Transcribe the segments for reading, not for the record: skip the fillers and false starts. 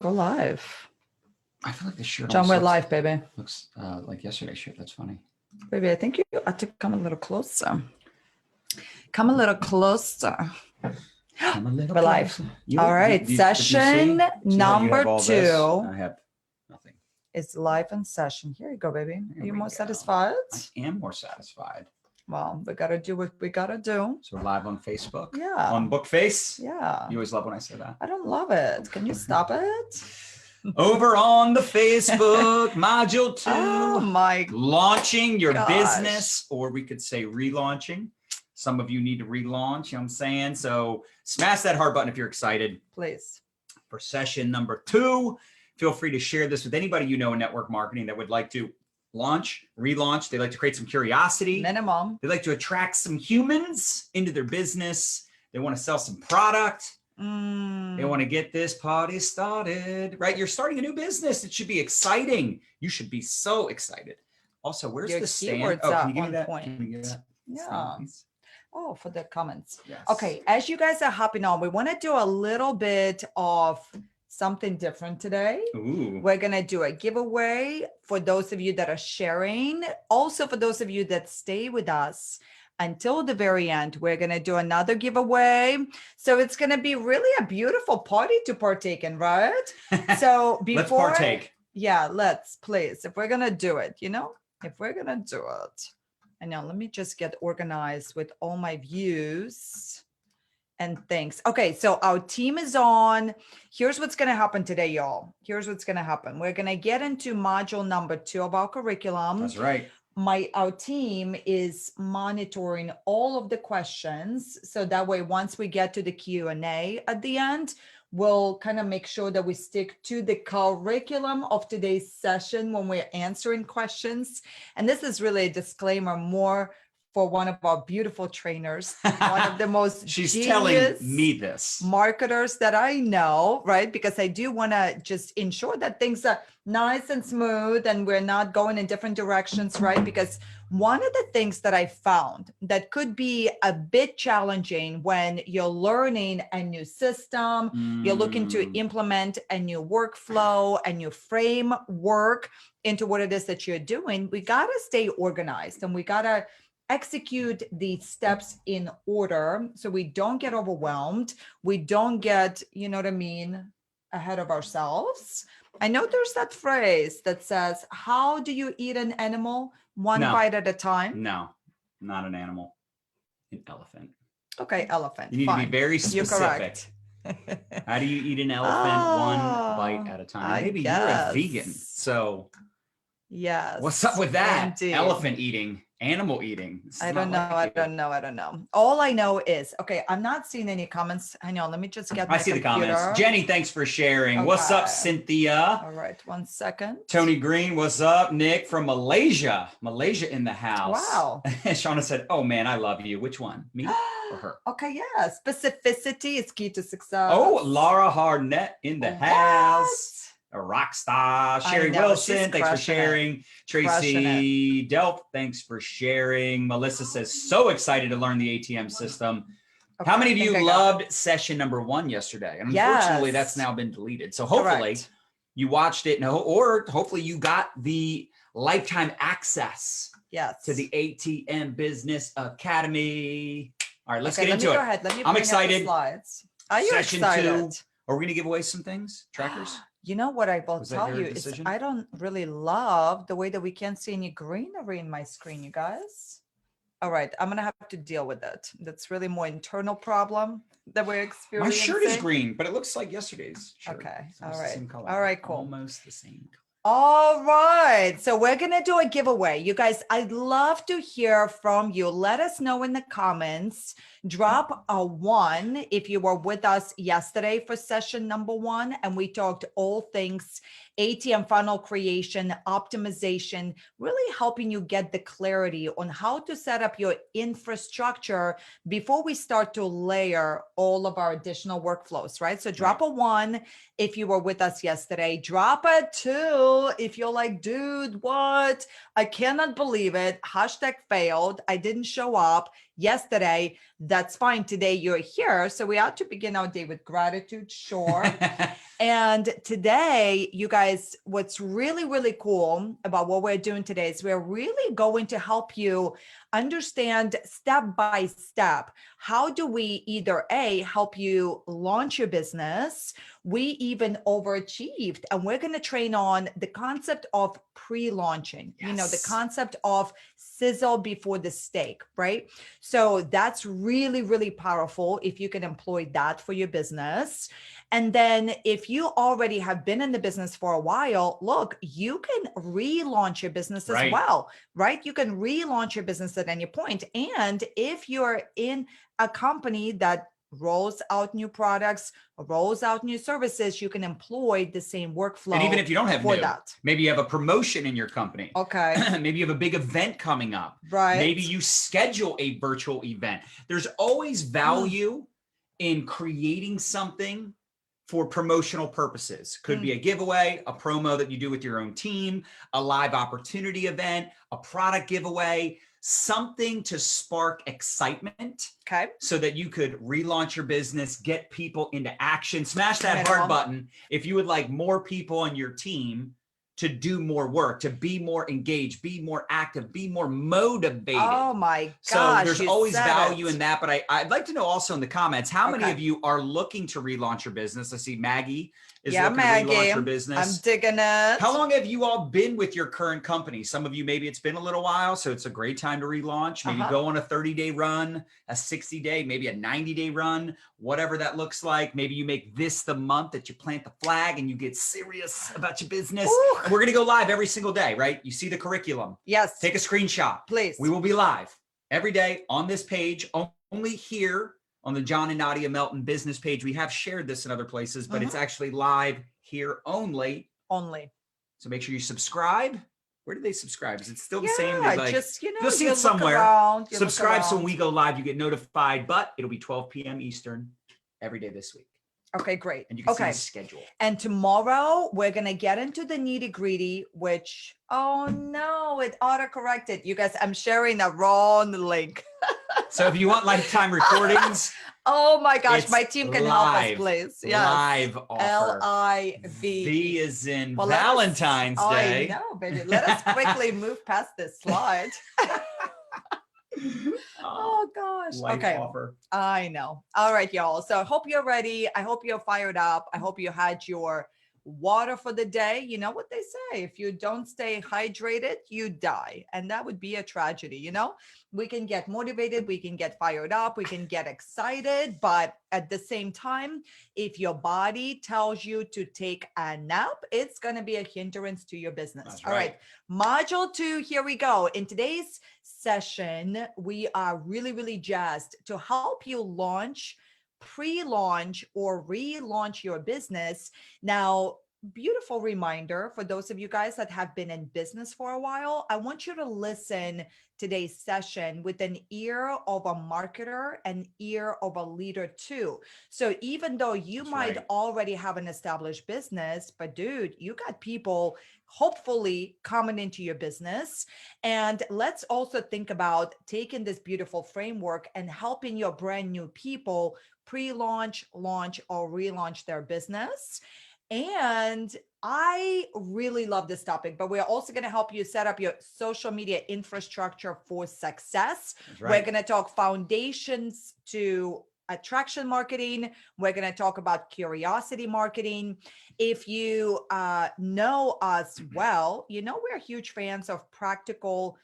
Go live. I feel like this shirt John, we're live, baby. Looks like yesterday's shirt. That's funny. Baby, I think you have to come a little closer. Come a little closer. Come a little we're live. All right, session number 2. I have nothing. It's live in session. Here you go, baby. Are you more satisfied? I am more satisfied. Well, we got to do what we got to do. So we're live on Facebook. Yeah. On Bookface. Yeah. You always love when I say that. I don't love it. Can you stop it? Over on the Facebook, module 2. Oh my Launching your gosh. business, or we could say relaunching. Some of you need to relaunch, you know what I'm saying? So smash that heart button if you're excited. Please. For session number 2, feel free to share this with anybody you know in network marketing that would like to launch, relaunch. They like to create some curiosity. Minimum. They like to attract some humans into their business. They want to sell some product. They want to get this party started, right? You're starting a new business. It should be exciting. You should be so excited. Also, where's the stand? Oh, can you give me that? Can you give me that? Yeah. Oh, for the comments. Yes. Okay, as you guys are hopping on, we want to do a little bit of something different today. Ooh. We're going to do a giveaway for those of you that are sharing. Also, for those of you that stay with us until the very end, we're going to do another giveaway. So it's going to be really a beautiful party to partake in, right? So before, let's partake. Yeah, let's please. If we're going to do it, if we're going to do it. And now let me just get organized with all my views and things. Okay, so our team is on. Here's what's going to happen today, y'all. Here's what's going to happen. We're going to get into module number 2 of our curriculum. That's right. Our team is monitoring all of the questions. So that way, once we get to the Q&A at the end, we'll kind of make sure that we stick to the curriculum of today's session when we're answering questions. And this is really a disclaimer more for one of our beautiful trainers, one of the most She's telling me this. Marketers that I know, right? Because I do want to just ensure that things are nice and smooth and we're not going in different directions, right? Because one of the things that I found that could be a bit challenging when you're learning a new system, you're looking to implement a new workflow, a new framework into what it is that you're doing, we got to stay organized and we got to execute the steps in order so we don't get overwhelmed. We don't get, ahead of ourselves. I know there's that phrase that says, how do you eat an animal? One bite at a time? No, not an animal. An elephant. Okay, elephant. You need to be very specific. You're correct. How do you eat an elephant? One bite at a time. Maybe you're a vegan. So yes. What's up with that? Indeed. Elephant eating, animal eating. I don't know. All I know is, okay, I'm not seeing any comments. Hang on, let me just get my see computer. The comments. Jenny, thanks for sharing. Okay. What's up, Cynthia? All right, 1 second. Tony Green, what's up? Nick from Malaysia. Malaysia in the house. Wow. Shauna said, oh man, I love you. Which one? Me or her? Okay, yeah. Specificity is key to success. Oh, Laura Harnett in the house. A rock star. Sherry Wilson, thanks for sharing. Tracy Delp, thanks for sharing. Melissa says, so excited to learn the ATM system. Okay, how many of you loved session number 1 yesterday? And unfortunately, that's now been deleted. So hopefully you watched it, or hopefully you got the lifetime access to the ATM Business Academy. All right, let's get into it. Go ahead. Let me I'm excited. Slides. Are you session excited? 2. Are we going to give away some things? Trackers? You know what I will tell you is I don't really love the way that we can't see any greenery in my screen, you guys. All right, I'm going to have to deal with that. That's really more internal problem that we're experiencing. My shirt is green, but it looks like yesterday's shirt. Okay, so all right. Same color. All right, cool. Almost the same color. All right, so we're going to do a giveaway. You guys, I'd love to hear from you. Let us know in the comments. Drop a 1 if you were with us yesterday for session number 1, and we talked all things ATM funnel creation, optimization, really helping you get the clarity on how to set up your infrastructure before we start to layer all of our additional workflows, right? So drop a 1 if you were with us yesterday. Drop a 2 if you're like, dude, what? I cannot believe it. Hashtag failed. I didn't show up. yesterday, that's fine. Today you're here. So we ought to begin our day with gratitude, sure. And today, you guys, what's really, really cool about what we're doing today is we're really going to help you understand step by step. How do we either A, help you launch your business? We even overachieved, and we're going to train on the concept of pre-launching, the concept of sizzle before the steak, right? So that's really, really powerful if you can employ that for your business. And then if you already have been in the business for a while, look, you can relaunch your business as well, right? You can relaunch your business at any point. And if you're in a company that rolls out new products, rolls out new services, you can employ the same workflow. And even if you don't have new, that. Maybe you have a promotion in your company. Okay. Maybe you have a big event coming up. Right. Maybe you schedule a virtual event. There's always value in creating something for promotional purposes. Could be a giveaway, a promo that you do with your own team, a live opportunity event, a product giveaway, something to spark excitement. Okay. So that you could relaunch your business, get people into action, smash that heart button if you would like more people on your team to do more work, to be more engaged, be more active, be more motivated. Oh my gosh. So there's always value in that. But I'd like to know also in the comments, how many of you are looking to relaunch your business? I see Maggie is looking to relaunch her business. I'm digging it. How long have you all been with your current company? Some of you, maybe it's been a little while, so it's a great time to relaunch. Maybe go on a 30-day run, a 60-day, maybe a 90-day run, whatever that looks like. Maybe you make this the month that you plant the flag and you get serious about your business. And we're going to go live every single day, right? You see the curriculum. Yes. Take a screenshot. Please. We will be live every day on this page, only here on the John and Nadia Melton business page. We have shared this in other places, but it's actually live here only. So make sure you subscribe. Where do they subscribe? Is it still the same? Like, just, you'll see it somewhere. Subscribe so when we go live, you get notified, but it'll be 12 p.m. Eastern every day this week. Okay, great. And you can see the schedule. And tomorrow we're going to get into the nitty gritty, which, oh no, it auto-corrected. You guys, I'm sharing a wrong link. So if you want lifetime recordings. Oh my gosh, my team can help us, please. Yes. Live offer. LIV. V is in Valentine's Day. I know, baby. Let us quickly move past this slide. Oh gosh. Life offer. I know. All right, y'all. So I hope you're ready. I hope you're fired up. I hope you had your water for the day. You know what they say, if you don't stay hydrated, you die. And that would be a tragedy. We can get motivated, we can get fired up, we can get excited, but at the same time, if your body tells you to take a nap, it's going to be a hindrance to your business. That's All right. Module 2, here we go. In today's session, we are really, really jazzed to help you launch, pre-launch, or relaunch your business. Now, beautiful reminder for those of you guys that have been in business for a while, I want you to listen today's session with an ear of a marketer and ear of a leader too. So even though you might already have an established business, but dude, you got people hopefully coming into your business. And let's also think about taking this beautiful framework and helping your brand new people pre-launch, launch, or relaunch their business. And I really love this topic, but we're also going to help you set up your social media infrastructure for success. We're going to talk foundations to attraction marketing. We're going to talk about curiosity marketing. If you know us well, we're huge fans of practical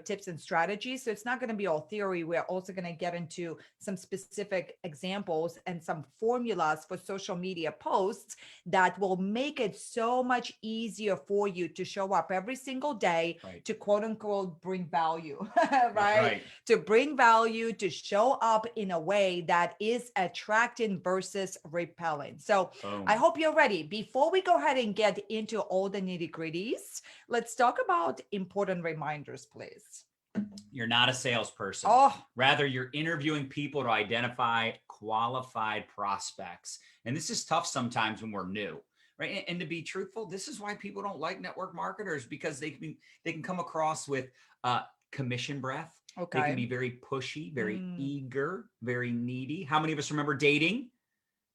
tips and strategies. So it's not going to be all theory. We're also going to get into some specific examples and some formulas for social media posts that will make it so much easier for you to show up every single day to quote unquote bring value, right? To bring value, to show up in a way that is attracting versus repelling. So I hope you're ready. Before we go ahead and get into all the nitty gritties, let's talk about important reminders, please. You're not a salesperson. Rather, you're interviewing people to identify qualified prospects. And this is tough sometimes when we're new, right? And to be truthful, this is why people don't like network marketers, because they can come across with commission breath. Okay. They can be very pushy, very Mm. eager, very needy. How many of us remember dating?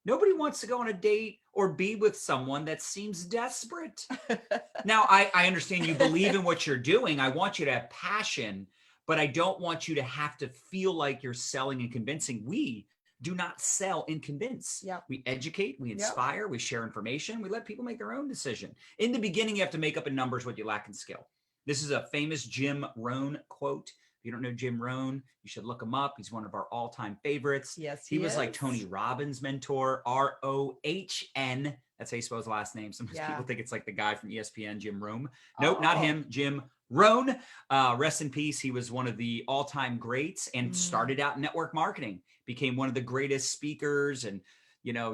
Nobody wants to go on a date or be with someone that seems desperate. Now, I understand you believe in what you're doing. I want you to have passion, but I don't want you to have to feel like you're selling and convincing. We do not sell and convince. Yep. We educate, we Yep. inspire, we share information, we let people make their own decision. In the beginning, you have to make up in numbers what you lack in skill. This is a famous Jim Rohn quote. If you don't know Jim Rohn, you should look him up. He's one of our all-time favorites. Yes, he was is. like Tony Robbins' mentor, Rohn. That's how you spell his last name. Sometimes people think it's like the guy from ESPN, Jim Rohn. Nope, not him, Jim Rohn. Rest in peace. He was one of the all-time greats and started out in network marketing, became one of the greatest speakers and,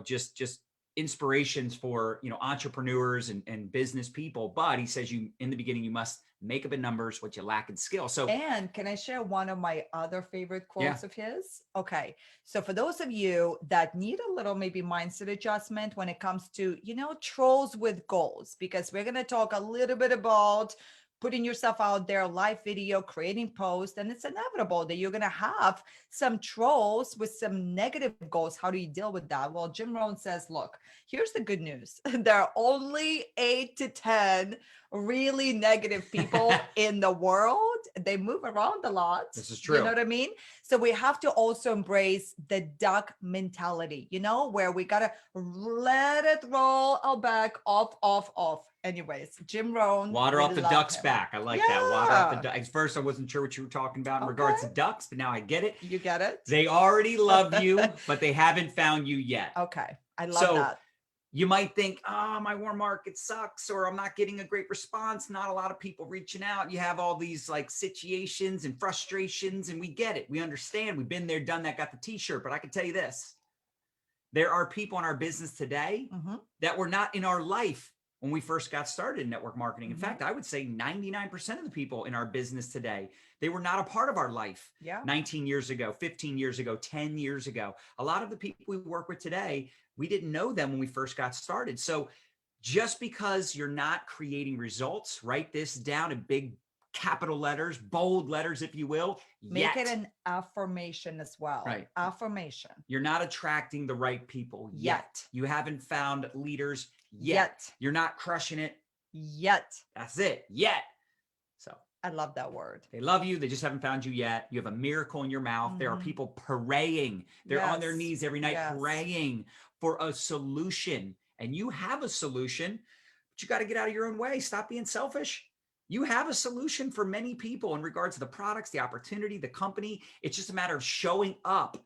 just inspirations for, entrepreneurs and business people. But he says in the beginning, you must make up in numbers what you lack in skill. So, and can I share one of my other favorite quotes of his? Okay. So for those of you that need a little maybe mindset adjustment when it comes to, trolls with goals, because we're going to talk a little bit about putting yourself out there, live video, creating posts, and it's inevitable that you're going to have some trolls with some negative goals. How do you deal with that? Well, Jim Rohn says, look, here's the good news. There are only 8 to 10 really negative people in the world. They move around a lot. This is true. You know what I mean? So we have to also embrace the duck mentality, where we got to let it roll our back off. Anyways, Jim Rohn. Water off the duck's back. I like that. Water off the duck. At first, I wasn't sure what you were talking about in regards to ducks, but now I get it. You get it? They already love you, but they haven't found you yet. Okay. I love that. You might think, my warm market sucks, or I'm not getting a great response. Not a lot of people reaching out. You have all these like situations and frustrations, and we get it. We understand. We've been there, done that, got the t-shirt. But I can tell you this. There are people in our business today that were not in our life when we first got started in network marketing. In fact, I would say 99% of the people in our business today, they were not a part of our life 19 years ago, 15 years ago, 10 years ago. A lot of the people we work with today, we didn't know them when we first got started. So just because you're not creating results, write this down in big capital letters, bold letters, if you will. Make it an affirmation as well. Right. Affirmation. You're not attracting the right people yet. You haven't found leaders yet. You're not crushing it yet. That's it. Yet. So I love that word. They love you. They just haven't found you yet. You have a miracle in your mouth. There are people praying. They're on their knees every night praying for a solution. And you have a solution, but you got to get out of your own way. Stop being selfish. You have a solution for many people in regards to the products, the opportunity, the company. It's just a matter of showing up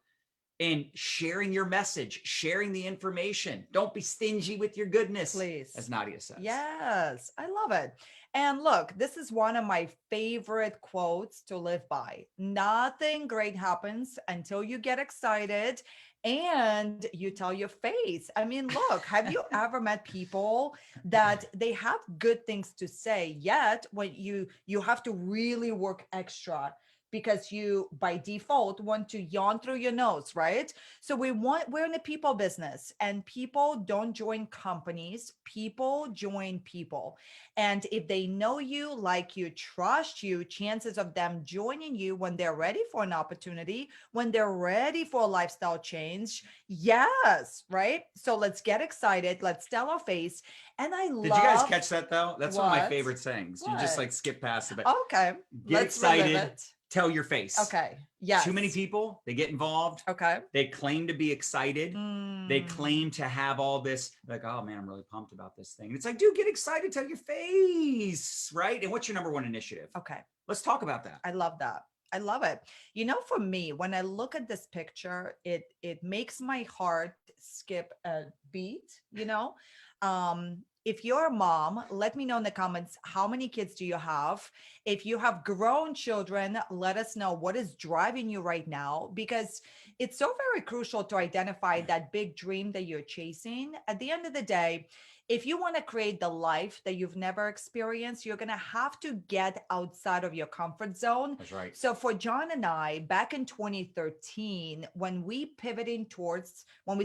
and sharing your message, sharing the information. Don't be stingy with your goodness. Please. As Nadia says. Yes, I love it. And look, this is one of my favorite quotes to live by. Nothing great happens until you get excited and you tell your face. I mean, look, have you ever met people that they have good things to say, yet when you have to really work extra because you by default want to yawn through your nose, right? So we're in a people business, and people don't join companies, people join people. And if they know you, like you, trust you, chances of them joining you when they're ready for an opportunity, when they're ready for a lifestyle change, yes, right? So let's get excited, let's tell our face. And Did you guys catch that though? That's one of my favorite sayings. What? You just like skip past it. Okay. Get excited. Tell your face. Okay. Yes. Too many people, they get involved. Okay. They claim to be excited. They claim to have all this, like, oh man, I'm really pumped about this thing. And it's like, dude, get excited, tell your face, right? And what's your number one initiative? Okay. Let's talk about that. I love that. I love it. You know, for me, when I look at this picture, it makes my heart skip a beat, you know? If you're a mom, let me know in the comments, how many kids do you have? If you have grown children, let us know what is driving you right now, because it's so very crucial to identify that big dream that you're chasing. At the end of the day, if you want to create the life that you've never experienced, you're going to have to get outside of your comfort zone. That's right. So for John and I, back in 2013, when we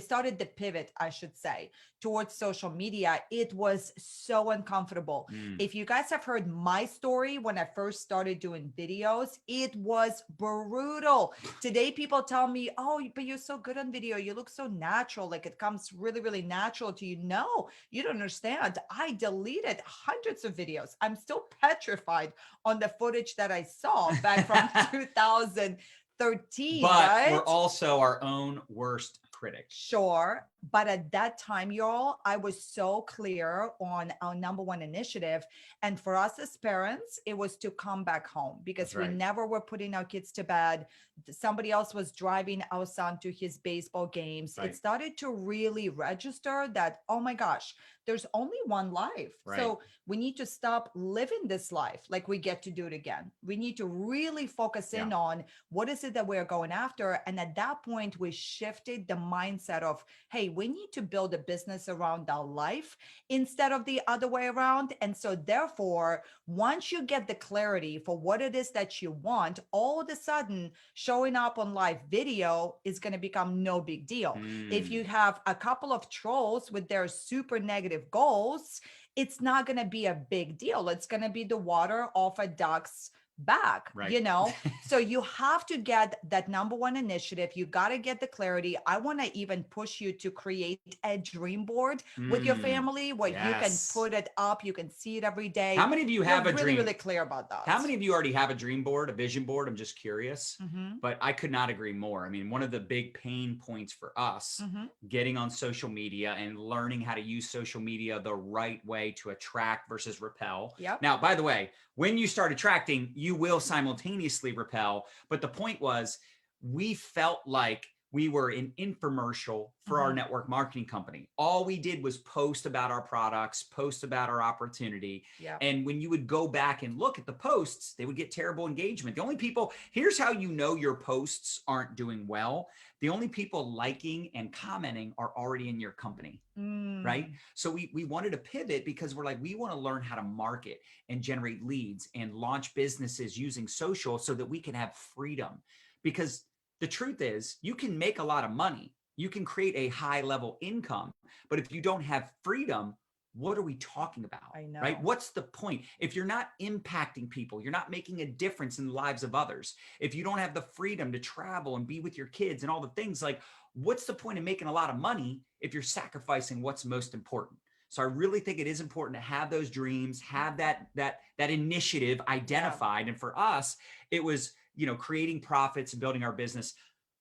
started the pivot, I should say, towards social media, it was so uncomfortable. If you guys have heard my story when I first started doing videos, it was brutal. Today, people tell me, oh, but you're so good on video. You look so natural. Like it comes really, really natural to you. No, you don't understand. I deleted hundreds of videos. I'm still petrified on the footage that I saw back from 2013, But right? we're also our own worst critics. Sure. But at that time, y'all, I was so clear on our number one initiative. And for us as parents, it was to come back home because we never were putting our kids to bed. Somebody else was driving our son to his baseball games. It started to really register that, oh my gosh, there's only one life. So we need to stop living this life like we get to do it again. We need to really focus in on what is it that we're going after. And at that point, we shifted the mindset of, hey, we need to build a business around our life instead of the other way around. And so therefore, once you get the clarity for what it is that you want, all of a sudden showing up on live video is going to become no big deal. If you have a couple of trolls with their super negative goals, it's not going to be a big deal. It's going to be the water off a duck's back, you know? So you have to get that number one initiative. You got to get the clarity. I want to even push you to create a dream board with your family where you can put it up. You can see it every day. How many of you have a really, dream? really clear about that. How many of you already have a dream board, a vision board? I'm just curious, but I could not agree more. I mean, one of the big pain points for us getting on social media and learning how to use social media the right way to attract versus repel. Now, by the way, when you start attracting, you will simultaneously repel. But the point was, we felt like we were an infomercial for our network marketing company. All we did was post about our products, post about our opportunity. And when you would go back and look at the posts, they would get terrible engagement. The only people, here's how you know your posts aren't doing well. The only people liking and commenting are already in your company, right? So we wanted to pivot because we're like, we want to learn how to market and generate leads and launch businesses using social so that we can have freedom. Because the truth is, you can make a lot of money. You can create a high level income. But if you don't have freedom, what are we talking about? I know. Right? What's the point? If you're not impacting people, you're not making a difference in the lives of others. If you don't have the freedom to travel and be with your kids and all the things, like, what's the point of making a lot of money if you're sacrificing what's most important? So I really think it is important to have those dreams, have that initiative identified. And for us, it was, creating profits and building our business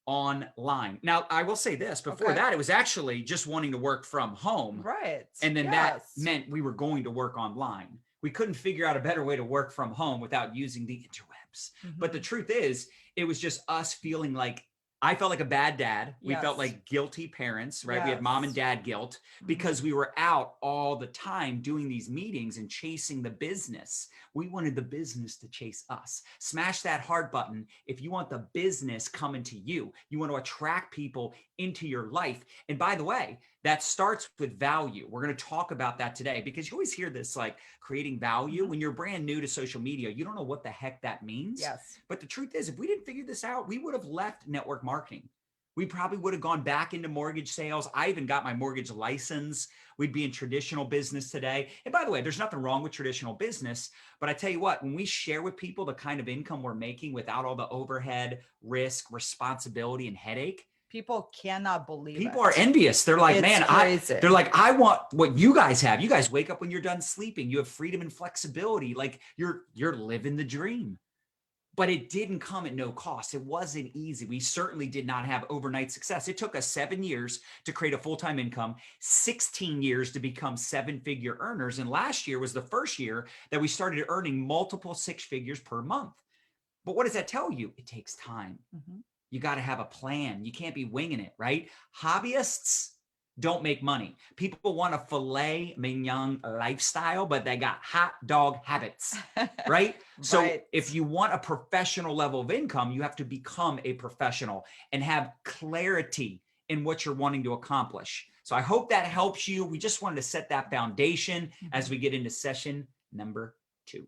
online. Now, I will say this, before that, it was actually just wanting to work from home. Right. And then that meant we were going to work online. We couldn't figure out a better way to work from home without using the interwebs. But the truth is, it was just us feeling like, I felt like a bad dad. We felt like guilty parents, right? We had mom and dad guilt because we were out all the time doing these meetings and chasing the business. We wanted the business to chase us. Smash that heart button if you want the business coming to you. You want to attract people into your life. And by the way, that starts with value. We're going to talk about that today because you always hear this, like, creating value. When you're brand new to social media, you don't know what the heck that means. But the truth is, if we didn't figure this out, we would have left network marketing. We probably would have gone back into mortgage sales. I even got my mortgage license. We'd be in traditional business today. And by the way, there's nothing wrong with traditional business, but I tell you what, when we share with people the kind of income we're making without all the overhead, risk, responsibility, and headache, people cannot believe people are envious. They're like, man, they're like, I want what you guys have. You guys wake up when you're done sleeping. You have freedom and flexibility. Like you're living the dream. But it didn't come at no cost. It wasn't easy. We certainly did not have overnight success. It took us 7 years to create a full-time income, 16 years to become 7-figure earners. And last year was the first year that we started earning multiple 6 figures per month. But what does that tell you? It takes time. You got to have a plan. You can't be winging it, right? Hobbyists don't make money. People want a filet mignon lifestyle, but they got hot dog habits, right? So if you want a professional level of income, you have to become a professional and have clarity in what you're wanting to accomplish. So I hope that helps you. We just wanted to set that foundation as we get into session number 2.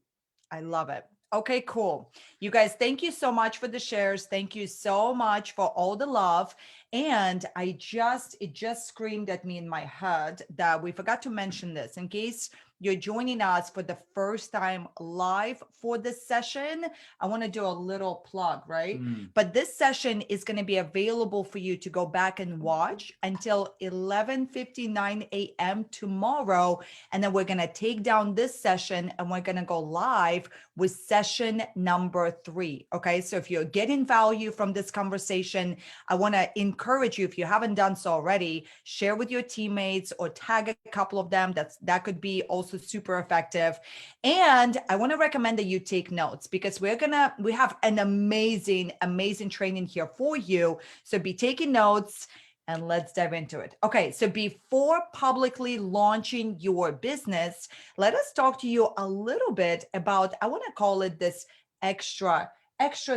I love it. Okay, cool. You guys, thank you so much for the shares. Thank you so much for all the love. And it just screamed at me in my head that we forgot to mention this. In case you're joining us for the first time live for this session, I want to do a little plug, right? But this session is going to be available for you to go back and watch until 11:59 a.m. tomorrow. And then we're going to take down this session and we're going to go live with session number 3. Okay. So if you're getting value from this conversation, I want to encourage you, if you haven't done so already, share with your teammates or tag a couple of them. That could be also super effective. And I want to recommend that you take notes because we have an amazing training here for you. So be taking notes. And let's dive into it. Okay, so before publicly launching your business, let us talk to you a little bit about, I want to call it this extra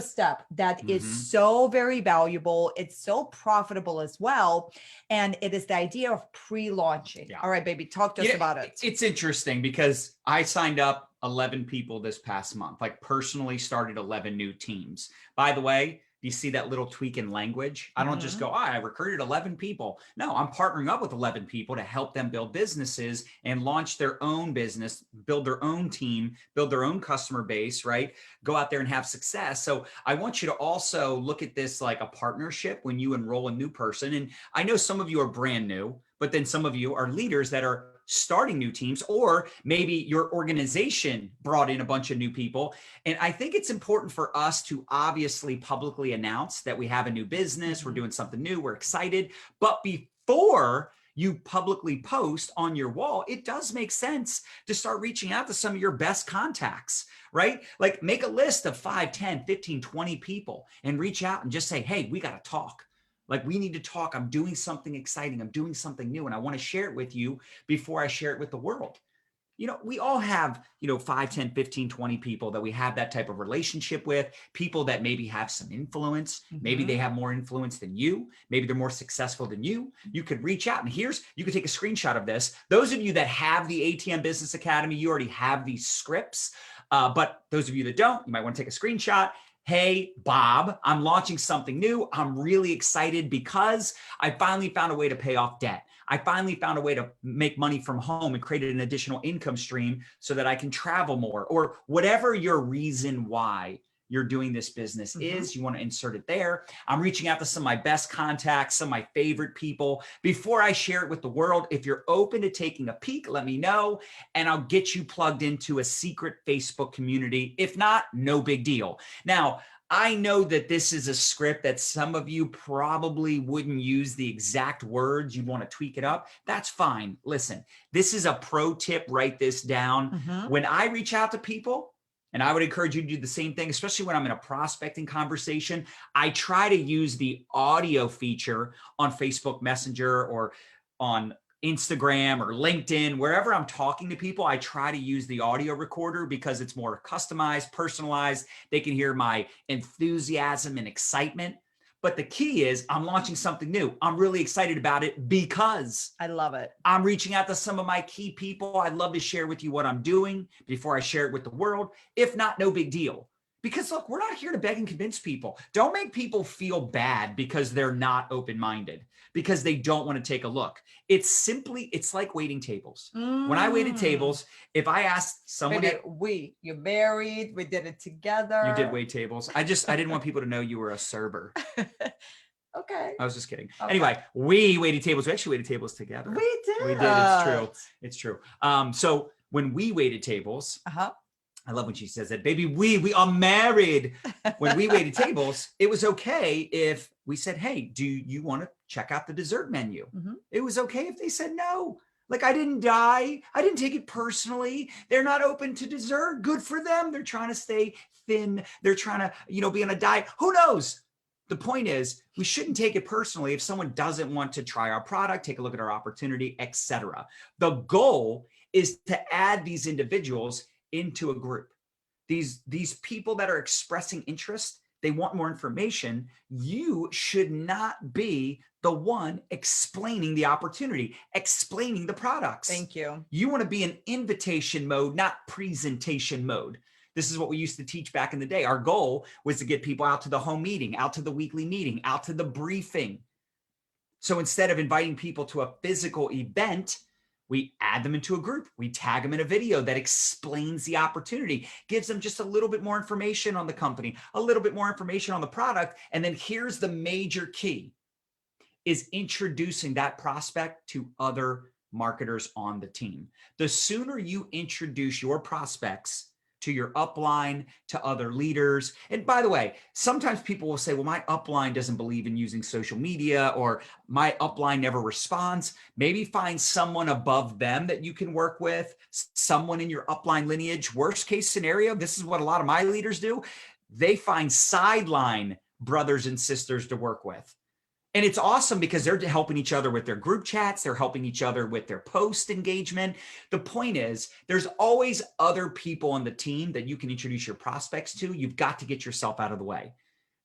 step that is so very valuable. It's so profitable as well. And it is the idea of pre-launching. Yeah. All right, baby, talk to us about it. It's interesting because I signed up 11 people this past month, like personally started 11 new teams. By the way, you see that little tweak in language? I don't just go, I recruited 11 people. No, I'm partnering up with 11 people to help them build businesses and launch their own business, build their own team, build their own customer base, right? Go out there and have success. So I want you to also look at this like a partnership when you enroll a new person. And I know some of you are brand new, but then some of you are leaders that are starting new teams, or maybe your organization brought in a bunch of new people. And I think it's important for us to obviously publicly announce that we have a new business, we're doing something new, we're excited. But before you publicly post on your wall, it does make sense to start reaching out to some of your best contacts, right? Like make a list of 5, 10, 15, 20 people and reach out and just say, hey, we got to talk. Like we need to talk. I'm doing something exciting. I'm doing something new. And I want to share it with you before I share it with the world. You know, we all have, 5, 10, 15, 20 people that we have that type of relationship with, people that maybe have some influence. Maybe they have more influence than you. Maybe they're more successful than you. You could reach out and you could take a screenshot of this. Those of you that have the ATM Business Academy, you already have these scripts. But those of you that don't, you might want to take a screenshot. Hey, Bob, I'm launching something new. I'm really excited because I finally found a way to pay off debt. I finally found a way to make money from home and created an additional income stream so that I can travel more, or whatever your reason why you're doing this business is, you want to insert it there. I'm reaching out to some of my best contacts, some of my favorite people. Before I share it with the world, if you're open to taking a peek, let me know, and I'll get you plugged into a secret Facebook community. If not, no big deal. Now, I know that this is a script that some of you probably wouldn't use the exact words. You'd want to tweak it up. That's fine. Listen, this is a pro tip. Write this down. When I reach out to people, and I would encourage you to do the same thing, especially when I'm in a prospecting conversation, I try to use the audio feature on Facebook Messenger or on Instagram or LinkedIn, wherever I'm talking to people, I try to use the audio recorder because it's more customized, personalized. They can hear my enthusiasm and excitement. But the key is I'm launching something new. I'm really excited about it because I love it. I'm reaching out to some of my key people. I'd love to share with you what I'm doing before I share it with the world. If not, no big deal. Because look, we're not here to beg and convince people. Don't make people feel bad because they're not open-minded, because they don't want to take a look. It's like waiting tables. When I waited tables, if I asked someone, you're married, we did it together. You did wait tables. I didn't want people to know you were a server. Okay. I was just kidding. Okay. Anyway, we waited tables. We actually waited tables together. We did. We did. It's true. It's true. So when we waited tables, I love when she says that, baby, we are married. When we waited tables, it was okay if we said, hey, do you want to check out the dessert menu? It was okay if they said no. Like, I didn't die. I didn't take it personally. They're not open to dessert. Good for them. They're trying to stay thin. They're trying to, be on a diet. Who knows? The point is, we shouldn't take it personally if someone doesn't want to try our product, take a look at our opportunity, etc. The goal is to add these individuals into a group. These people that are expressing interest, they want more information. You should not be the one explaining the opportunity, explaining the products. Thank you. You want to be in invitation mode, not presentation mode. This is what we used to teach back in the day. Our goal was to get people out to the home meeting, out to the weekly meeting, out to the briefing. So instead of inviting people to a physical event, we add them into a group. We tag them in a video that explains the opportunity, gives them just a little bit more information on the company, a little bit more information on the product. And then here's the major key, is introducing that prospect to other marketers on the team. The sooner you introduce your prospects to your upline, to other leaders. And by the way, sometimes people will say, well, my upline doesn't believe in using social media, or my upline never responds. Maybe find someone above them that you can work with, someone in your upline lineage. Worst case scenario, this is what a lot of my leaders do. They find sideline brothers and sisters to work with. And it's awesome because they're helping each other with their group chats. They're helping each other with their post engagement. The point is, there's always other people on the team that you can introduce your prospects to. You've got to get yourself out of the way.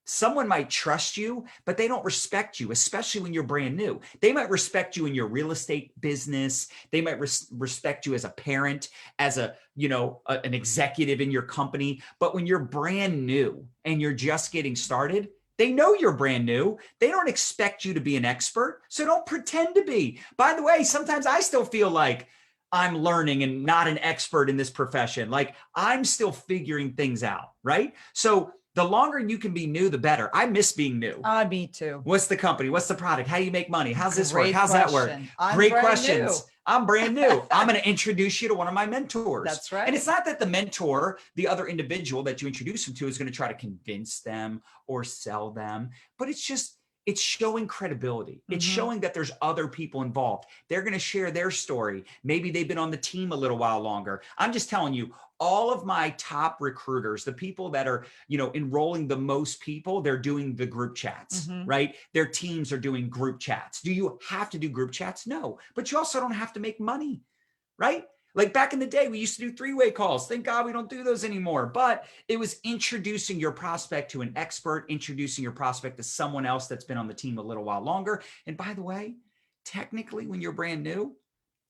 Someone might trust you, but they don't respect you, especially when you're brand new. They might respect you in your real estate business. They might respect you as a parent, as an executive in your company. But when you're brand new and you're just getting started, they know you're brand new. They don't expect you to be an expert, so don't pretend to be. By the way, sometimes I still feel like I'm learning and not an expert in this profession. Like I'm still figuring things out, right? So the longer you can be new, the better. I miss being new. Me too. What's the company? What's the product? How do you make money? How's this work? How's Great that work? question. I'm Great brand questions. new. I'm brand new. I'm going to introduce you to one of my mentors. That's right. And it's not that the mentor, the other individual that you introduce them to, is going to try to convince them or sell them, but it's showing credibility. It's showing that there's other people involved. They're going to share their story. Maybe they've been on the team a little while longer. I'm just telling you, all of my top recruiters, the people that are, enrolling the most people, they're doing the group chats, right? Their teams are doing group chats. Do you have to do group chats? No, but you also don't have to make money, right? Like back in the day, we used to do three-way calls. Thank God we don't do those anymore. But it was introducing your prospect to an expert, introducing your prospect to someone else that's been on the team a little while longer. And by the way, technically, when you're brand new,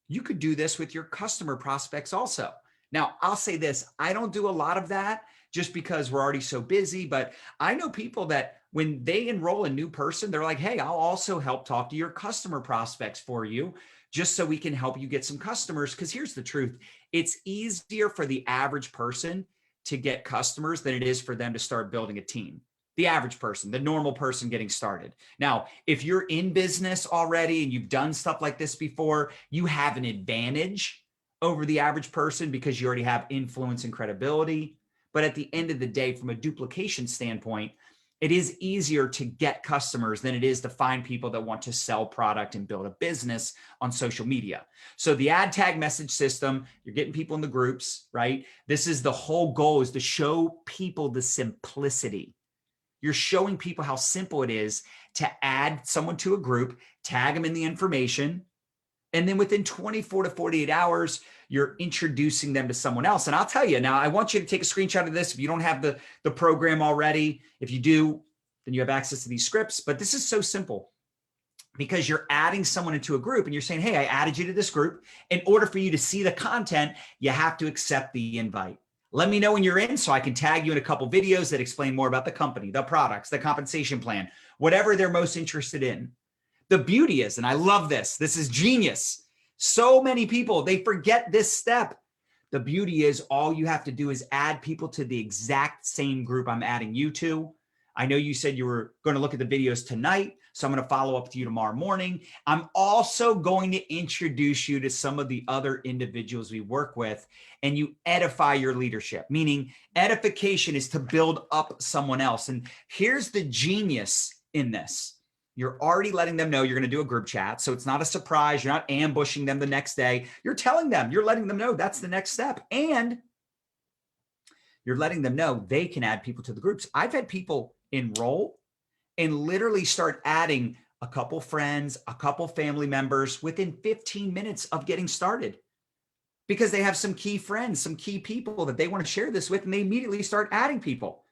you could do this with your customer prospects also. Now, I'll say this, I don't do a lot of that just because we're already so busy, but I know people that when they enroll a new person, they're like, hey, I'll also help talk to your customer prospects for you, just so we can help you get some customers. Because here's the truth, it's easier for the average person to get customers than it is for them to start building a team. The average person, the normal person getting started. Now, if you're in business already and you've done stuff like this before, you have an advantage over the average person because you already have influence and credibility. But at the end of the day, from a duplication standpoint, it is easier to get customers than it is to find people that want to sell product and build a business on social media. So the ad tag message system, you're getting people in the groups, right? This is the whole goal, is to show people the simplicity. You're showing people how simple it is to add someone to a group, tag them in the information, and then within 24 to 48 hours, you're introducing them to someone else. And I'll tell you now, I want you to take a screenshot of this. If you don't have the program already, if you do, then you have access to these scripts. But this is so simple because you're adding someone into a group and you're saying, hey, I added you to this group. In order for you to see the content, you have to accept the invite. Let me know when you're in so I can tag you in a couple videos that explain more about the company, the products, the compensation plan, whatever they're most interested in. The beauty is, and I love this is genius. So many people, they forget this step. The beauty is all you have to do is add people to the exact same group I'm adding you to. I know you said you were going to look at the videos tonight, so I'm going to follow up to you tomorrow morning. I'm also going to introduce you to some of the other individuals we work with, and you edify your leadership, meaning edification is to build up someone else. And here's the genius in this. You're already letting them know you're going to do a group chat. So it's not a surprise. You're not ambushing them the next day. You're telling them, you're letting them know that's the next step. And you're letting them know they can add people to the groups. I've had people enroll and literally start adding a couple friends, a couple family members within 15 minutes of getting started because they have some key friends, some key people that they want to share this with, and they immediately start adding people.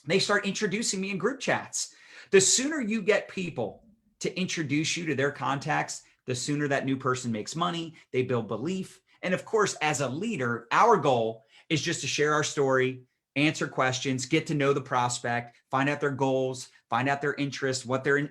They start introducing me in group chats. The sooner you get people to introduce you to their contacts, the sooner that new person makes money, they build belief. And of course, as a leader, our goal is just to share our story, answer questions, get to know the prospect, find out their goals, find out their interests,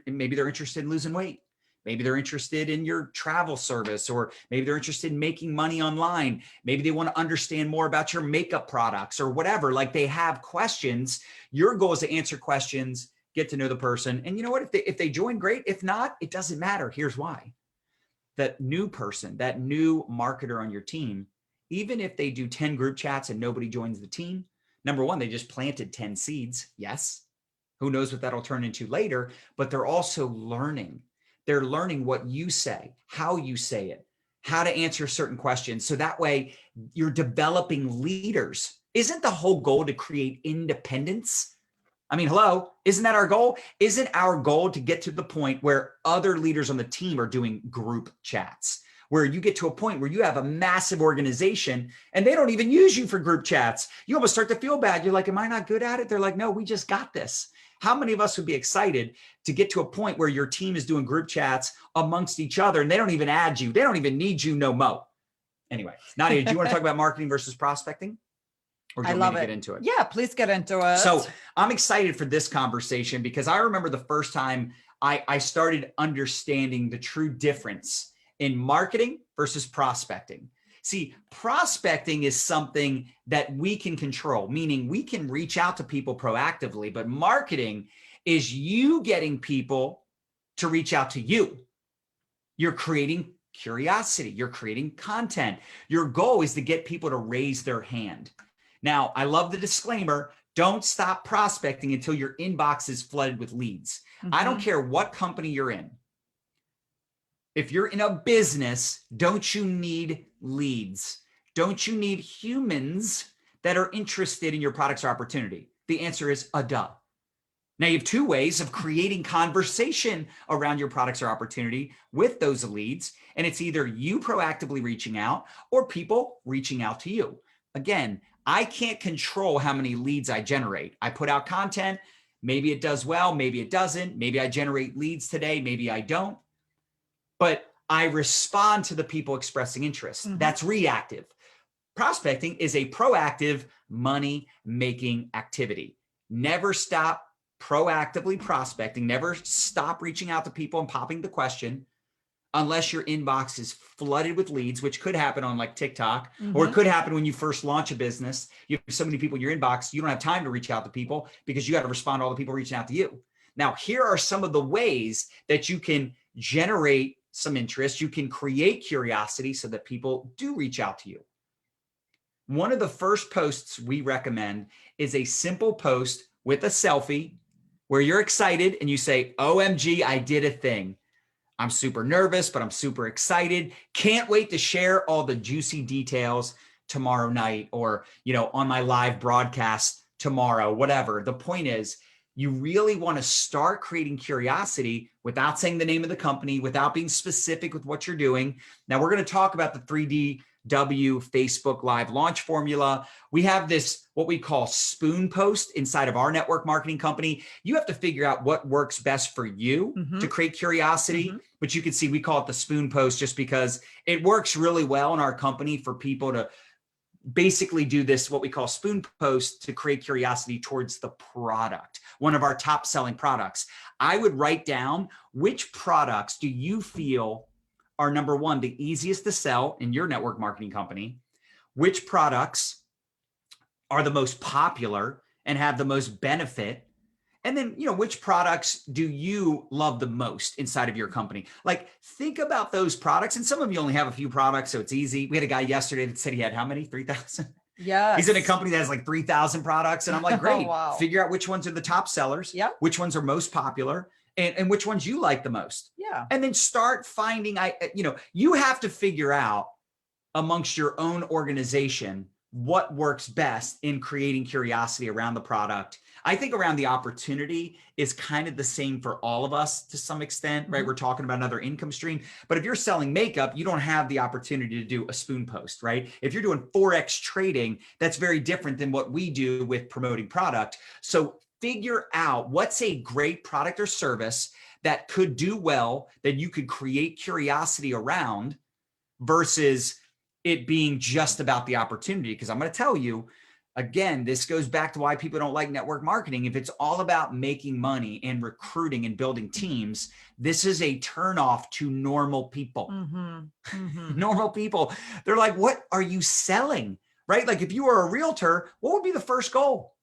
maybe they're interested in losing weight. Maybe they're interested in your travel service, or maybe they're interested in making money online. Maybe they want to understand more about your makeup products or whatever. Like, they have questions. Your goal is to answer questions, get to know the person. And you know what? If they join, great. If not, it doesn't matter. Here's why. That new person, that new marketer on your team, even if they do 10 group chats and nobody joins the team, number one, they just planted 10 seeds. Yes. Who knows what that'll turn into later, but they're also learning. They're learning what you say, how you say it, how to answer certain questions. So that way you're developing leaders. Isn't the whole goal to create independence? I mean, hello, isn't that our goal? Isn't our goal to get to the point where other leaders on the team are doing group chats, where you get to a point where you have a massive organization and they don't even use you for group chats? You almost start to feel bad. You're like, am I not good at it? They're like, no, we just got this. How many of us would be excited to get to a point where your team is doing group chats amongst each other and they don't even add you? They don't even need you no mo. Anyway, Nadia, do you want to talk about marketing versus prospecting? Or do you want me to get into it? Yeah, please get into it. So I'm excited for this conversation because I remember the first time I started understanding the true difference in marketing versus prospecting. See, prospecting is something that we can control, meaning we can reach out to people proactively, but marketing is you getting people to reach out to you. You're creating curiosity. You're creating content. Your goal is to get people to raise their hand. Now, I love the disclaimer. Don't stop prospecting until your inbox is flooded with leads. I don't care what company you're in. If you're in a business, don't you need leads? Don't you need humans that are interested in your products or opportunity? The answer is a duh. Now, you have two ways of creating conversation around your products or opportunity with those leads. And it's either you proactively reaching out or people reaching out to you. Again, I can't control how many leads I generate. I put out content. Maybe it does well, maybe it doesn't. Maybe I generate leads today, maybe I don't. But I respond to the people expressing interest. That's reactive. Prospecting is a proactive money-making activity. Never stop proactively prospecting. Never stop reaching out to people and popping the question unless your inbox is flooded with leads, which could happen on like TikTok, or it could happen when you first launch a business. You have so many people in your inbox, you don't have time to reach out to people because you got to respond to all the people reaching out to you. Now, here are some of the ways that you can generate some interest. You can create curiosity so that people do reach out to you. One of the first posts we recommend is a simple post with a selfie where you're excited and you say, OMG, I did a thing. I'm super nervous, but I'm super excited. Can't wait to share all the juicy details tomorrow night or, on my live broadcast tomorrow, whatever. The point is, you really want to start creating curiosity without saying the name of the company, without being specific with what you're doing. Now, we're going to talk about the 3DW Facebook Live launch formula. We have this, what we call spoon post inside of our network marketing company. You have to figure out what works best for you to create curiosity. But you can see we call it the spoon post just because it works really well in our company for people to basically do this, what we call spoon post, to create curiosity towards the product, one of our top selling products. I would write down which products do you feel are, number one, the easiest to sell in your network marketing company, which products are the most popular and have the most benefit, and then, which products do you love the most inside of your company? Like, think about those products. And some of you only have a few products, so it's easy. We had a guy yesterday that said he had how many? 3,000? Yeah. He's in a company that has like 3,000 products. And I'm like, great. Wow. Figure out which ones are the top sellers, which ones are most popular, and which ones you like the most. Yeah. And then start finding, you have to figure out amongst your own organization what works best in creating curiosity around the product. I think around the opportunity is kind of the same for all of us to some extent, right? We're talking about another income stream. But if you're selling makeup, you don't have the opportunity to do a spoon post, right? If you're doing Forex trading, that's very different than what we do with promoting product. So figure out what's a great product or service that could do well, that you could create curiosity around, versus it being just about the opportunity. Because I'm going to tell you, again, this goes back to why people don't like network marketing. If it's all about making money and recruiting and building teams, this is a turnoff to normal people. Normal people. They're like, what are you selling? Right? Like if you were a realtor, what would be the first goal?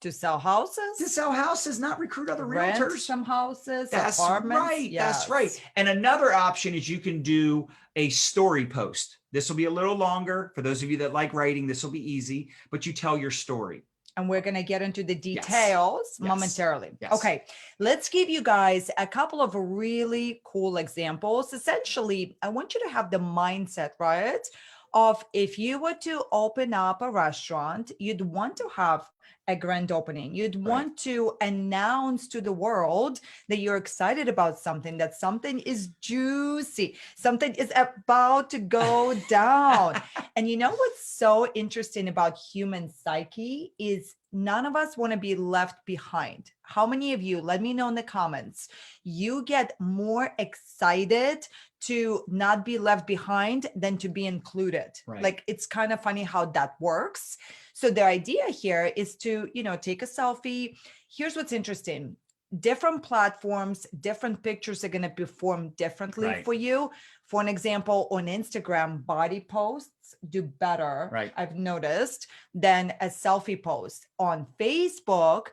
To sell houses? To sell houses, not recruit other realtors. Rent some houses, that's apartments. Right. Yes. That's right. And another option is you can do a story post. This will be a little longer. For those of you that like writing, this will be easy, but you tell your story. And we're going to get into the details momentarily. Yes. Okay, let's give you guys a couple of really cool examples. Essentially, I want you to have the mindset, right? Of if you were to open up a restaurant, you'd want to have a grand opening. You'd want to announce to the world that you're excited about something, that something is juicy, something is about to go down. And you know what's so interesting about human psyche is none of us want to be left behind. How many of you, let me know in the comments, you get more excited to not be left behind than to be included? Like, it's kind of funny how that works. So the idea here is to, take a selfie. Here's what's interesting. Different platforms, different pictures are going to perform differently for you. For an example, on Instagram, body posts do better, I've noticed, than a selfie post. On Facebook,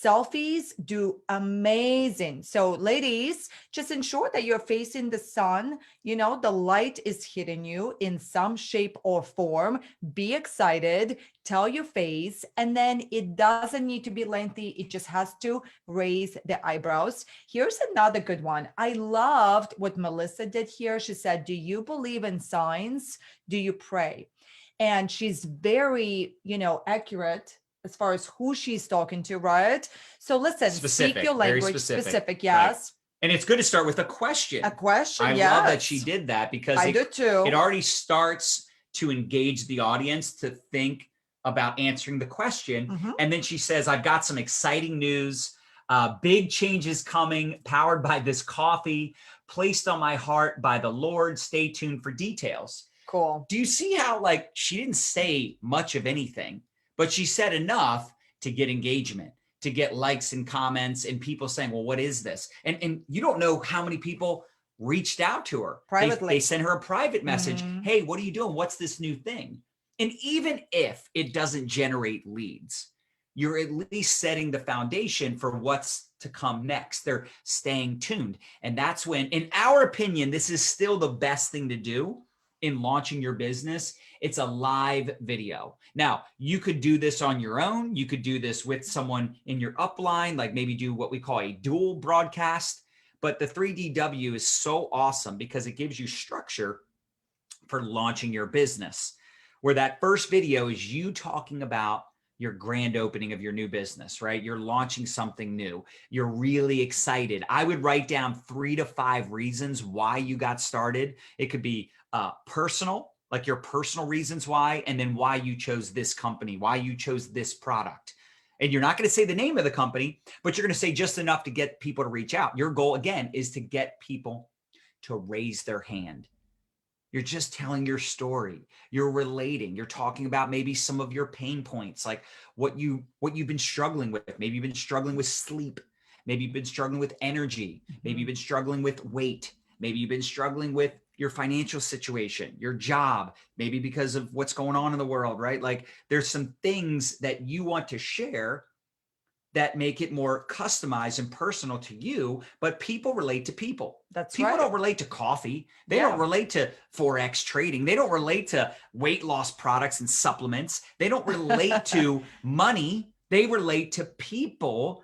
selfies do amazing. So ladies, just ensure that you're facing the sun, the light is hitting you in some shape or form. Be excited, tell your face, and then it doesn't need to be lengthy. It just has to raise the eyebrows. Here's another good one. I loved what Melissa did here. She said, do you believe in signs? Do you pray? And she's very, accurate as far as who she's talking to, right? So listen, speak your language, specific, yes. And it's good to start with a question. A question, I love that she did that because I do too. It already starts to engage the audience to think about answering the question. And then she says, I've got some exciting news, big changes coming, powered by this coffee, placed on my heart by the Lord. Stay tuned for details. Cool. Do you see how she didn't say much of anything, but she said enough to get engagement, to get likes and comments and people saying, well, what is this? And you don't know how many people reached out to her. Privately. They sent her a private message. Hey, what are you doing? What's this new thing? And even if it doesn't generate leads, you're at least setting the foundation for what's to come next. They're staying tuned. And that's when, in our opinion, this is still the best thing to do in launching your business. It's a live video. Now, you could do this on your own. You could do this with someone in your upline, like maybe do what we call a dual broadcast. But the 3DW is so awesome because it gives you structure for launching your business, where that first video is you talking about your grand opening of your new business, right? You're launching something new. You're really excited. I would write down 3 to 5 reasons why you got started. It could be personal, like your personal reasons why, and then why you chose this company, why you chose this product. And you're not going to say the name of the company, but you're going to say just enough to get people to reach out. Your goal, again, is to get people to raise their hand. You're just telling your story. You're relating. You're talking about maybe some of your pain points, like what you've been struggling with. Maybe you've been struggling with sleep. Maybe you've been struggling with energy. Maybe you've been struggling with weight. Maybe you've been struggling with your financial situation, your job, maybe because of what's going on in the world, right? Like there's some things that you want to share that make it more customized and personal to you, but people relate to people. That's people right. don't relate to coffee. They don't relate to Forex trading. They don't relate to weight loss products and supplements. They don't relate to money. They relate to people.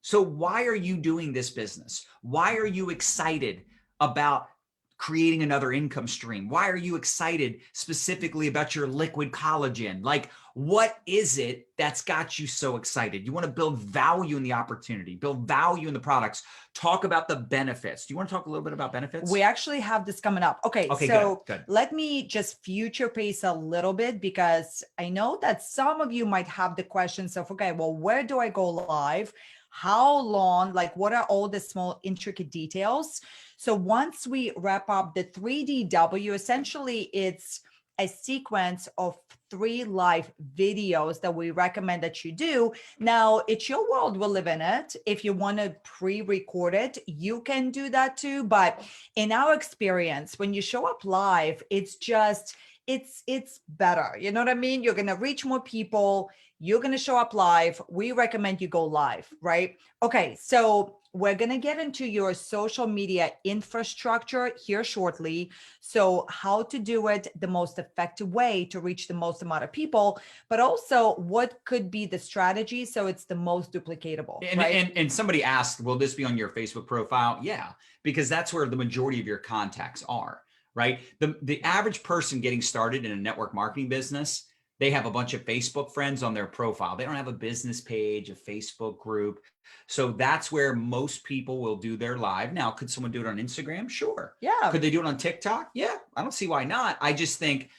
So why are you doing this business? Why are you excited about creating another income stream? Why are you excited specifically about your liquid collagen? Like, what is it that's got you so excited? You want to build value in the opportunity, build value in the products, talk about the benefits. Do you want to talk a little bit about benefits? We actually have this coming up. Okay, so good. Let me just future pace a little bit, because I know that some of you might have the questions of, okay, well, where do I go live? How long? Like, what are all the small intricate details? So once we wrap up the 3DW, essentially it's a sequence of 3 live videos that we recommend that you do. Now, it's your world, we live in it. If you want to pre-record it, you can do that too. But in our experience, when you show up live, it's just, it's better. You know what I mean? You're going to reach more people. You're going to show up live. We recommend you go live, right? Okay, so we're going to get into your social media infrastructure here shortly. So how to do it the most effective way to reach the most amount of people, but also what could be the strategy so it's the most duplicatable, right? And somebody asked, will this be on your Facebook profile? Yeah, because that's where the majority of your contacts are, right? The average person getting started in a network marketing business, they have a bunch of Facebook friends on their profile. They don't have a business page, a Facebook group. So that's where most people will do their live. Now, could someone do it on Instagram? Sure. Yeah. Could they do it on TikTok? Yeah. I don't see why not. I just think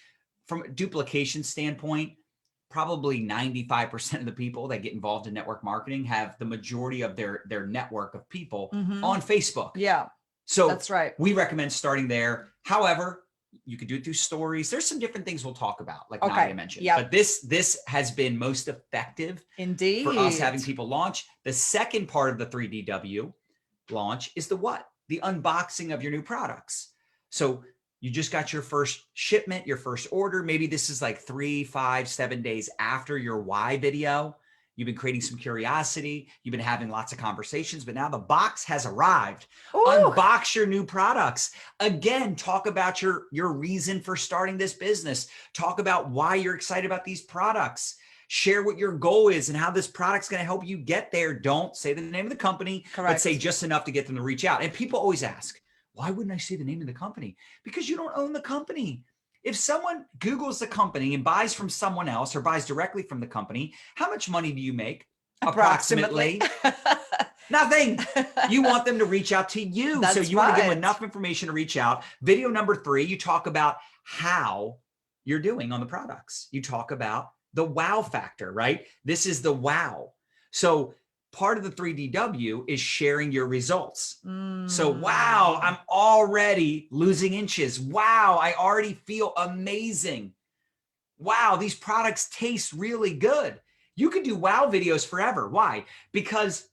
from a duplication standpoint, probably 95% of the people that get involved in network marketing have the majority of their network of people on Facebook. Yeah. So that's right. We recommend starting there. However, you could do it through stories. There's some different things we'll talk about, like Nadia mentioned. Yep. But this has been most effective indeed for us having people launch. The second part of the 3DW launch is the what? The unboxing of your new products. So you just got your first shipment, your first order. Maybe this is like 3, 5, 7 days after your why video. You've been creating some curiosity. You've been having lots of conversations, but now the box has arrived. Ooh. Unbox your new products. Again, talk about your reason for starting this business. Talk about why you're excited about these products. Share what your goal is and how this product's going to help you get there. Don't say the name of the company, Correct. But say just enough to get them to reach out. And people always ask, why wouldn't I say the name of the company? Because you don't own the company. If someone Googles the company and buys from someone else or buys directly from the company, how much money do you make? Approximately. Nothing. You want them to reach out to you. That's so you want to give them enough information to reach out. Video number 3, you talk about how you're doing on the products. You talk about the wow factor, right? This is the wow. So part of the 3DW is sharing your results. So, wow, I'm already losing inches. Wow, I already feel amazing. Wow, these products taste really good. You can do wow videos forever. Why? Because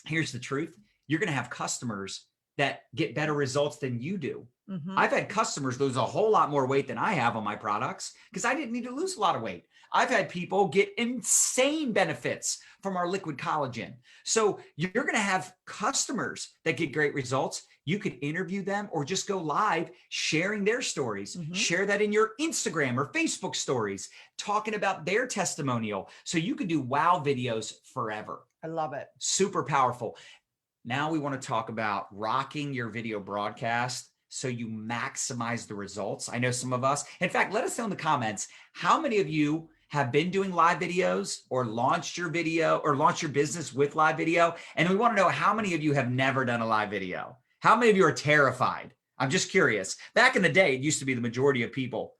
here's the truth. You're going to have customers that get better results than you do. I've had customers lose a whole lot more weight than I have on my products because I didn't need to lose a lot of weight. I've had people get insane benefits from our liquid collagen. So you're going to have customers that get great results. You could interview them or just go live sharing their stories. Share that in your Instagram or Facebook stories, talking about their testimonial. So you could do wow videos forever. I love it. Super powerful. Now we want to talk about rocking your video broadcast so you maximize the results. I know some of us, in fact, let us know in the comments, how many of you have been doing live videos or launched your video or launched your business with live video? And we want to know how many of you have never done a live video. How many of you are terrified? I'm just curious. Back in the day, it used to be the majority of people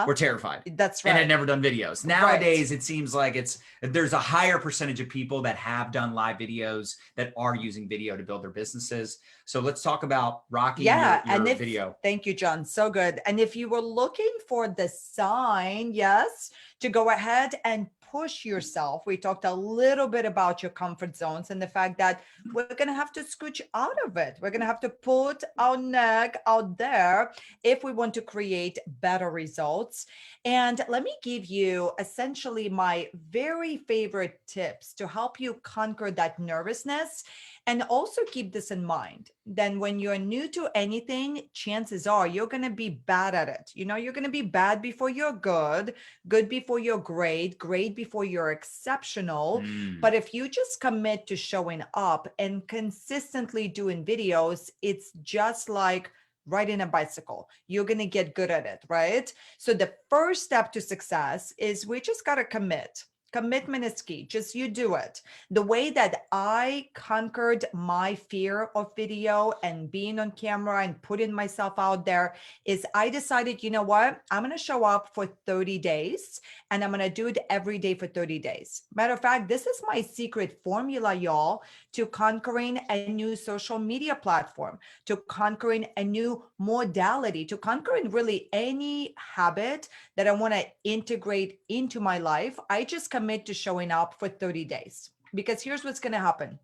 were terrified. That's right. And had never done videos. Nowadays, it seems like there's a higher percentage of people that have done live videos that are using video to build their businesses. So let's talk about rocking your video. Thank you, John. So good. And if you were looking for the sign, yes, to go ahead and push yourself. We talked a little bit about your comfort zones and the fact that we're going to have to scooch out of it. We're going to have to put our neck out there if we want to create better results. And let me give you essentially my very favorite tips to help you conquer that nervousness. And also keep this in mind. Then when you're new to anything, chances are you're going to be bad at it. You know, you're going to be bad before you're good, good before you're great, great before you're exceptional. But if you just commit to showing up and consistently doing videos, it's just like riding a bicycle. You're going to get good at it, right? So the first step to success is we just got to commit. Commitment is key. Just you do it. The way that I conquered my fear of video and being on camera and putting myself out there is I decided, you know what? I'm going to show up for 30 days and I'm going to do it every day for 30 days. Matter of fact, this is my secret formula, y'all, to conquering a new social media platform, to conquering a new modality, to conquering really any habit that I want to integrate into my life. I just commit to showing up for 30 days because here's what's going to happen.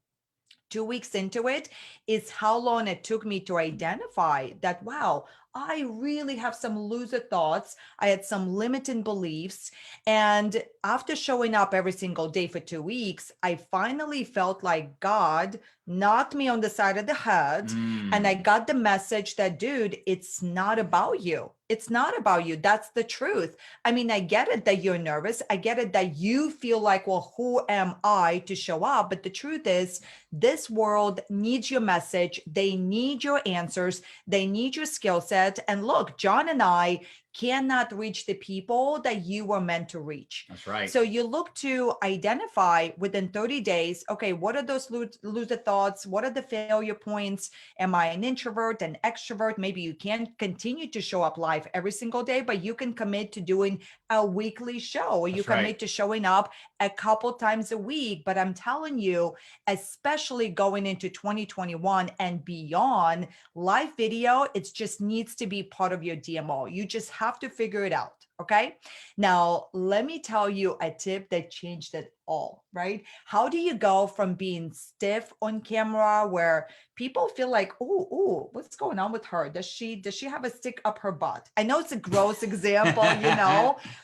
2 weeks into it is how long it took me to identify that, wow, I really have some loser thoughts. I had some limiting beliefs. And after showing up every single day for 2 weeks, I finally felt like God knocked me on the side of the head. And I got the message that, dude, it's not about you. It's not about you. That's the truth. I mean, I get it that you're nervous. I get it that you feel like, well, who am I to show up? But the truth is, this world needs your message. They need your answers. They need your skill set. And look, John and I cannot reach the people that you were meant to reach. That's right. So you look to identify within 30 days, okay, what are those loser thoughts? What are the failure points? Am I an introvert, an extrovert? Maybe you can't continue to show up live every single day, but you can commit to doing a weekly show, or you commit to showing up a couple times a week. But I'm telling you, especially going into 2021 and beyond, live video, it just needs to be part of your DMO. You just have to figure it out. Okay. Now, let me tell you a tip that changed it all, right? How do you go from being stiff on camera where people feel like, oh, what's going on with her? Does she have a stick up her butt? I know it's a gross example,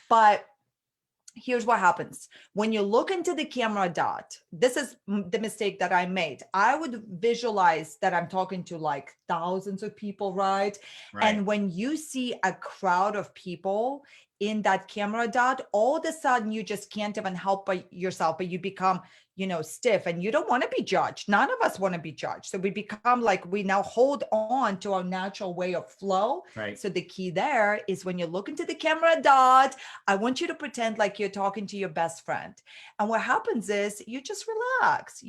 but here's what happens. When you look into the camera dot, this is the mistake that I made. I would visualize that I'm talking to like thousands of people, right? And when you see a crowd of people in that camera dot, all of a sudden you just can't even help by yourself, but you become, stiff, and you don't want to be judged. None of us want to be judged. So we become like, we now hold on to our natural way of flow. Right. So the key there is when you look into the camera dot, I want you to pretend like you're talking to your best friend. And what happens is you just relax.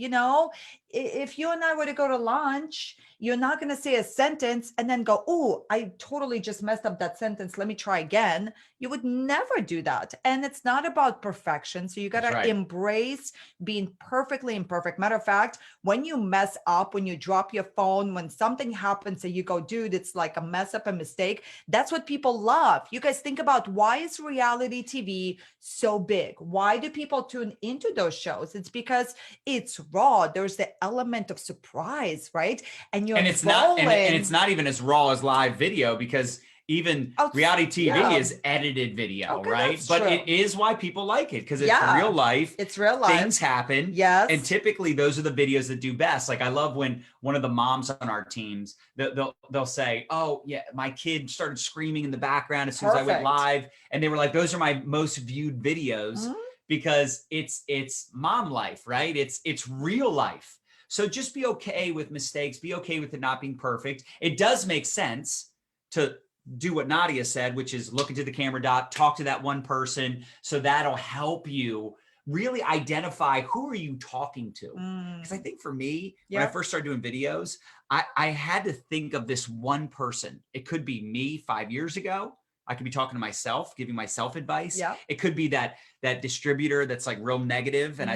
If you and I were to go to lunch, you're not going to say a sentence and then go, oh, I totally just messed up that sentence. Let me try again. You would never do that. And it's not about perfection. So you got to embrace being perfectly imperfect. Matter of fact, when you mess up, when you drop your phone, when something happens and you go, dude, it's like a mess up, a mistake. That's what people love. You guys think about, why is reality TV so big? Why do people tune into those shows? It's because it's raw. There's the element of surprise, right? And it's not even as raw as live video, because even reality TV is edited video, right? But true. It is why people like it, because it's real life. It's real life. Things happen. Yes. And typically those are the videos that do best. Like, I love when one of the moms on our teams, they'll say, oh yeah, my kid started screaming in the background as soon as I went live. And they were like, those are my most viewed videos, because it's mom life, right? It's real life. So just be okay with mistakes. Be okay with it not being perfect. It does make sense to do what Nadia said, which is look into the camera dot, talk to that one person. So that'll help you really identify, who are you talking to? Because I think for me, when I first started doing videos, I had to think of this one person. It could be me 5 years ago. I could be talking to myself, giving myself advice. Yeah. It could be that distributor that's like real negative. And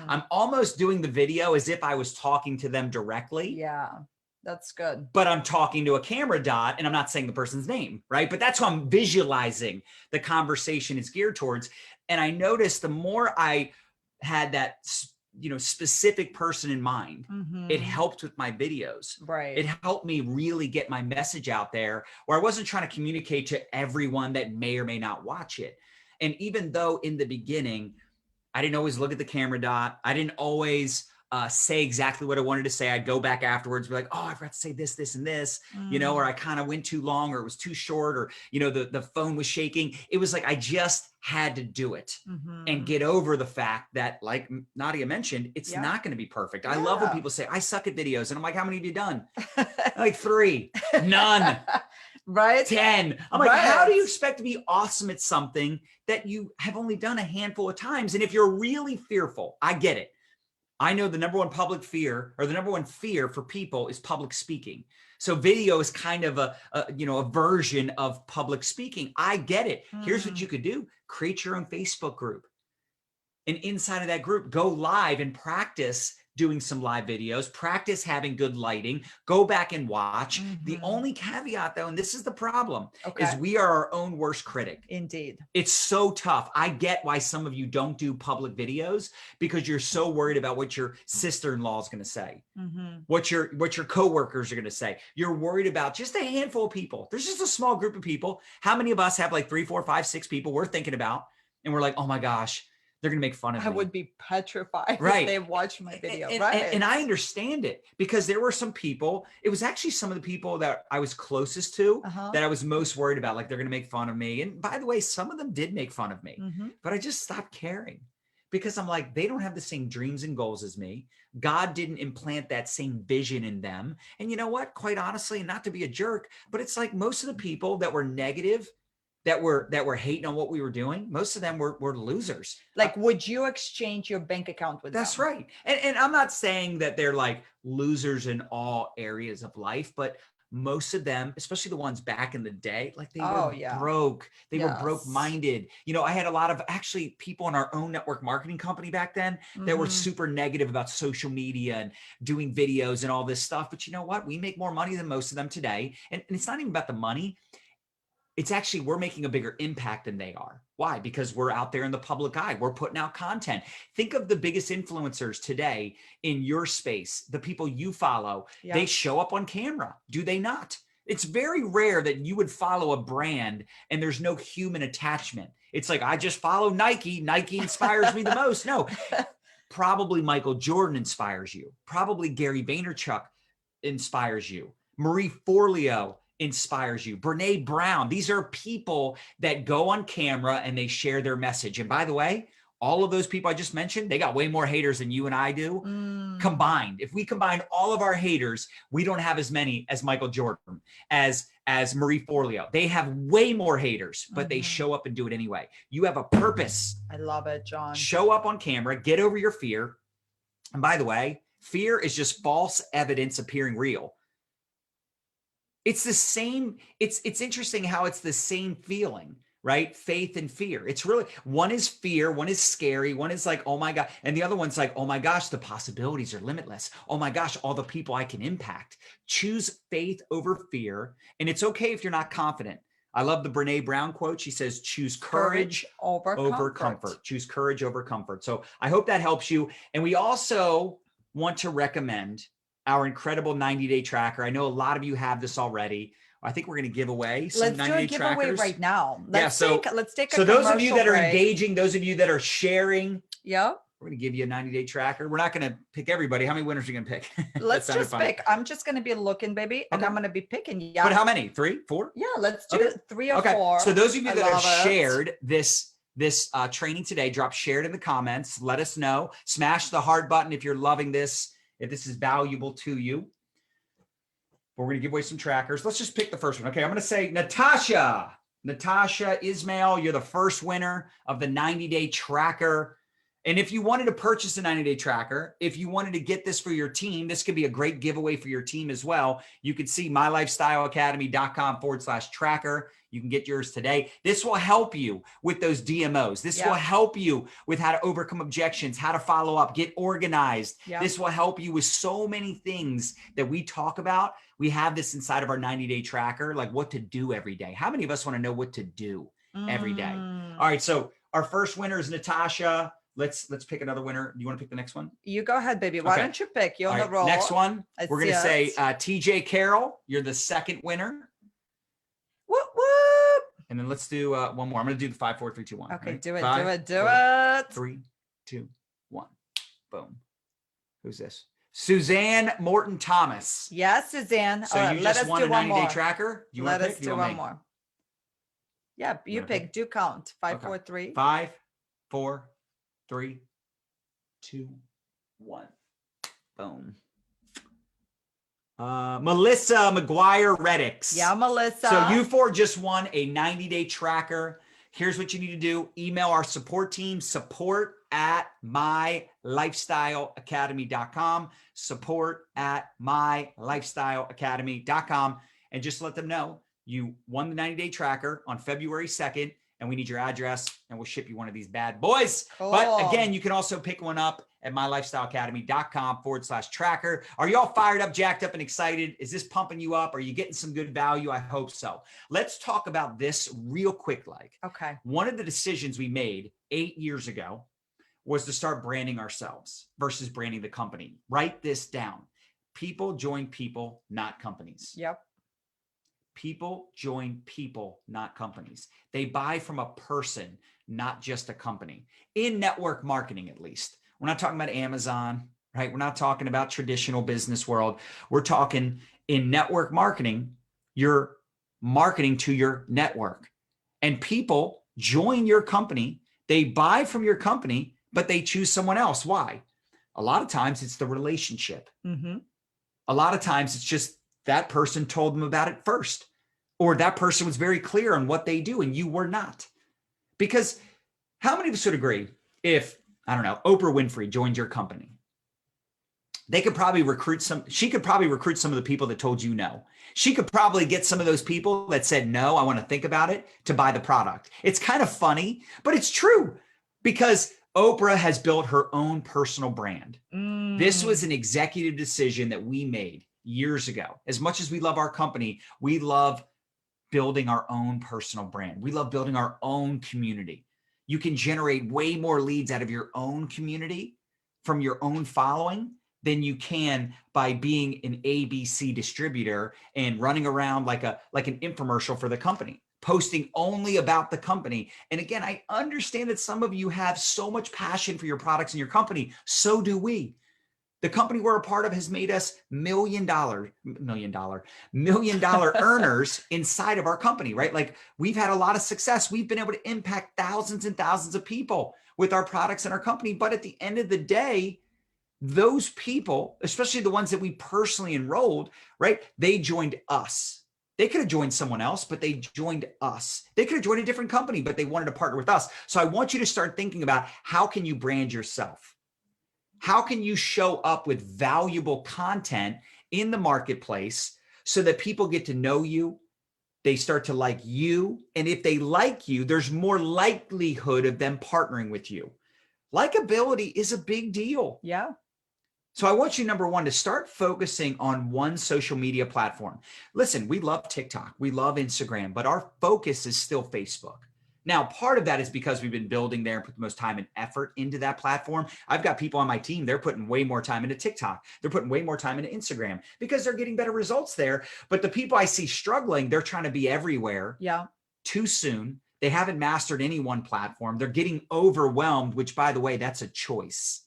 I'm almost doing the video as if I was talking to them directly. Yeah, that's good. But I'm talking to a camera dot and I'm not saying the person's name, right? But that's how I'm visualizing the conversation is geared towards. And I noticed the more I had that specific person in mind, it helped with my videos. Right. It helped me really get my message out there, where I wasn't trying to communicate to everyone that may or may not watch it. And even though in the beginning, I didn't always look at the camera dot, I didn't always say exactly what I wanted to say. I'd go back afterwards, be like, oh, I forgot to say this, this, and this, or I kind of went too long, or it was too short, or, the phone was shaking. It was like, I just had to do it and get over the fact that, like Nadia mentioned, it's not going to be perfect. I love when people say, I suck at videos. And I'm like, how many have you done? Like 3, none. Right? 10. I'm like, Right. how do you expect to be awesome at something that you have only done a handful of times? And if you're really fearful, I get it. I know the number one public fear, or the number one fear for people, is public speaking. So video is kind of a version of public speaking. I get it. Here's what you could do. Create your own Facebook group. And inside of that group, go live and practice doing some live videos, practice having good lighting, go back and watch. The only caveat though, and this is the problem, is we are our own worst critic. Indeed. It's so tough. I get why some of you don't do public videos, because you're so worried about what your sister-in-law is going to say, what your coworkers are going to say. You're worried about just a handful of people. There's just a small group of people. How many of us have like 3, 4, 5, 6 people we're thinking about, and we're like, oh my gosh, they're going to make fun of me. I would be petrified if they watched my video. And I understand it, because there were some people, it was actually some of the people that I was closest to that I was most worried about. Like, they're going to make fun of me. And by the way, some of them did make fun of me, but I just stopped caring, because I'm like, they don't have the same dreams and goals as me. God didn't implant that same vision in them. And you know what? Quite honestly, not to be a jerk, but it's like most of the people that were negative, that were hating on what we were doing, most of them were losers. Like, would you exchange your bank account with them? That's right. And I'm not saying that they're like losers in all areas of life, but most of them, especially the ones back in the day, like they were broke. They were broke-minded. You know, I had a lot of actually people in our own network marketing company back then that were super negative about social media and doing videos and all this stuff. But you know what? We make more money than most of them today. And it's not even about the money. It's actually, we're making a bigger impact than they are. Why? Because we're out there in the public eye. We're putting out content. Think of the biggest influencers today in your space, the people you follow. They show up on camera. Do they not? It's very rare that you would follow a brand and there's no human attachment. It's like, I just follow Nike. Nike inspires me the most. No, probably Michael Jordan inspires you. Probably Gary Vaynerchuk inspires you. Marie Forleo inspires you. Brene Brown. These are people that go on camera and they share their message. And by the way, all of those people I just mentioned, they got way more haters than you and I do combined. If we combine all of our haters, we don't have as many as Michael Jordan, as Marie Forleo. They have way more haters, but they show up and do it anyway. You have a purpose. I love it, John. Show up on camera, get over your fear. And by the way, fear is just false evidence appearing real. It's the same. It's interesting how it's the same feeling, right? Faith and fear. It's really, one is fear, one is scary, one is like, oh my God. And the other one's like, oh my gosh, the possibilities are limitless. Oh my gosh, all the people I can impact. Choose faith over fear. And it's okay if you're not confident. I love the Brene Brown quote. She says, choose courage over comfort. Choose courage over comfort. So I hope that helps you. And we also want to recommend our incredible 90-day tracker. I know a lot of you have this already. I think we're going to give away some 90-day trackers. Let's do a giveaway right now. Let's take a So those of you that are engaging, those of you that are sharing, we're going to give you a 90-day tracker. We're not going to pick everybody. How many winners are you going to pick? Let's just pick. I'm just going to be looking, baby, and I'm going to be picking. But how many? 3, 4? Yeah, let's do 3 or 4. So those of you that have shared this training today, drop shared in the comments. Let us know. Smash the heart button if you're loving this, if this is valuable to you. We're going to give away some trackers. Let's just pick the first one. Okay, I'm going to say Natasha Ismail, you're the first winner of the 90-day tracker. And if you wanted to purchase a 90-day tracker, if you wanted to get this for your team, this could be a great giveaway for your team as well. You can see mylifestyleacademy.com/tracker. You can get yours today. This will help you with those DMOs. This will help you with how to overcome objections, how to follow up, get organized. This will help you with so many things that we talk about. We have this inside of our 90-day tracker, like what to do every day. How many of us want to know what to do every day? All right, so our first winner is Natasha. Let's pick another winner. You want to pick the next one? You go ahead, baby. Why don't you pick? You're on the roll. Next one, we're going to say TJ Carroll. You're the second winner. Whoop, whoop. And then let's do one more. I'm going to do the 5, 4, 3, 2, 1. Okay, right? do it, 5, do it, do 4, it. 3, 2, 1. Boom. Who's this? Suzanne Morton Thomas. Yes, Suzanne. So you just won a 90-day tracker? You Let us do one more. Yeah, you pick. Do count. 5, 4, 3. 5, 4, 3, 2, 1. Boom. Melissa McGuire Reddix. Yeah, Melissa. So you four just won a 90-day tracker. Here's what you need to do. Email our support team, support@mylifestyleacademy.com, support@mylifestyleacademy.com, and just let them know you won the 90-day tracker on February 2nd, and we need your address, and we'll ship you one of these bad boys. Cool. But again, you can also pick one up at mylifestyleacademy.com/tracker. Are you all fired up, jacked up, and excited? Is this pumping you up? Are you getting some good value? I hope so. Let's talk about this real quick. Okay. One of the decisions we made 8 years ago was to start branding ourselves versus branding the company. Write this down. People join people, not companies. Yep. People join people, not companies. They buy from a person, not just a company. In network marketing, at least. We're not talking about Amazon, right? We're not talking about traditional business world. We're talking in network marketing, you're marketing to your network. And people join your company. They buy from your company, but they choose someone else. Why? A lot of times it's the relationship. Mm-hmm. A lot of times it's just that person told them about it first, or that person was very clear on what they do and you were not. Because how many of us would agree if, I don't know, Oprah Winfrey joined your company? She could probably recruit some of the people that told you no. She could probably get some of those people that said, no, I want to think about it, to buy the product. It's kind of funny, but it's true, because Oprah has built her own personal brand. This was an executive decision that we made years ago. As much as we love our company, we love building our own personal brand. We love building our own community. You can generate way more leads out of your own community from your own following than you can by being an ABC distributor and running around like an infomercial for the company, posting only about the company. And again, I understand that some of you have so much passion for your products and your company. So do we. The company we're a part of has made us million dollar earners inside of our company, right? Like, we've had a lot of success. We've been able to impact thousands and thousands of people with our products and our company. But at the end of the day, those people, especially the ones that we personally enrolled, right? They joined us. They could have joined someone else, but they joined us. They could have joined a different company, but they wanted to partner with us. So I want you to start thinking about, how can you brand yourself? How can you show up with valuable content in the marketplace so that people get to know you? They start to like you. And if they like you, there's more likelihood of them partnering with you. Likability is a big deal. Yeah. So I want you, number one, to start focusing on one social media platform. Listen, we love TikTok, we love Instagram, but our focus is still Facebook. Now, part of that is because we've been building there and put the most time and effort into that platform. I've got people on my team, they're putting way more time into TikTok. They're putting way more time into Instagram because they're getting better results there. But the people I see struggling, they're trying to be everywhere too soon. They haven't mastered any one platform. They're getting overwhelmed, which, by the way, that's a choice.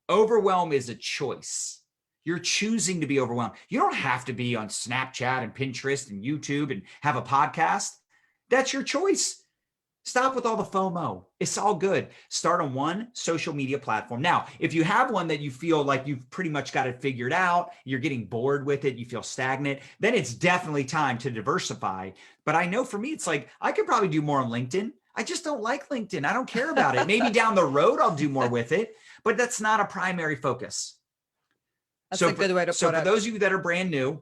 Overwhelm is a choice. You're choosing to be overwhelmed. You don't have to be on Snapchat and Pinterest and YouTube and have a podcast. That's your choice. Stop with all the FOMO. It's all good. Start on one social media platform. Now, if you have one that you feel like you've pretty much got it figured out, you're getting bored with it, you feel stagnant, then it's definitely time to diversify. But I know for me, it's like, I could probably do more on LinkedIn. I just don't like LinkedIn. I don't care about it. Maybe down the road, I'll do more with it, but that's not a primary focus. That's a good way to put it. So for those of you that are brand new,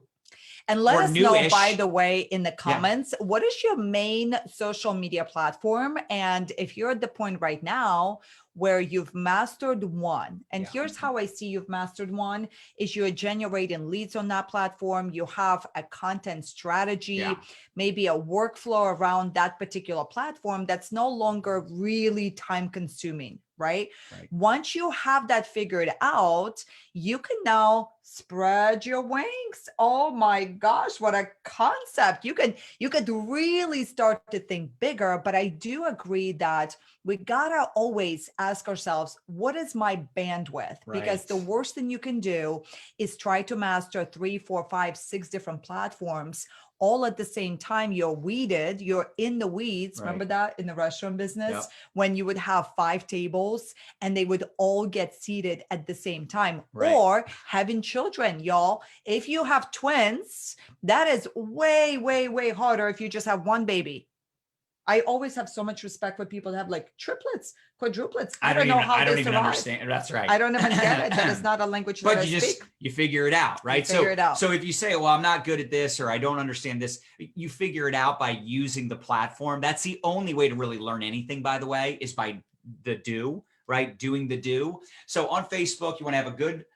and let us know, by the way, in the comments, what is your main social media platform? And if you're at the point right now where you've mastered one, and here's how I see you've mastered one, is you're generating leads on that platform. You have a content strategy, maybe a workflow around that particular platform that's no longer really time consuming. Right? Once you have that figured out, you can now spread your wings. Oh my gosh, what a concept. You could really start to think bigger, but I do agree that we gotta always ask ourselves, what is my bandwidth? Because the worst thing you can do is try to master 3, 4, 5, 6 different platforms all at the same time. You're in the weeds. Remember that in the restaurant business, when you would have 5 tables and they would all get seated at the same time, or having children, y'all. If you have twins, that is way, way, way harder if you just have one baby. I always have so much respect for people that have like triplets, quadruplets. I don't know how I they don't even survive. understand. That's right. I don't even get it. That is not a language that But I you just speak. you figure it out, right? Figure it out. So if you say, well, I'm not good at this, or I don't understand this, you figure it out by using the platform. That's the only way to really learn anything, by the way, is by the do, right? Doing the do. So on Facebook, you want to have a good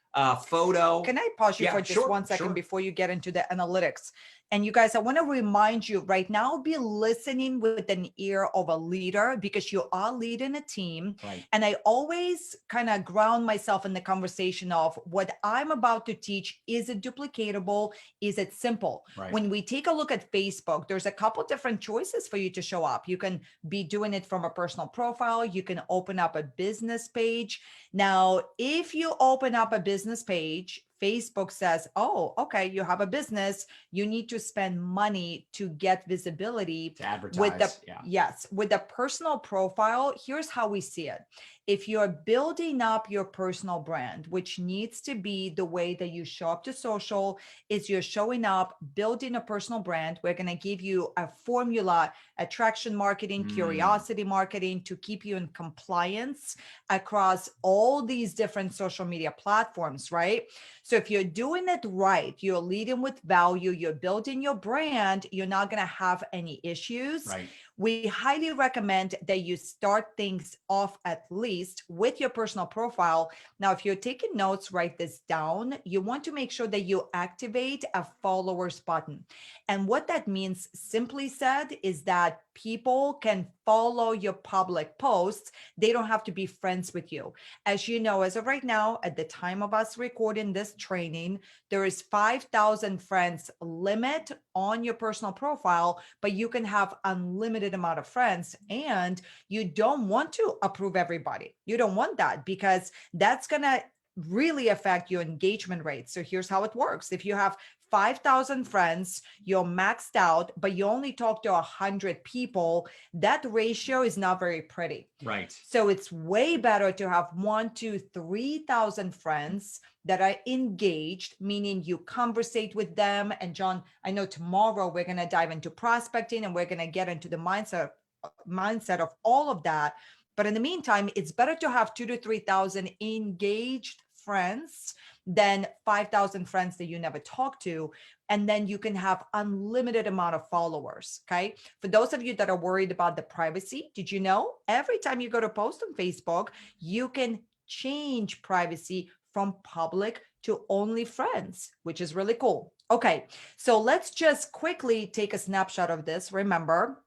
photo. Can I pause you for just 1 second before you get into the analytics? And you guys, I want to remind you right now, be listening with an ear of a leader, because you are leading a team. Right. And I always kind of ground myself in the conversation of what I'm about to teach. Is it duplicatable? Is it simple? Right. When we take a look at Facebook, there's a couple different choices for you to show up. You can be doing it from a personal profile. You can open up a business page. Now, if you open up a business page, Facebook says, oh, okay, you have a business. You need to spend money to get visibility. To advertise. With the, yes, with the personal profile, here's how we see it. If you're building up your personal brand, which needs to be the way that you show up to social, is you're showing up, building a personal brand. We're going to give you a formula, attraction marketing, curiosity marketing, to keep you in compliance across all these different social media platforms, right? So if you're doing it right, you're leading with value, you're building your brand, you're not going to have any issues. Right. We highly recommend that you start things off at least with your personal profile. Now, if you're taking notes, write this down. You want to make sure that you activate a followers button. And what that means, simply said, is that people can follow your public posts. They don't have to be friends with you. As you know, as of right now, at the time of us recording this training, there is 5,000 friends limit on your personal profile, but you can have unlimited amount of friends, and you don't want to approve everybody. You don't want that, because that's going to really affect your engagement rate. So here's how it works. If you have 5,000 friends, you're maxed out, but you only talk to 100 people, that ratio is not very pretty. Right. So it's way better to have 1,000 to 3,000 friends that are engaged, meaning you conversate with them. And John, I know tomorrow we're going to dive into prospecting, and we're going to get into the mindset of all of that. But in the meantime, it's better to have 2,000 to 3,000 engaged friends than 5,000 friends that you never talk to. And then you can have unlimited amount of followers. Okay. For those of you that are worried about the privacy, did you know every time you go to post on Facebook, you can change privacy from public to only friends, which is really cool. Okay. So let's just quickly take a snapshot of this. Remember,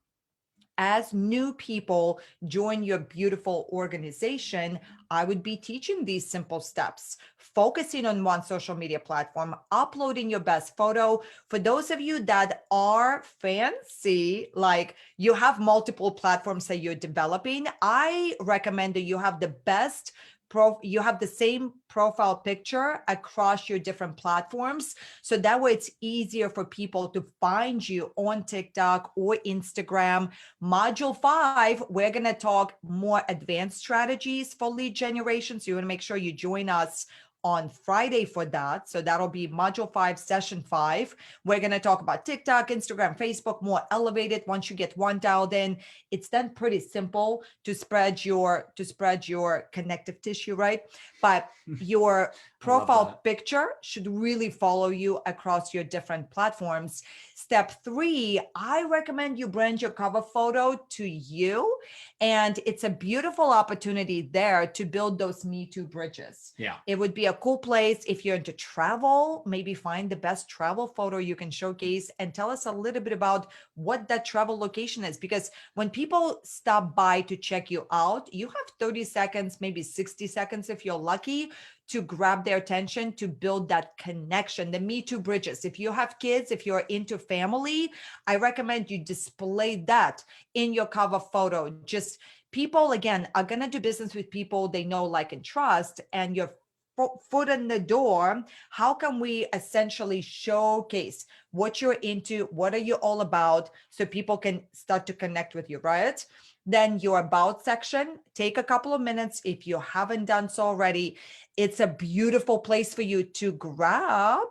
as new people join your beautiful organization, I would be teaching these simple steps, focusing on one social media platform, uploading your best photo. For those of you that are fancy, like you have multiple platforms that you're developing, I recommend that you have the best you have the same profile picture across your different platforms. So that way it's easier for people to find you on TikTok or Instagram. Module 5, we're going to talk more advanced strategies for lead generation. So you want to make sure you join us on Friday for that. So that'll be module 5, session 5. We're going to talk about TikTok, Instagram, Facebook, more elevated. Once you get one dialed in, it's then pretty simple to spread your connective tissue, right? But your profile picture should really follow you across your different platforms. Step 3, I recommend you brand your cover photo to you. And it's a beautiful opportunity there to build those Me Too bridges. Yeah. It would be a cool place if you're into travel, maybe find the best travel photo you can showcase and tell us a little bit about what that travel location is. Because when people stop by to check you out, you have 30 seconds, maybe 60 seconds if you're lucky, to grab their attention, to build that connection, the Me Too bridges. If you have kids, if you're into family, I recommend you display that in your cover photo. Just people, again, are going to do business with people they know, like, and trust, and your foot in the door. How can we essentially showcase what you're into? What are you all about? So people can start to connect with you, right? Then your about section, take a couple of minutes if you haven't done so already. It's a beautiful place for you to grab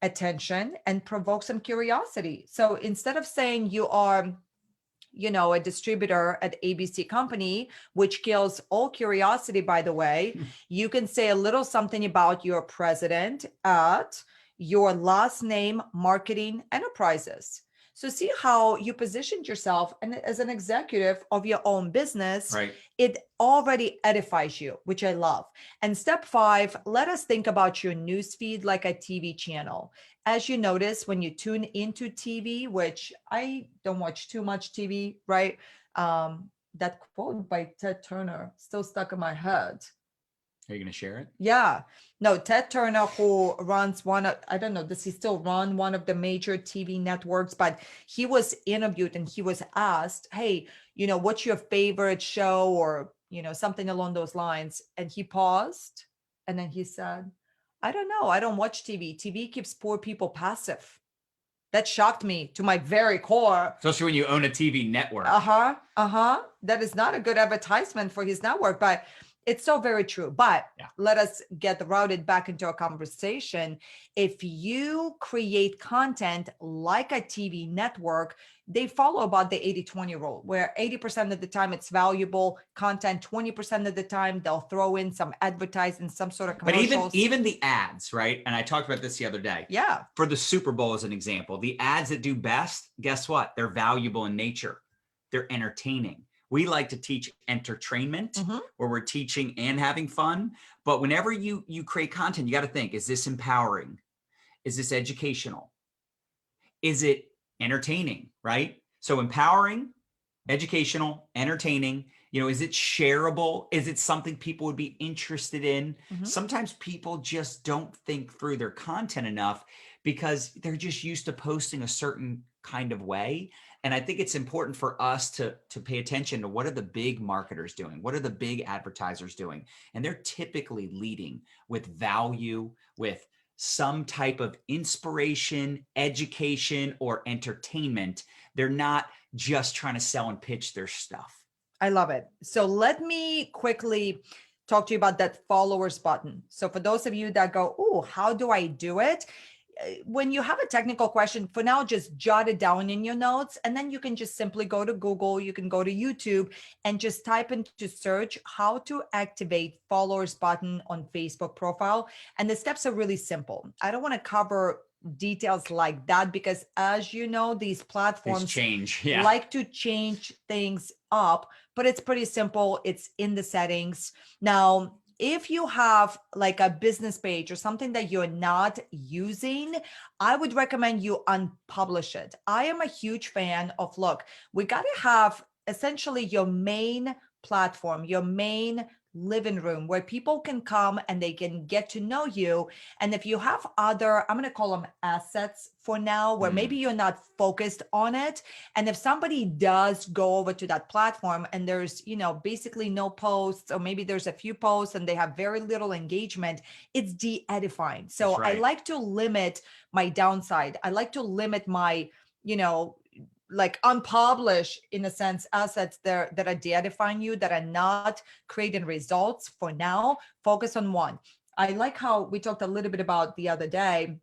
attention and provoke some curiosity. So instead of saying you are, a distributor at ABC company, which kills all curiosity, by the way, you can say a little something about your president at your last name marketing enterprises. So see how you positioned yourself and as an executive of your own business, right? It already edifies you, which I love. And step 5, let us think about your newsfeed like a TV channel. As you notice, when you tune into TV, which I don't watch too much TV, right? That quote by Ted Turner still stuck in my head. Are you going to share it? Yeah. No, Ted Turner, who runs one of, I don't know, does he still run one of the major TV networks? But he was interviewed and he was asked, hey, what's your favorite show or, something along those lines? And he paused and then he said, I don't know. I don't watch TV. TV keeps poor people passive. That shocked me to my very core. Especially when you own a TV network. That is not a good advertisement for his network, but it's so very true. But let us get routed back into a conversation. If you create content like a TV network, they follow about the 80-20 rule, where 80% of the time it's valuable content, 20% of the time they'll throw in some advertising, some sort of commercials. But even the ads, right? And I talked about this the other day. Yeah. For the Super Bowl as an example, the ads that do best, guess what? They're valuable in nature. They're entertaining. We like to teach entertainment, where we're teaching and having fun. But whenever you create content, you got to think, is this empowering? Is this educational? Is it entertaining, right? So empowering, educational, entertaining, is it shareable? Is it something people would be interested in? Sometimes people just don't think through their content enough because they're just used to posting a certain kind of way. And I think it's important for us to pay attention to what are the big marketers doing? What are the big advertisers doing? And they're typically leading with value, with some type of inspiration, education, or entertainment. They're not just trying to sell and pitch their stuff. I love it. So let me quickly talk to you about that followers button. So for those of you that go, oh, how do I do it? When you have a technical question, for now, just jot it down in your notes, and then you can just simply go to Google, you can go to YouTube and just type into search how to activate followers button on Facebook profile. And the steps are really simple. I don't want to cover details like that because, as you know, these platforms change, like to change things up, but it's pretty simple. It's in the settings. Now, if you have like a business page or something that you're not using, I would recommend you unpublish it. I am a huge fan of, look, we got to have essentially your main platform, your main living room where people can come and they can get to know you. And if you have other, I'm going to call them assets for now, where maybe you're not focused on it. And if somebody does go over to that platform and there's, basically no posts, or maybe there's a few posts and they have very little engagement, it's de-edifying. So I like to limit my downside. I like to limit my, like unpublish, in a sense, assets there that are de-edifying you, that are not creating results for now. Focus on one. I like how we talked a little bit about the other day.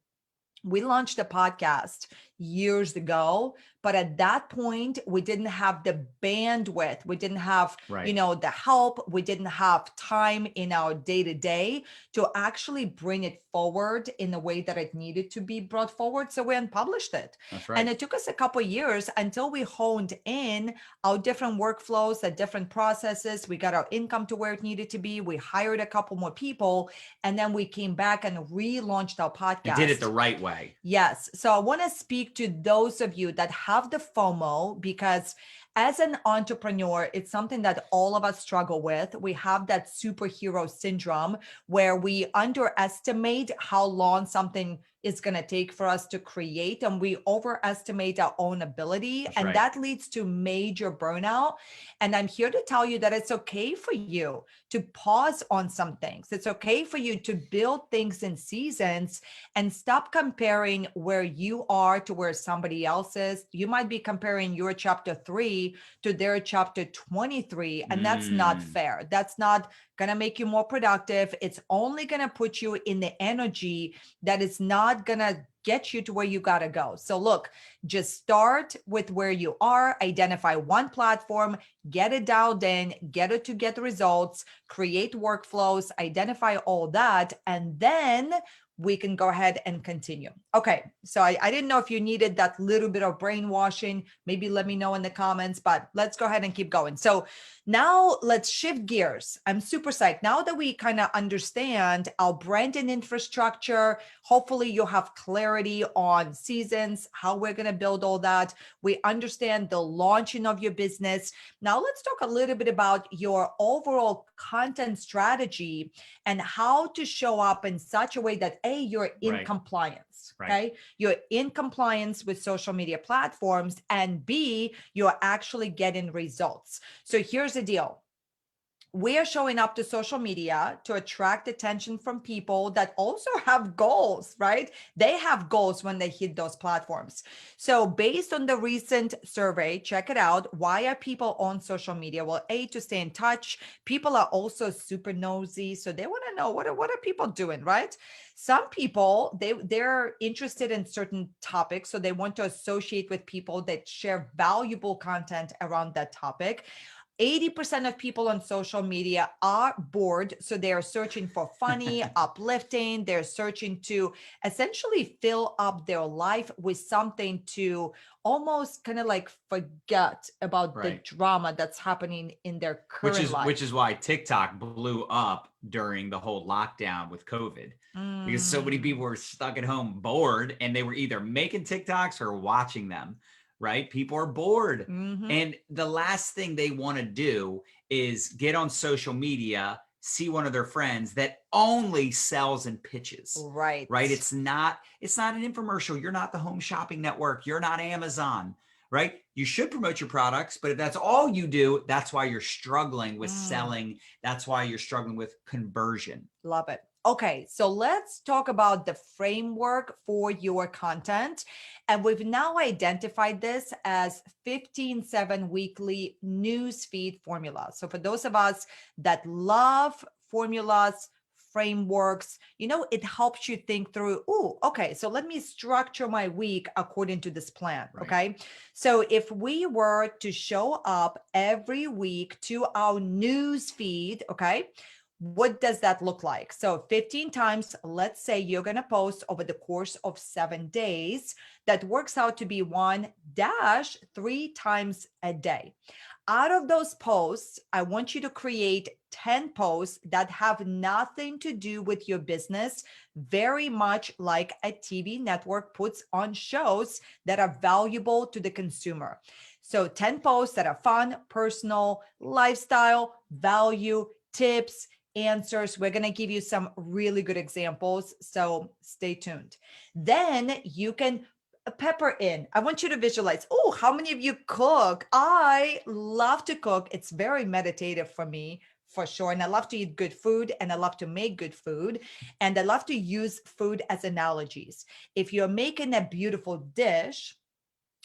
We launched a podcast years ago, but at that point, we didn't have the bandwidth. We didn't have, the help. We didn't have time in our day-to-day to actually bring it forward in the way that it needed to be brought forward. So we unpublished it. That's right. And it took us a couple of years until we honed in our different workflows, the different processes. We got our income to where it needed to be. We hired a couple more people, and then we came back and relaunched our podcast. And did it the right way. Yes. So I want to speak to those of you that have the FOMO, because as an entrepreneur, it's something that all of us struggle with. We have that superhero syndrome where we underestimate how long something it's going to take for us to create, and we overestimate our own ability. That's and right. that leads to major burnout. And I'm here to tell you that it's okay for you to pause on some things. It's okay for you to build things in seasons and stop comparing where you are to where somebody else is. You might be comparing your chapter 3 to their chapter 23, and that's not fair. That's not going to make you more productive. It's only going to put you in the energy that is not going to get you to where you got to go. So look, just start with where you are, identify one platform, get it dialed in, get it to get results, create workflows, identify all that, and then we can go ahead and continue. Okay, so I didn't know if you needed that little bit of brainwashing. Maybe let me know in the comments, but let's go ahead and keep going. So now let's shift gears. I'm super psyched. Now that we kind of understand our brand and infrastructure, hopefully you'll have clarity on seasons, how we're going to build all that. We understand the launching of your business. Now let's talk a little bit about your overall content strategy and how to show up in such a way that you're in compliance. Okay. You're in compliance with social media platforms, and B, you're actually getting results. So here's the deal. We are showing up to social media to attract attention from people that also have goals, right? They have goals when they hit those platforms. So based on the recent survey, check it out. Why are people on social media? Well, A, to stay in touch. People are also super nosy. So they want to know what are people doing, right? Some people, they're interested in certain topics. So they want to associate with people that share valuable content around that topic. 80% of people on social media are bored. So they are searching for funny, uplifting. They're searching to essentially fill up their life with something to almost kind of like forget about the drama that's happening in their current life. Which is why TikTok blew up during the whole lockdown with COVID. Because so many people were stuck at home bored, and they were either making TikToks or watching them. Right? People are bored. And the last thing they want to do is get on social media, see one of their friends that only sells and pitches. Right. It's not an infomercial. You're not the Home Shopping Network. You're not Amazon. Right? You should promote your products, but if that's all you do, that's why you're struggling with selling. That's why you're struggling with conversion. Love it. Okay, so let's talk about the framework for your content. And we've now identified this as 15/7 weekly newsfeed formula. So for those of us that love formulas, frameworks, it helps you think through, okay, so let me structure my week according to this plan. Okay. So if we were to show up every week to our news feed, okay, what does that look like? So 15 times, let's say you're going to post over the course of 7 days. That works out to be 1-3 times a day. Out of those posts, I want you to create 10 posts that have nothing to do with your business, very much like a TV network puts on shows that are valuable to the consumer. So 10 posts that are fun, personal, lifestyle, value, tips, answers. We're going to give you some really good examples. So stay tuned. Then you can pepper in. I want you to visualize, how many of you cook? I love to cook. It's very meditative for me, for sure. And I love to eat good food, and I love to make good food. And I love to use food as analogies. If you're making a beautiful dish,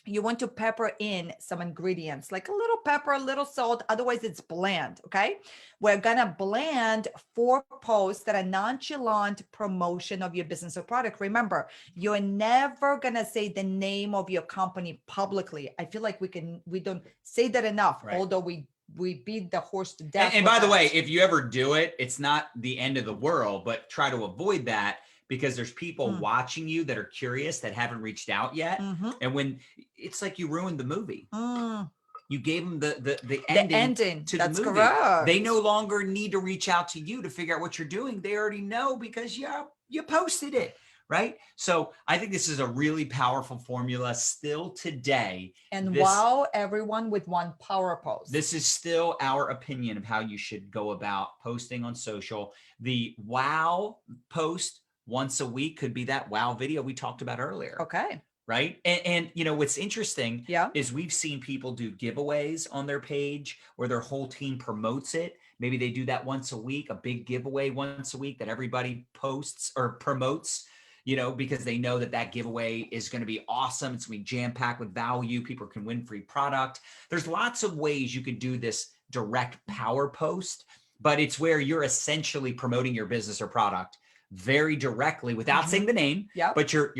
you want to pepper in some ingredients, like a little pepper, a little salt. Otherwise it's bland. Okay. We're going to blend 4 posts that are nonchalant promotion of your business or product. Remember, you're never going to say the name of your company publicly. I feel like we don't say that enough, although we beat the horse to death. And by the way, if you ever do it, it's not the end of the world, but try to avoid that, because there's people watching you that are curious, that haven't reached out yet. And when it's like you ruined the movie, you gave them the ending to the movie. Correct. They no longer need to reach out to you to figure out what you're doing. They already know because you posted it. Right. So I think this is a really powerful formula still today. And wow, everyone with one power post. This is still our opinion of how you should go about posting on social. The wow post once a week could be that wow video we talked about earlier. Okay. Right. And you know, what's interesting Yeah. is we've seen people do giveaways on their page where their whole team promotes it. Maybe they do that once a week, a big giveaway once a week that everybody posts or promotes, you know, because they know that that giveaway is going to be awesome. It's going to be jam-packed with value. People can win free product. There's lots of ways you could do this direct power post, but it's where you're essentially promoting your business or product very directly without saying the name, but you're,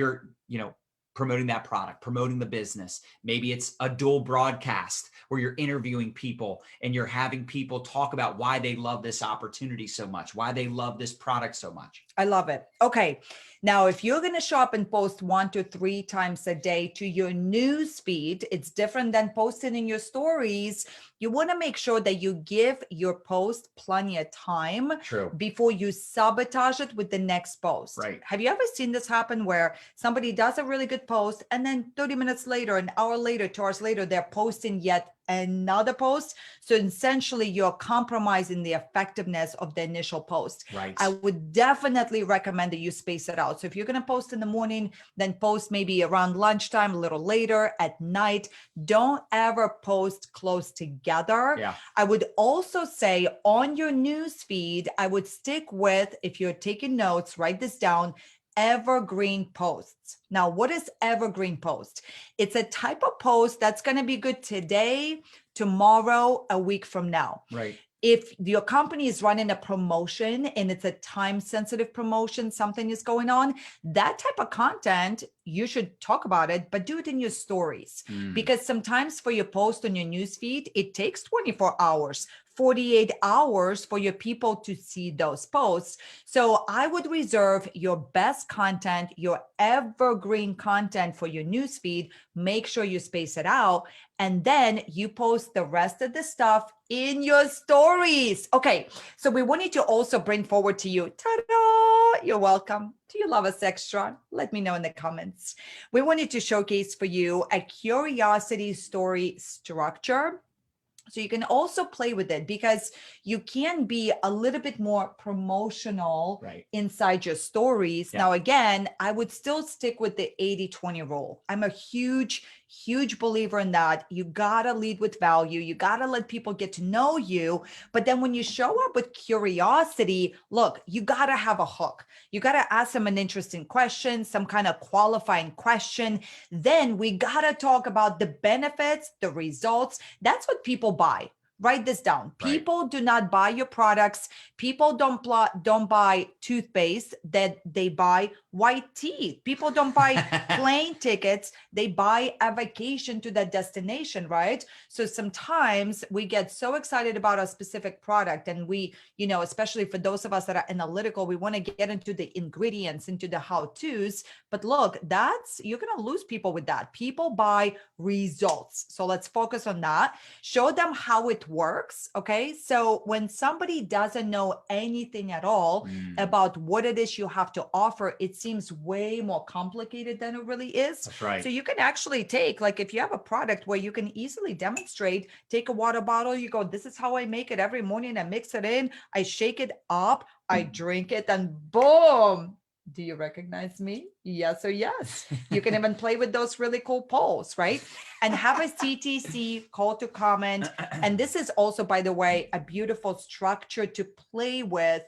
you know, promoting that product, promoting the business. Maybe it's a dual broadcast where you're interviewing people and you're having people talk about why they love this opportunity so much, why they love this product so much. I love it. Okay. Now, if you're going to show up and post 1 to 3 times a day to your news feed, it's different than posting in your stories. You want to make sure that you give your post plenty of time before you sabotage it with the next post. Right. Have you ever seen this happen where somebody does a really good post and then 30 minutes later, an hour later, 2 hours later, they're posting yet another post? So essentially you're compromising the effectiveness of the initial post. Right. I would definitely recommend that you space it out. So if you're going to post in the morning, then post maybe around lunchtime, a little later at night. Don't ever post close together. Yeah. I would also say on your news feed, I would stick with, if you're taking notes, write this down, evergreen posts. Now, what is evergreen post? It's a type of post that's going to be good today, tomorrow, a week from now. Right. If your company is running a promotion and it's a time sensitive promotion, something is going on, that type of content, you should talk about it, but do it in your stories. Because sometimes for your post on your newsfeed, it takes 24 hours, 48 hours for your people to see those posts. So I would reserve your best content, your evergreen content for your newsfeed. Make sure you space it out. And then you post the rest of the stuff in your stories. Okay, so we wanted to also bring forward to you, ta-da, you're welcome. Do you love us extra? Let me know in the comments. We wanted to showcase for you a curiosity story structure. So you can also play with it because you can be a little bit more promotional inside your stories. Now, again, I would still stick with the 80-20 rule. I'm a huge believer in that. You got to lead with value. You got to let people get to know you. But then when you show up with curiosity, look, you got to have a hook. You got to ask them an interesting question, some kind of qualifying question. Then we got to talk about the benefits, the results. That's what people buy. Write this down. People do not buy your products. People don't buy toothpaste, that they buy white teeth. People don't buy plane tickets. They buy a vacation to that destination, right? So sometimes we get so excited about a specific product and we, you know, especially for those of us that are analytical, we want to get into the ingredients, into the how-tos. But look, you're going to lose people with that. People buy results. So let's focus on that. Show them how it works. Okay. So when somebody doesn't know anything at all about what it is you have to offer, it seems way more complicated than it really is. That's right. So you can actually take, like, if you have a product where you can easily demonstrate, take a water bottle, you go, this is how I make it every morning. I mix it in, I shake it up, I drink it, and boom. Do you recognize me? Yes or yes. You can even play with those really cool polls, right? And have a CTC, call to comment. And this is also, by the way, a beautiful structure to play with.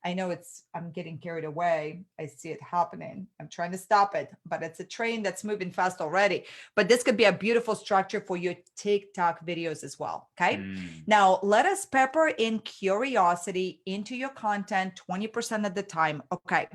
I know I'm getting carried away. I see it happening. I'm trying to stop it, but it's a train that's moving fast already. But this could be a beautiful structure for your TikTok videos as well. Okay. Now let us pepper in curiosity into your content 20% of the time. Okay.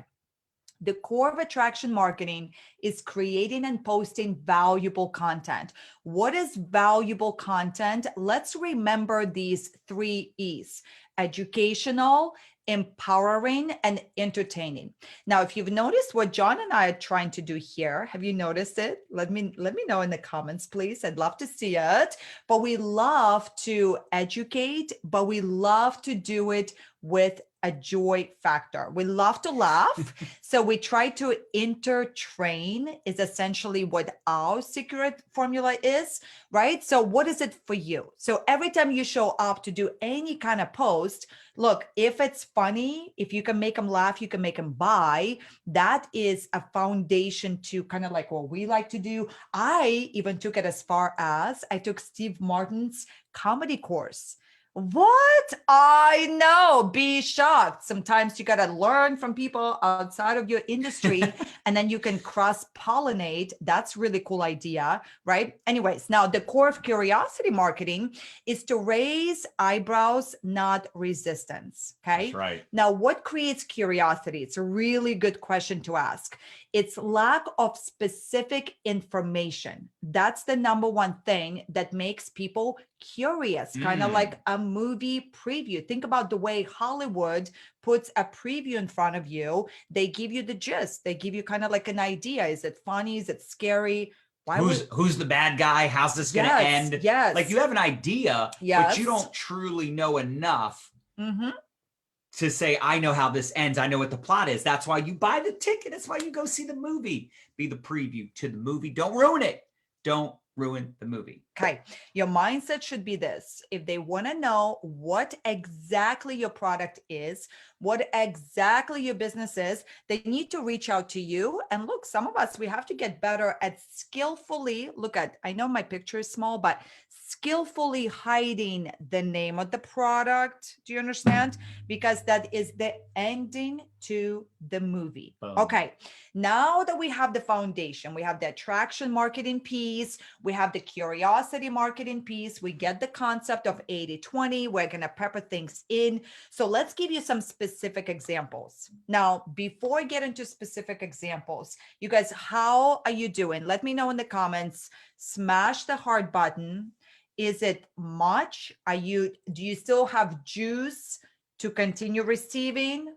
The core of attraction marketing is creating and posting valuable content. What is valuable content? Let's remember these 3 E's: educational, empowering, and entertaining. Now, if you've noticed what John and I are trying to do here, have you noticed it? Let me know in the comments, please. I'd love to see it. But we love to educate, but we love to do it with a joy factor. We love to laugh. So we try to intertrain is essentially what our secret formula is, right? So what is it for you? So every time you show up to do any kind of post, look, if it's funny, if you can make them laugh, you can make them buy. That is a foundation to kind of like what we like to do. I even took it as far as I took Steve Martin's comedy course. What? I know. Be shocked. Sometimes you got to learn from people outside of your industry and then you can cross pollinate. That's really cool idea, right? Anyways, now the core of curiosity marketing is to raise eyebrows, not resistance. Okay. That's right. Now, what creates curiosity? It's a really good question to ask. It's lack of specific information. That's the number one thing that makes people curious, kind of like a movie preview. Think about the way Hollywood puts a preview in front of you. They give you the gist. They give you kind of like an idea. Is it funny? Is it scary? Who's the bad guy? How's this going to end? Yes. Like you have an idea, but you don't truly know enough to say, I know how this ends. I know what the plot is. That's why you buy the ticket. That's why you go see the movie. Be the preview to the movie. Don't ruin it. Don't ruin the movie. Okay. Your mindset should be this. If they want to know what exactly your product is, what exactly your business is, they need to reach out to you. And look, some of us, we have to get better at skillfully I know my picture is small, but skillfully hiding the name of the product. Do you understand? Because that is the ending to the movie. Boom. Okay. Now that we have the foundation, we have the attraction marketing piece, we have the curiosity marketing piece, we get the concept of 80-20, we're going to pepper things in. So let's give you some specific examples. Now, before I get into specific examples, you guys, how are you doing? Let me know in the comments. Smash the heart button. Is it much? Do you still have juice to continue receiving?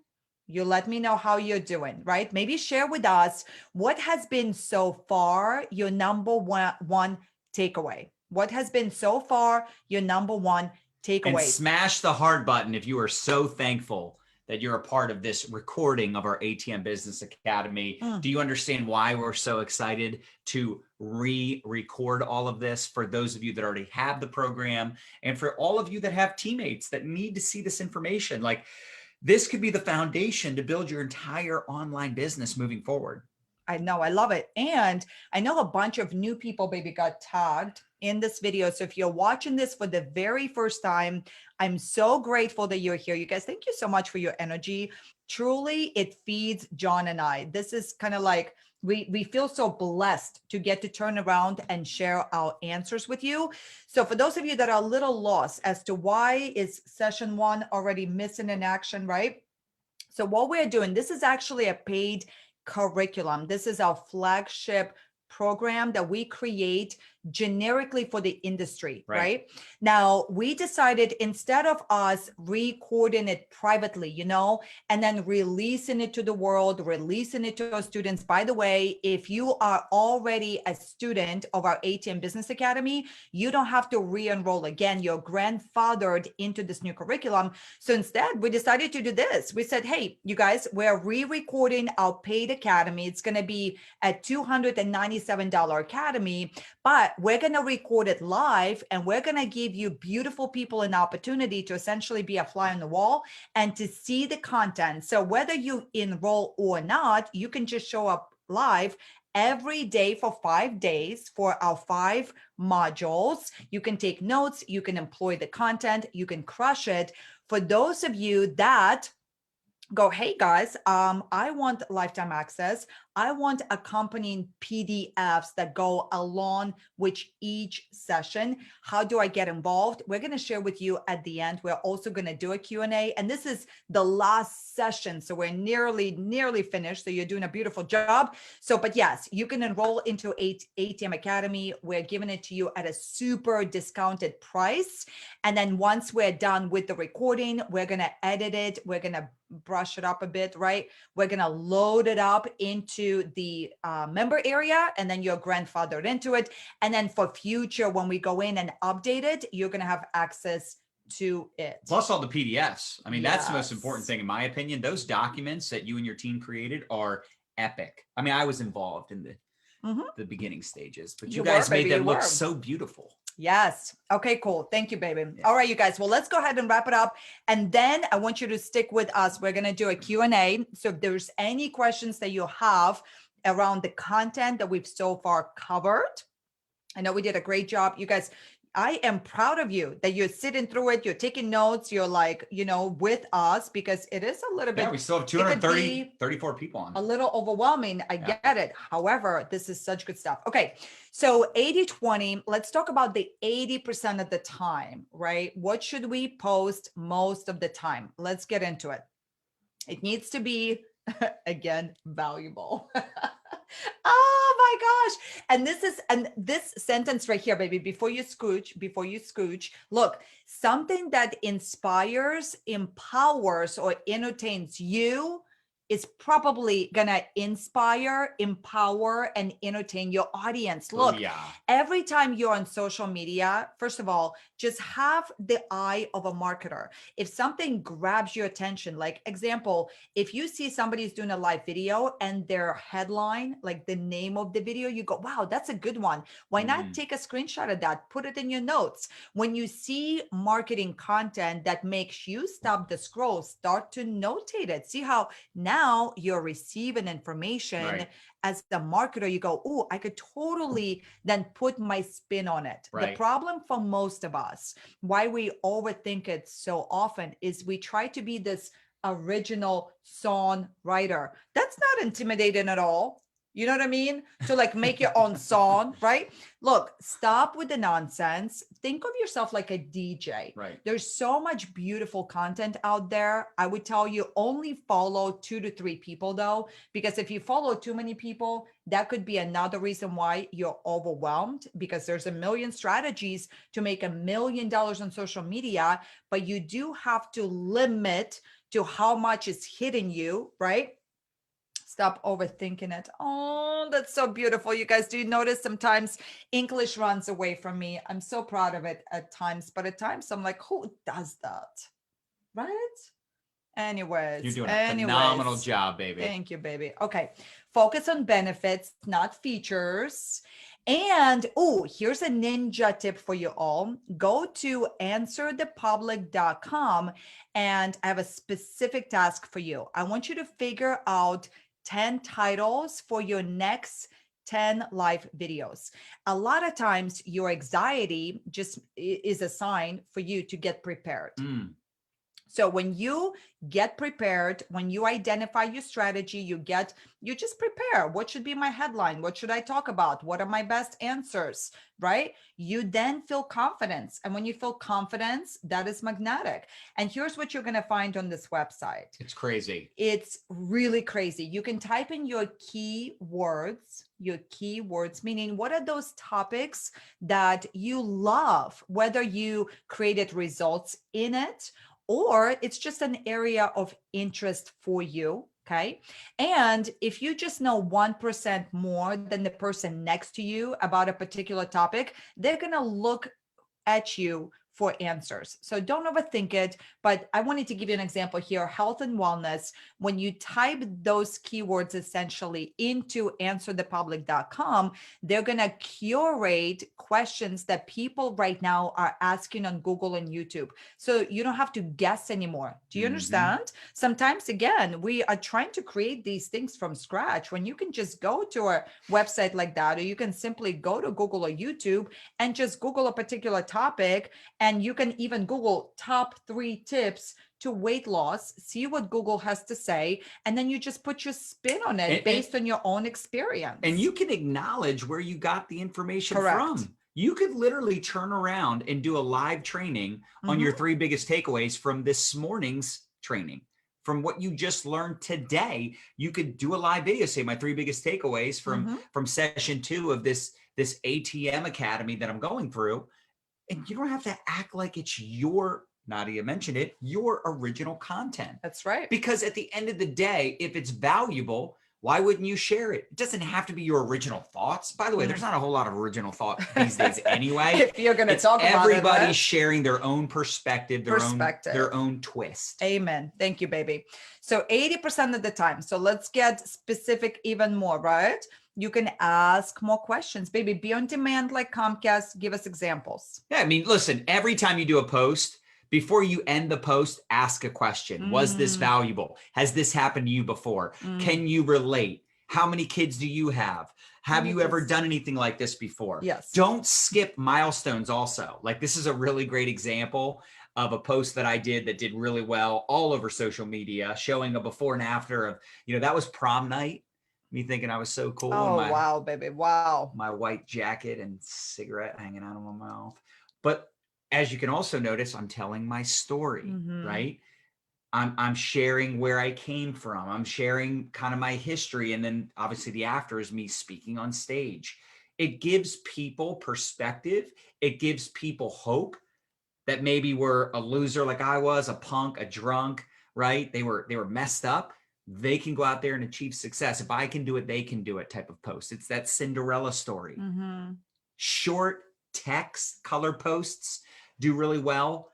You let me know how you're doing, right? Maybe share with us what has been so far your number one takeaway. What has been so far your number one takeaway? And smash the heart button if you are so thankful that you're a part of this recording of our ATM Business Academy. Do you understand why we're so excited to re-record all of this for those of you that already have the program and for all of you that have teammates that need to see this information? Like, this could be the foundation to build your entire online business moving forward. I know, I love it. And I know a bunch of new people maybe got tagged in this video. So if you're watching this for the very first time, I'm so grateful that you're here. You guys, thank you so much for your energy. Truly, it feeds John and I. This is kind of like, we feel so blessed to get to turn around and share our answers with you. So for those of you that are a little lost as to why is session 1 already missing in action, right? So what we're doing, this is actually a paid curriculum. This is our flagship program that we create generically for the industry, right? Now, we decided instead of us recording it privately, and then releasing it to the world, releasing it to our students. By the way, if you are already a student of our ATM Business Academy, you don't have to re-enroll again. You're grandfathered into this new curriculum. So instead, we decided to do this. We said, hey, you guys, we're re-recording our paid academy. It's going to be a $297 academy, but we're going to record it live and we're going to give you beautiful people an opportunity to essentially be a fly on the wall and to see the content. So whether you enroll or not, you can just show up live every day for 5 days for our 5 modules. You can take notes, you can employ the content, you can crush it. For those of you that go, hey guys, I want lifetime access. I want accompanying PDFs that go along with each session. How do I get involved? We're going to share with you at the end. We're also going to do a Q&A, and this is the last session. So we're nearly finished. So you're doing a beautiful job. So, but yes, you can enroll into ATM Academy. We're giving it to you at a super discounted price. And then once we're done with the recording, we're going to edit it. We're going to brush it up a bit, right? We're going to load it up into the member area, and then you're grandfathered into it. And then for future, when we go in and update it, you're going to have access to it. Plus all the PDFs. I mean, that's the most important Yes. thing, in my opinion. Those documents that you and your team created are epic. I mean, I was involved in the beginning stages, but you guys made them look so beautiful. Yes. Okay, cool. Thank you, baby. Yeah. All right, you guys. Well, let's go ahead and wrap it up. And then I want you to stick with us. We're going to do a Q&A. So if there's any questions that you have around the content that we've so far covered, I know we did a great job. You guys, I am proud of you that you're sitting through it. You're taking notes. You're like, with us, because it is a little bit. Yeah, we still have 34 people on. A little overwhelming. I get it. However, this is such good stuff. Okay. So 80-20, let's talk about the 80% of the time, right? What should we post most of the time? Let's get into it. It needs to be, again, valuable. Oh my gosh. And this sentence right here, baby, before you scooch, look, something that inspires, empowers, or entertains you is probably gonna inspire, empower, and entertain your audience. Look, every time you're on social media, first of all, just have the eye of a marketer. If something grabs your attention, like example, if you see somebody's doing a live video and their headline, like the name of the video, you go, wow, that's a good one. Why not take a screenshot of that, put it in your notes? When you see marketing content that makes you stop the scroll, start to notate it. See how now you're receiving information as the marketer. You go, oh, I could totally then put my spin on it. The problem for most of us, why we overthink it so often, is we try to be this original song writer. That's not intimidating at all. You know what I mean? To like make your own song, right? Look, stop with the nonsense. Think of yourself like a DJ. Right. There's so much beautiful content out there. I would tell you only follow 2 to 3 people though, because if you follow too many people, that could be another reason why you're overwhelmed, because there's a million strategies to make $1 million on social media, but you do have to limit to how much is hitting you, right? Stop overthinking it. Oh, that's so beautiful. You guys, do you notice sometimes English runs away from me? I'm so proud of it at times, but at times I'm like, who does that? Right? Anyways. You're doing a phenomenal job, baby. Thank you, baby. Okay. Focus on benefits, not features. And here's a ninja tip for you all. Go to answerthepublic.com and I have a specific task for you. I want you to figure out 10 titles for your next 10 live videos. A lot of times your anxiety just is a sign for you to get prepared. So when you get prepared, when you identify your strategy, you just prepare. What should be my headline? What should I talk about? What are my best answers, right? You then feel confidence. And when you feel confidence, that is magnetic. And here's what you're going to find on this website. It's crazy. It's really crazy. You can type in your keywords, meaning what are those topics that you love, whether you created results in it, or it's just an area of interest for you. Okay. And if you just know 1% more than the person next to you about a particular topic, they're going to look at you for answers. So don't overthink it. But I wanted to give you an example here, health and wellness. When you type those keywords essentially into answerthepublic.com, they're going to curate questions that people right now are asking on Google and YouTube. So you don't have to guess anymore. Do you understand? Sometimes, again, we are trying to create these things from scratch when you can just go to a website like that, or you can simply go to Google or YouTube and just Google a particular topic. And you can even Google top 3 tips to weight loss, see what Google has to say, and then you just put your spin on it based on your own experience. And you can acknowledge where you got the information from. You could literally turn around and do a live training on your 3 biggest takeaways from this morning's training. From what you just learned today, you could do a live video, say my 3 biggest takeaways from session 2 of this ATM Academy that I'm going through. And you don't have to act like it's your, Nadia mentioned it, your original content. That's right. Because at the end of the day, if it's valuable, Why wouldn't you share it? It doesn't have to be your original thoughts. By the way, there's not a whole lot of original thought these days anyway. If you're going to talk about it, everybody right? sharing their own perspective, their own twist. Amen. Thank you, baby. So 80% of the time. So let's get specific even more, right? You can ask more questions, baby. Be on demand like Comcast. Give us examples. Yeah, I mean, listen, every time you do a post, before you end the post, ask a question. Was this valuable? Has this happened to you before? Can you relate? How many kids do you have? Have you ever done anything like this before? Yes. Don't skip milestones also. Like, this is a really great example of a post that I did that did really well all over social media, showing a before and after of, that was prom night. Me thinking I was so cool. Oh, wow, baby. Wow. My white jacket and cigarette hanging out of my mouth. But as you can also notice, I'm telling my story, right? I'm sharing where I came from. I'm sharing kind of my history. And then obviously the after is me speaking on stage. It gives people perspective. It gives people hope that maybe we're a loser like I was, a punk, a drunk, right? They were messed up. They can go out there and achieve success. If I can do it, they can do it type of post. It's that Cinderella story. Short text color posts do really well.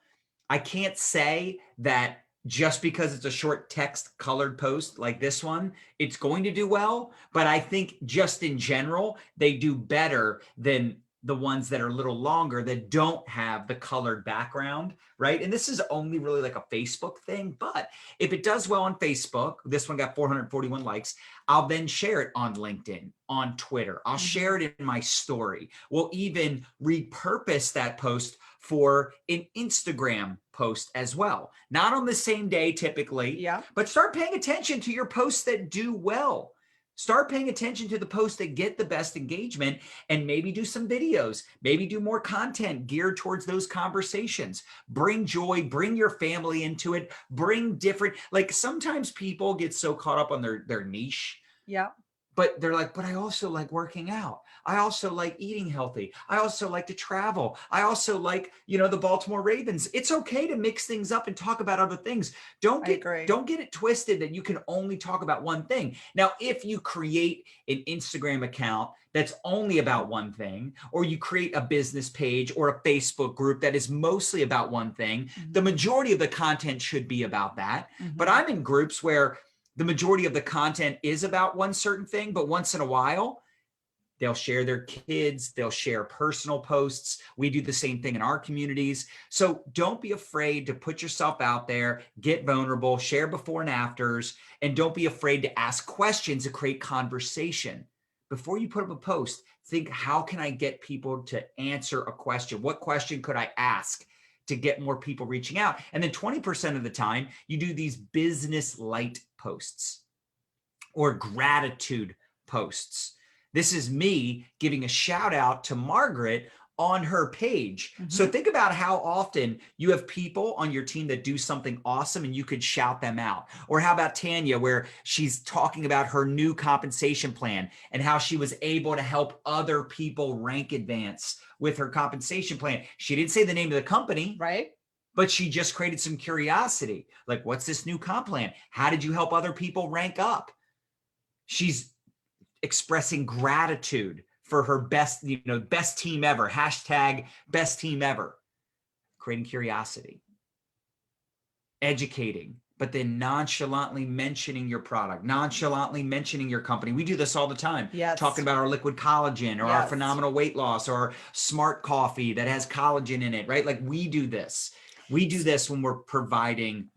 I can't say that just because it's a short text colored post like this one, it's going to do well. But I think just in general, they do better than the ones that are a little longer that don't have the colored background, right? And this is only really like a Facebook thing, but if it does well on Facebook, this one got 441 likes, I'll then share it on LinkedIn, on Twitter. I'll share it in my story. We'll even repurpose that post for an Instagram post as well. Not on the same day typically, but start paying attention to your posts that do well. Start paying attention to the posts that get the best engagement and maybe do some videos, maybe do more content geared towards those conversations. Bring joy, bring your family into it, bring different, like sometimes people get so caught up on their niche. But they're like, but I also like working out. I also like eating healthy. I also like to travel. I also like, the Baltimore Ravens. It's okay to mix things up and talk about other things. Don't get it twisted that you can only talk about one thing. Now, if you create an Instagram account that's only about one thing, or you create a business page or a Facebook group that is mostly about one thing, the majority of the content should be about that. But I'm in groups where the majority of the content is about one certain thing, but once in a while, they'll share their kids, they'll share personal posts. We do the same thing in our communities. So don't be afraid to put yourself out there, get vulnerable, share before and afters, and don't be afraid to ask questions to create conversation. Before you put up a post, think, how can I get people to answer a question? What question could I ask to get more people reaching out? And then 20% of the time, you do these business light posts or gratitude posts. This is me giving a shout out to Margaret on her page. So think about how often you have people on your team that do something awesome and you could shout them out. Or how about Tanya, where she's talking about her new compensation plan and how she was able to help other people rank advance with her compensation plan. She didn't say the name of the company, right? But she just created some curiosity. Like, what's this new comp plan? How did you help other people rank up? She's expressing gratitude for her best, best team ever, hashtag best team ever, creating curiosity, educating, but then nonchalantly mentioning your product, nonchalantly mentioning your company. We do this all the time. Talking about our liquid collagen or our phenomenal weight loss or smart coffee that has collagen in it, right? Like we do this. We do this when we're providing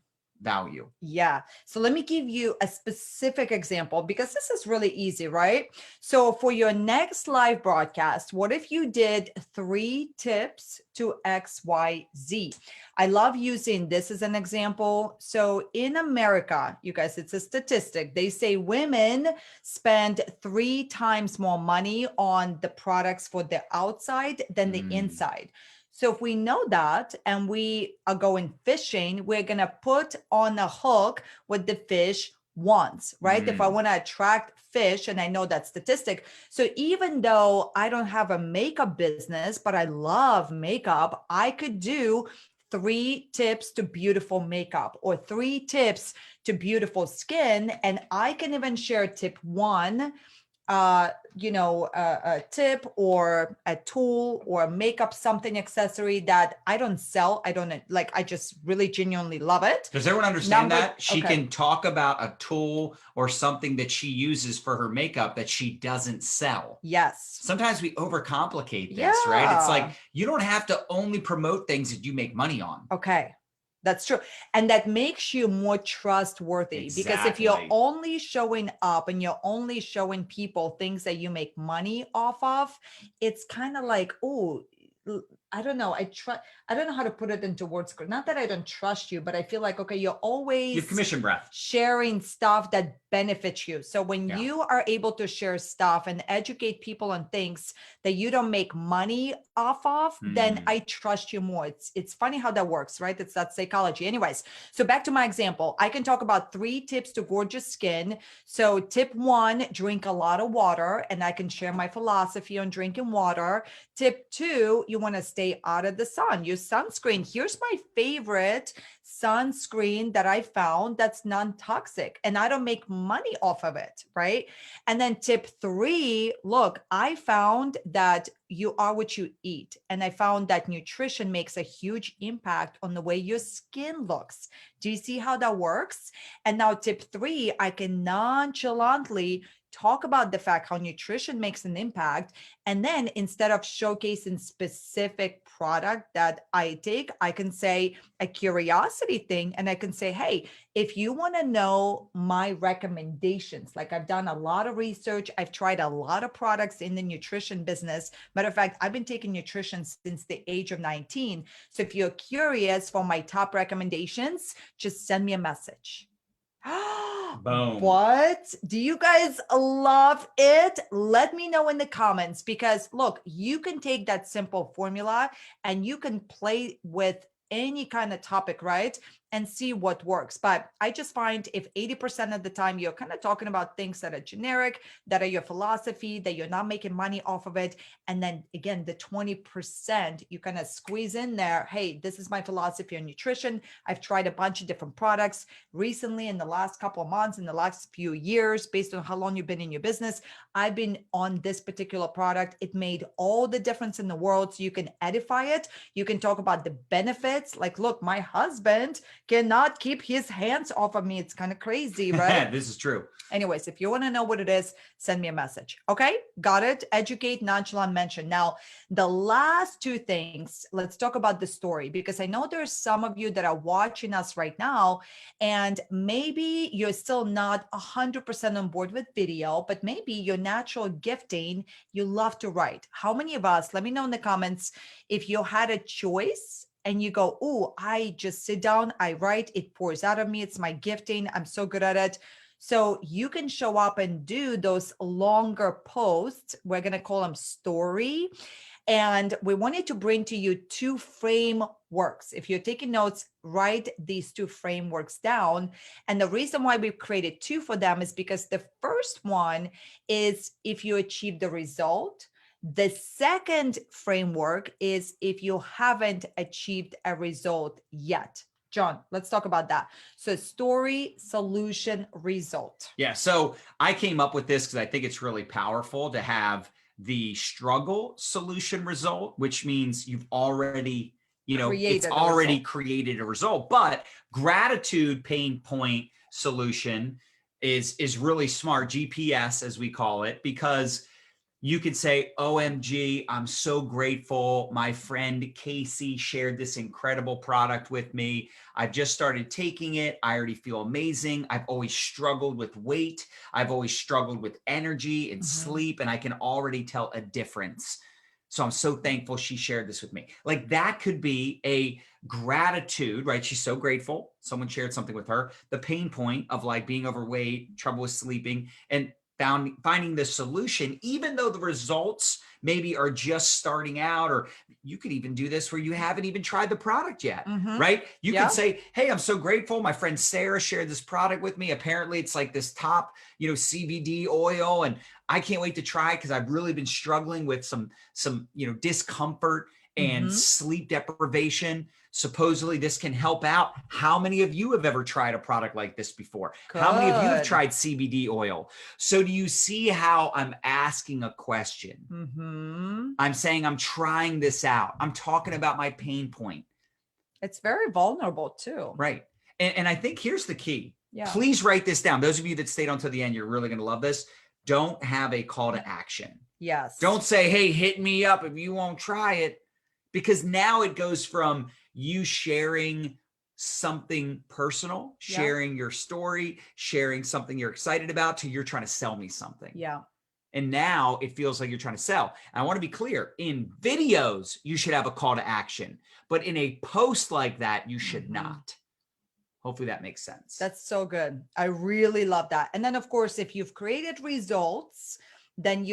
value. Yeah. So let me give you a specific example because this is really easy, right? So for your next live broadcast, what if you did 3 tips to XYZ? I love using this as an example. So in America, you guys, it's a statistic. They say women spend 3 times more money on the products for the outside than the inside. So if we know that and we are going fishing, we're going to put on a hook what the fish wants, right? If I want to attract fish, and I know that statistic. So even though I don't have a makeup business, but I love makeup, I could do 3 tips to beautiful makeup or 3 tips to beautiful skin. And I can even share tip 1, a tip or a tool or a makeup something accessory that I don't sell. I don't like, I just really genuinely love it. Does everyone understand that? She can talk about a tool or something that she uses for her makeup that she doesn't sell. Yes. Sometimes we overcomplicate this, right? It's like, you don't have to only promote things that you make money on. Okay. That's true. And that makes you more trustworthy. Exactly. Because if you're only showing up and you're only showing people things that you make money off of, it's kind of like, oh, I don't know. I don't know how to put it into words. Not that I don't trust you, but I feel like, okay, you're always you have commission breath sharing stuff that benefits you. So when you are able to share stuff and educate people on things that you don't make money off of, then I trust you more. It's funny how that works, right? It's that psychology. Anyways, so back to my example, I can talk about 3 tips to gorgeous skin. So tip 1, drink a lot of water, and I can share my philosophy on drinking water. Tip 2, you want to stay out of the sun. Use sunscreen. Here's my favorite sunscreen that I found that's non-toxic, and I don't make money off of it, right? And then tip 3, look, I found that you are what you eat. And I found that nutrition makes a huge impact on the way your skin looks. Do you see how that works? And now tip 3, I can nonchalantly talk about the fact how nutrition makes an impact. And then instead of showcasing specific product that I take, I can say a curiosity thing. And I can say, hey, if you want to know my recommendations, like I've done a lot of research, I've tried a lot of products in the nutrition business. Matter of fact, I've been taking nutrition since the age of 19. So if you're curious for my top recommendations, just send me a message. Boom. What? Do you guys love it? Let me know in the comments, because look, you can take that simple formula and you can play with any kind of topic, right? And see what works. But I just find if 80% of the time you're kind of talking about things that are generic, that are your philosophy, that you're not making money off of it. And then again, the 20% you kind of squeeze in there. Hey, this is my philosophy on nutrition. I've tried a bunch of different products recently in the last couple of months, in the last few years, based on how long you've been in your business. I've been on this particular product. It made all the difference in the world. So you can edify it. You can talk about the benefits. Like, look, my husband cannot keep his hands off of me. It's kind of crazy, right? This is true. Anyways, if you want to know what it is, send me a message. Okay, got it. Educate, nonchalant, mention. Now, the last 2 things, let's talk about the story, because I know there's some of you that are watching us right now, and maybe you're still not 100% on board with video, but maybe your natural gifting, you love to write. How many of us, let me know in the comments, if you had a choice and you go, oh, I just sit down, I write, it pours out of me. It's my gifting. I'm so good at it. So you can show up and do those longer posts. We're going to call them story. And we wanted to bring to you 2 frameworks. If you're taking notes, write these 2 frameworks down. And the reason why we've created 2 for them is because the first one is if you achieve the result. The second framework is if you haven't achieved a result yet. John, let's talk about that. So story, solution, result. Yeah. So I came up with this because I think it's really powerful to have the struggle, solution, result, which means you've already, it's already created a result. But gratitude, pain point, solution is really smart. GPS, as we call it, because you could say, OMG, I'm so grateful. My friend Casey shared this incredible product with me. I've just started taking it. I already feel amazing. I've always struggled with weight. I've always struggled with energy and sleep, and I can already tell a difference. So I'm so thankful she shared this with me. Like, that could be a gratitude, right? She's so grateful. Someone shared something with her. The pain point of like being overweight, trouble with sleeping, and finding the solution, even though the results maybe are just starting out, or you could even do this where you haven't even tried the product yet, right? You could say, hey, I'm so grateful. My friend Sarah shared this product with me. Apparently it's like this top, CBD oil, and I can't wait to try it because I've really been struggling with some discomfort. and sleep deprivation. Supposedly this can help out. How many of you have ever tried a product like this before? Good. How many of you have tried CBD oil? So do you see how I'm asking a question? I'm saying I'm trying this out. I'm talking about my pain point. It's very vulnerable too. Right. And I think here's the key. Yeah. Please write this down. Those of you that stayed until the end, you're really going to love this. Don't have a call to action. Yes. Don't say, hey, hit me up if you won't try it. Because now it goes from you sharing something personal, sharing your story, sharing something you're excited about, to you're trying to sell me something. Yeah. And now it feels like you're trying to sell. And I want to be clear, in videos, you should have a call to action, but in a post like that, you should not. Hopefully that makes sense. That's so good. I really love that. And then of course, if you've created results, then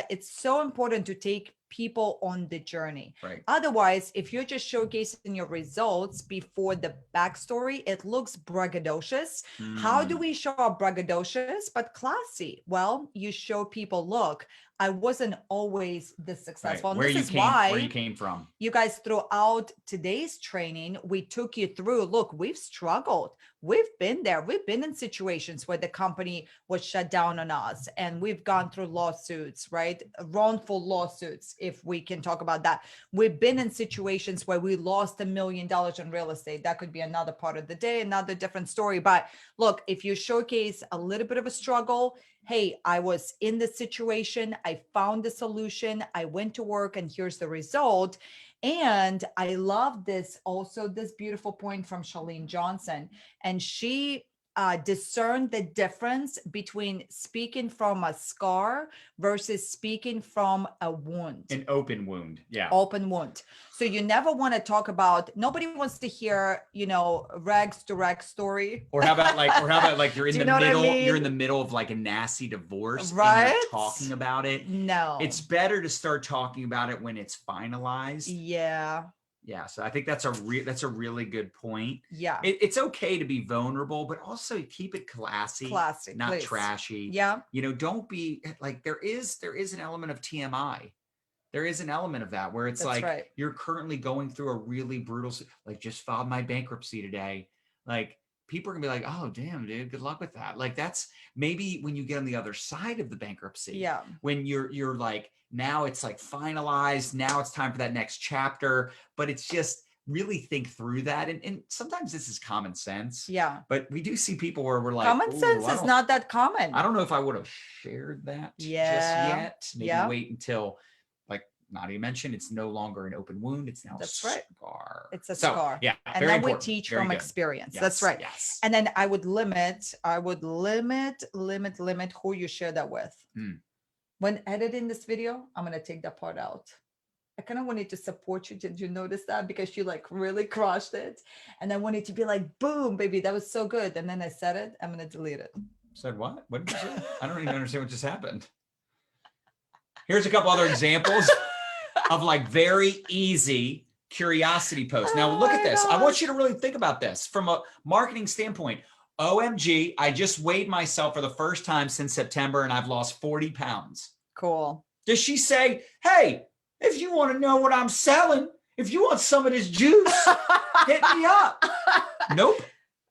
it's so important to take people on the journey. Right. Otherwise, if you're just showcasing your results before the backstory, it looks braggadocious. How do we show up braggadocious but classy? Well, you show people, look, I wasn't always this successful. Right. And where you came from. You guys, throughout today's training, we took you through, look, we've struggled. We've been there. We've been in situations where the company was shut down on us, and we've gone through lawsuits, right? Wrongful lawsuits, if we can talk about that. We've been in situations where we lost $1 million in real estate. That could be another part of the day, another different story. But look, if you showcase a little bit of a struggle, hey, I was in this situation, I found the solution, I went to work, and here's the result. And I love this also, this beautiful point from Chalene Johnson. And she discerned the difference between speaking from a scar versus speaking from a wound. An open wound. Yeah. Open wound. So you never want to talk about, nobody wants to hear, rags to rags story. Or how about like you're in the middle, you're in the middle of like a nasty divorce, right? And you're talking about it. No. It's better to start talking about it when it's finalized. Yeah. Yeah, so I think that's a really good point. Yeah, it's okay to be vulnerable, but also keep it classy, not please. Trashy. Yeah, don't be like, there is an element of TMI. There is an element of that where it's you're currently going through a really brutal, like just filed my bankruptcy today. Like people are gonna be like, oh damn, dude, good luck with that. Like that's maybe when you get on the other side of the bankruptcy. Yeah, when you're like, now it's like finalized. Now it's time for that next chapter. But it's just really think through that. And sometimes this is common sense. Yeah. But we do see people where we're like, common sense is not that common. I don't know if I would have shared that just yet. Maybe wait until, like Nadia mentioned, it's no longer an open wound. It's now a scar. It's a scar. Yeah. And then we teach from experience. Yes, that's right. Yes. And then I would limit who you share that with. When editing this video, I'm going to take that part out. I kind of wanted to support you. Did you notice that? Because you like really crushed it. And I wanted to be like, boom, baby, that was so good. And then I said it, I'm going to delete it. Said what? What did you say? I don't even understand what just happened. Here's a couple other examples of like very easy curiosity posts. Now look at this. I want you to really think about this from a marketing standpoint. OMG, I just weighed myself for the first time since September and I've lost 40 pounds. Cool. Does she say, hey, if you want to know what I'm selling, if you want some of this juice, hit me up? Nope.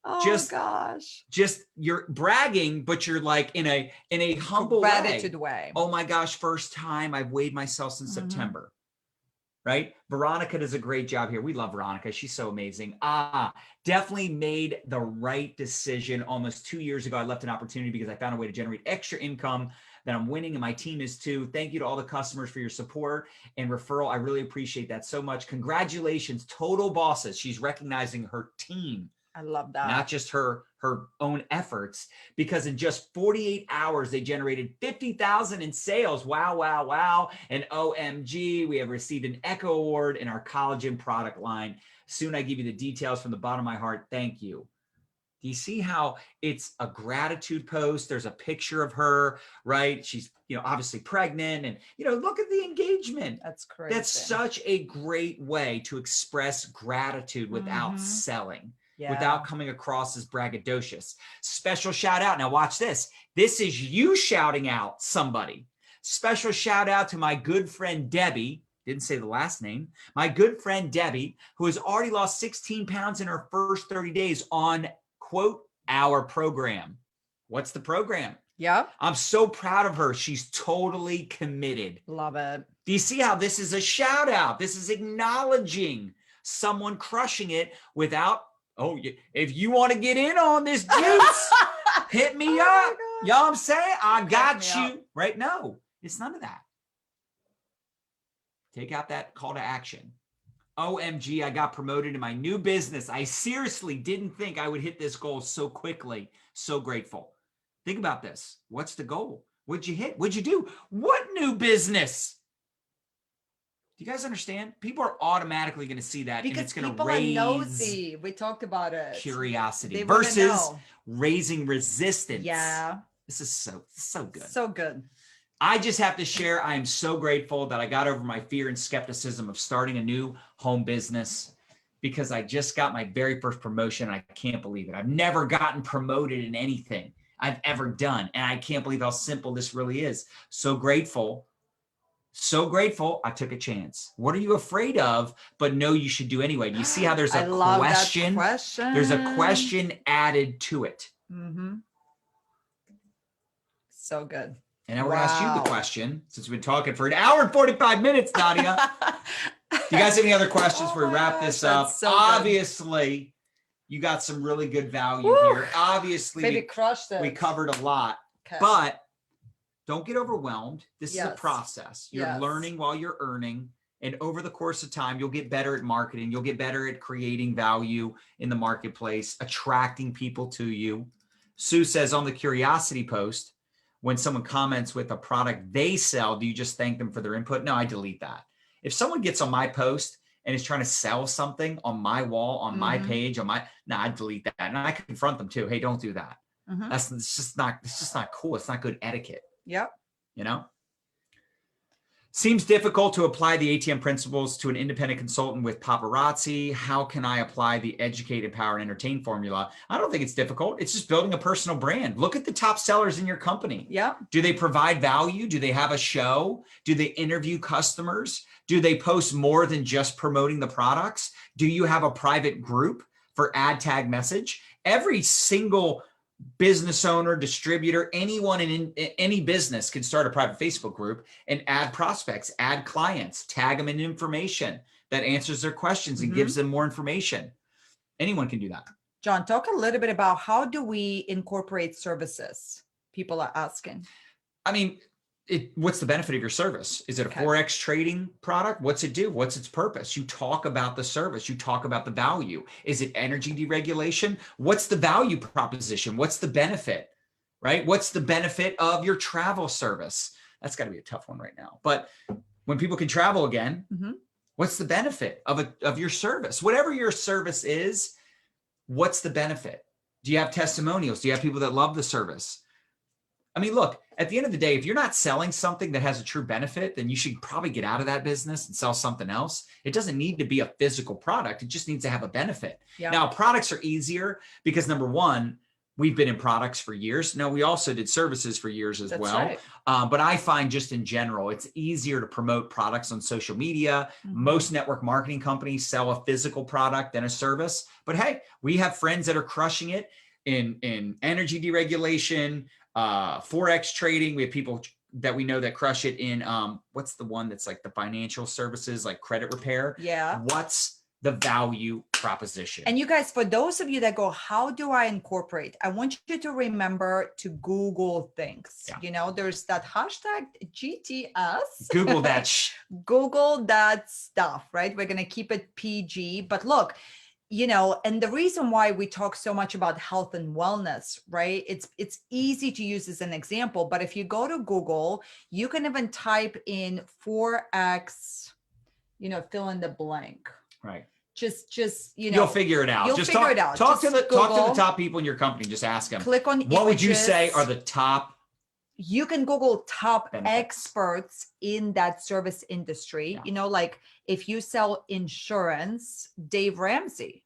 Oh gosh. Just you're bragging, but you're like in a humble gratitude way. Oh my gosh, first time I've weighed myself since September. Right? Veronica does a great job here. We love Veronica. She's so amazing. Definitely made the right decision. Almost 2 years ago, I left an opportunity because I found a way to generate extra income that I'm winning, and my team is too. Thank you to all the customers for your support and referral. I really appreciate that so much. Congratulations, Total Bosses. She's recognizing her team. I love that. Not just her own efforts, because in just 48 hours, they generated 50,000 in sales. Wow, wow, wow. And OMG, we have received an Echo Award in our collagen product line. Soon I give you the details from the bottom of my heart. Thank you. Do you see how it's a gratitude post? There's a picture of her, right? She's, obviously pregnant, and, look at the engagement. That's crazy. That's such a great way to express gratitude without selling. Yeah. Without coming across as braggadocious. Special shout out. Now watch this. This is you shouting out somebody. Special shout out to my good friend, Debbie. didn't say the last name, my good friend Debbie, who has already lost 16 pounds in her first 30 days on, quote, our program. What's the program? Yeah. I'm so proud of her. She's totally committed. Love it. Do you see how this is a shout out? This is acknowledging someone crushing it without, oh, if you want to get in on this juice, hit me up. You know what I'm saying? I got you. Right? No, it's none of that. Take out that call to action. OMG, I got promoted in my new business. I seriously didn't think I would hit this goal so quickly. So grateful. Think about this. What's the goal? What'd you hit? What'd you do? What new business? Do you guys understand? People are automatically going to see that, because and it's going to people raise are nosy. We talked about it. Curiosity versus raising resistance. Yeah. This is so good. So good. I just have to share, I am so grateful that I got over my fear and skepticism of starting a new home business, because I just got my very first promotion. I can't believe it. I've never gotten promoted in anything I've ever done. And I can't believe how simple this really is. So grateful. So grateful I took a chance. What are you afraid of, but know you should do anyway? Do you see how there's a question? There's a question added to it. Mm-hmm. So good. And now we're going to ask you the question, since we've been talking for an hour and 45 minutes, Nadia. Do you guys have any other questions before we wrap this up? So obviously, you got some really good value here. Obviously, Baby crushed it. We covered a lot, but don't get overwhelmed. This is a process. You're learning while you're earning. And over the course of time, you'll get better at marketing. You'll get better at creating value in the marketplace, attracting people to you. Sue says on the curiosity post, when someone comments with a product they sell, do you just thank them for their input? No, I delete that. If someone gets on my post and is trying to sell something on my wall, on my page, I delete that. And I confront them too. Hey, don't do that. It's just not cool. It's not good etiquette. Yep. You know? Seems difficult to apply the ATM principles to an independent consultant with paparazzi. How can I apply the educate, empower, and entertain formula? I don't think it's difficult. It's just building a personal brand. Look at the top sellers in your company. Yeah. Do they provide value? Do they have a show? Do they interview customers? Do they post more than just promoting the products? Do you have a private group for ad tag message? Every single business owner, distributor, anyone in any business can start a private Facebook group and add prospects, add clients, tag them in information that answers their questions and gives them more information. Anyone can do that. John, talk a little bit about how do we incorporate services? People are asking. I mean, what's the benefit of your service? Is it a Forex trading product? What's it do? What's its purpose? You talk about the service. You talk about the value. Is it energy deregulation? What's the value proposition? What's the benefit, right? What's the benefit of your travel service? That's got to be a tough one right now. But when people can travel again, what's the benefit of your service? Whatever your service is, what's the benefit? Do you have testimonials? Do you have people that love the service? I mean, look, at the end of the day, if you're not selling something that has a true benefit, then you should probably get out of that business and sell something else. It doesn't need to be a physical product. It just needs to have a benefit. Yeah. Now, products are easier because number one, we've been in products for years. No, we also did services for years as well. Right. But I find just in general, it's easier to promote products on social media. Most network marketing companies sell a physical product than a service. But hey, we have friends that are crushing it in energy deregulation, Forex trading. We have people that we know that crush it in what's the one that's like the financial services, like credit repair. Yeah. What's the value proposition? And you guys, for those of you that go, how do I incorporate? I want you to remember to Google things. Yeah. You know, there's that hashtag GTS. Google that. Google that stuff, right? We're going to keep it PG. But look, you know, and the reason why we talk so much about health and wellness, right? It's easy to use as an example, but if you go to Google, you can even type in Forex, you know, fill in the blank. Right. Just, you know, you'll figure it out. You'll figure it out. Talk to the top people in your company. Just ask them. Click on what would you say are the top? You can Google top experts in that service industry. Yeah. You know, like if you sell insurance, Dave Ramsey,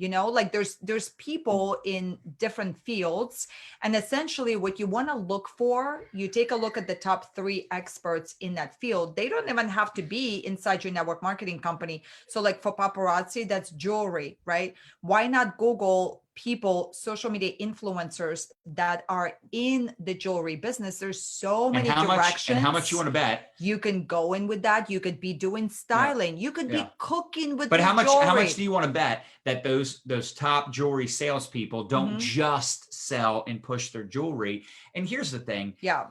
You know, like there's people in different fields, and essentially what you want to look for, you take a look at the top 3 experts in that field. They don't even have to be inside your network marketing company. So like for paparazzi, that's jewelry, right? Why not Google people, social media influencers that are in the jewelry business? There's so many directions. How much you want to bet? You can go in with that. You could be doing styling. You could be cooking with. But how much do you want to bet that those top jewelry salespeople don't just sell and push their jewelry? And here's the thing. Yeah.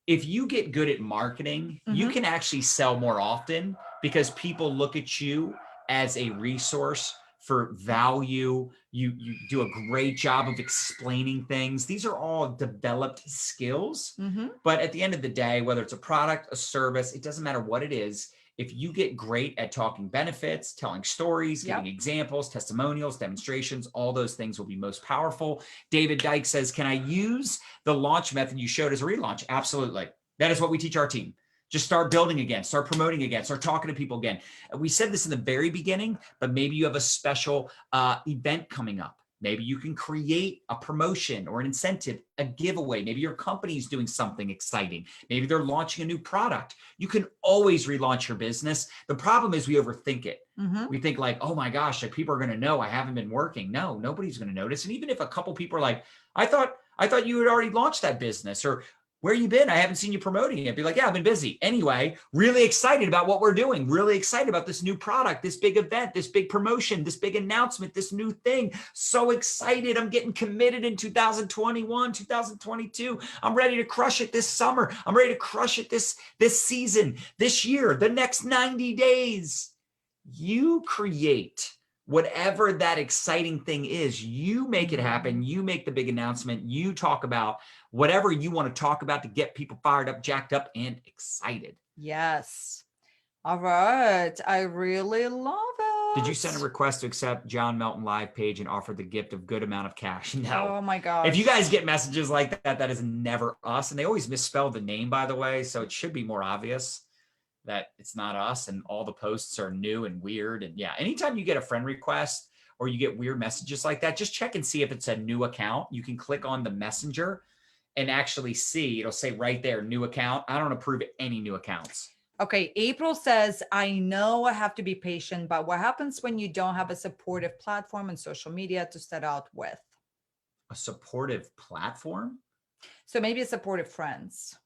If you get good at marketing, you can actually sell more often because people look at you as a resource for value. You do a great job of explaining things. These are all developed skills. But at the end of the day, whether it's a product, a service, it doesn't matter what it is. If you get great at talking benefits, telling stories, giving examples, testimonials, demonstrations, all those things will be most powerful. David Dyke says, can I use the launch method you showed as a relaunch? Absolutely. That is what we teach our team. Just start building again, start promoting again, start talking to people again. We said this in the very beginning, but maybe you have a special event coming up. Maybe you can create a promotion or an incentive, a giveaway. Maybe your company is doing something exciting. Maybe they're launching a new product. You can always relaunch your business. The problem is we overthink it. We think like, oh my gosh, like people are going to know I haven't been working. No, nobody's going to notice. And even if a couple people are like, I thought you had already launched that business, or where you been? I haven't seen you promoting it. Be like, yeah, I've been busy. Anyway, really excited about what we're doing. Really excited about this new product, this big event, this big promotion, this big announcement, this new thing. So excited. I'm getting committed in 2021, 2022. I'm ready to crush it this summer. I'm ready to crush it this season, this year, the next 90 days. You create whatever that exciting thing is. You make it happen. You make the big announcement. You talk about whatever you want to talk about to get people fired up, jacked up, and excited. Yes. All right. I really love it. Did you send a request to accept John Melton live page and offer the gift of good amount of cash? No. Oh my gosh. If you guys get messages like that, that is never us. And they always misspell the name, by the way. So it should be more obvious that it's not us, and all the posts are new and weird. And yeah, anytime you get a friend request or you get weird messages like that, just check and see if it's a new account. You can click on the messenger and actually see, it'll say right there, new account. I don't approve any new accounts. Okay. April says, I know I have to be patient, but what happens when you don't have a supportive platform and social media to start out with? A supportive platform? So maybe a supportive friends.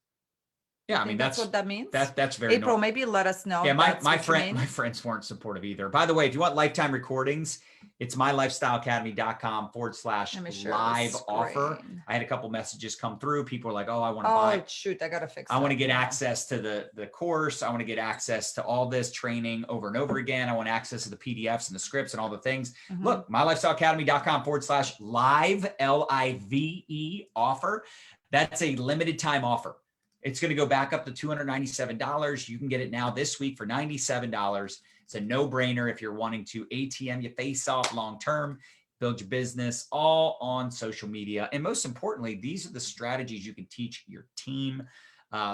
Yeah, I mean, that's what that means. That's very April, normal. Maybe let us know. Yeah, my friends weren't supportive either. By the way, if you want lifetime recordings, it's mylifestyleacademy.com/live offer. I had a couple messages come through. People are like, oh, I want to buy. Oh, shoot, I gotta fix I want to get access to the course. I want to get access to all this training over and over again. I want access to the PDFs and the scripts and all the things. Look, mylifestyleacademy.com/live, LIVE offer. That's a limited time offer. It's going to go back up to $297. You can get it now this week for $97. It's a no-brainer if you're wanting to ATM your face off long-term, build your business all on social media. And most importantly, these are the strategies you can teach your team.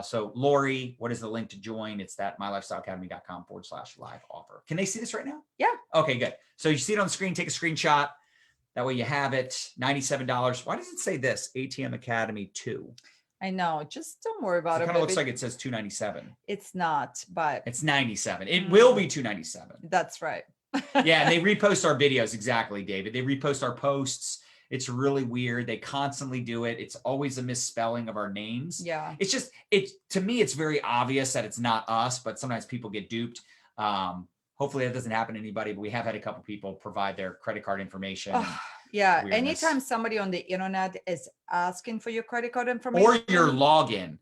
So Lori, what is the link to join? It's that mylifestyleacademy.com/live offer. Can they see this right now? Yeah. Okay, good. So you see it on the screen, take a screenshot. That way you have it, $97. Why does it say this? ATM Academy 2. I know. Just don't worry about it. It kind of looks like it says $297. It's not, but it's $97. It will be $297. That's right. Yeah, and they repost our videos. Exactly, David. They repost our posts. It's really weird. They constantly do it. It's always a misspelling of our names. Yeah. It's just, to me, it's very obvious that it's not us, but sometimes people get duped. Hopefully that doesn't happen to anybody, but we have had a couple people provide their credit card information. Yeah. Weirdness. Anytime somebody on the internet is asking for your credit card information or your login,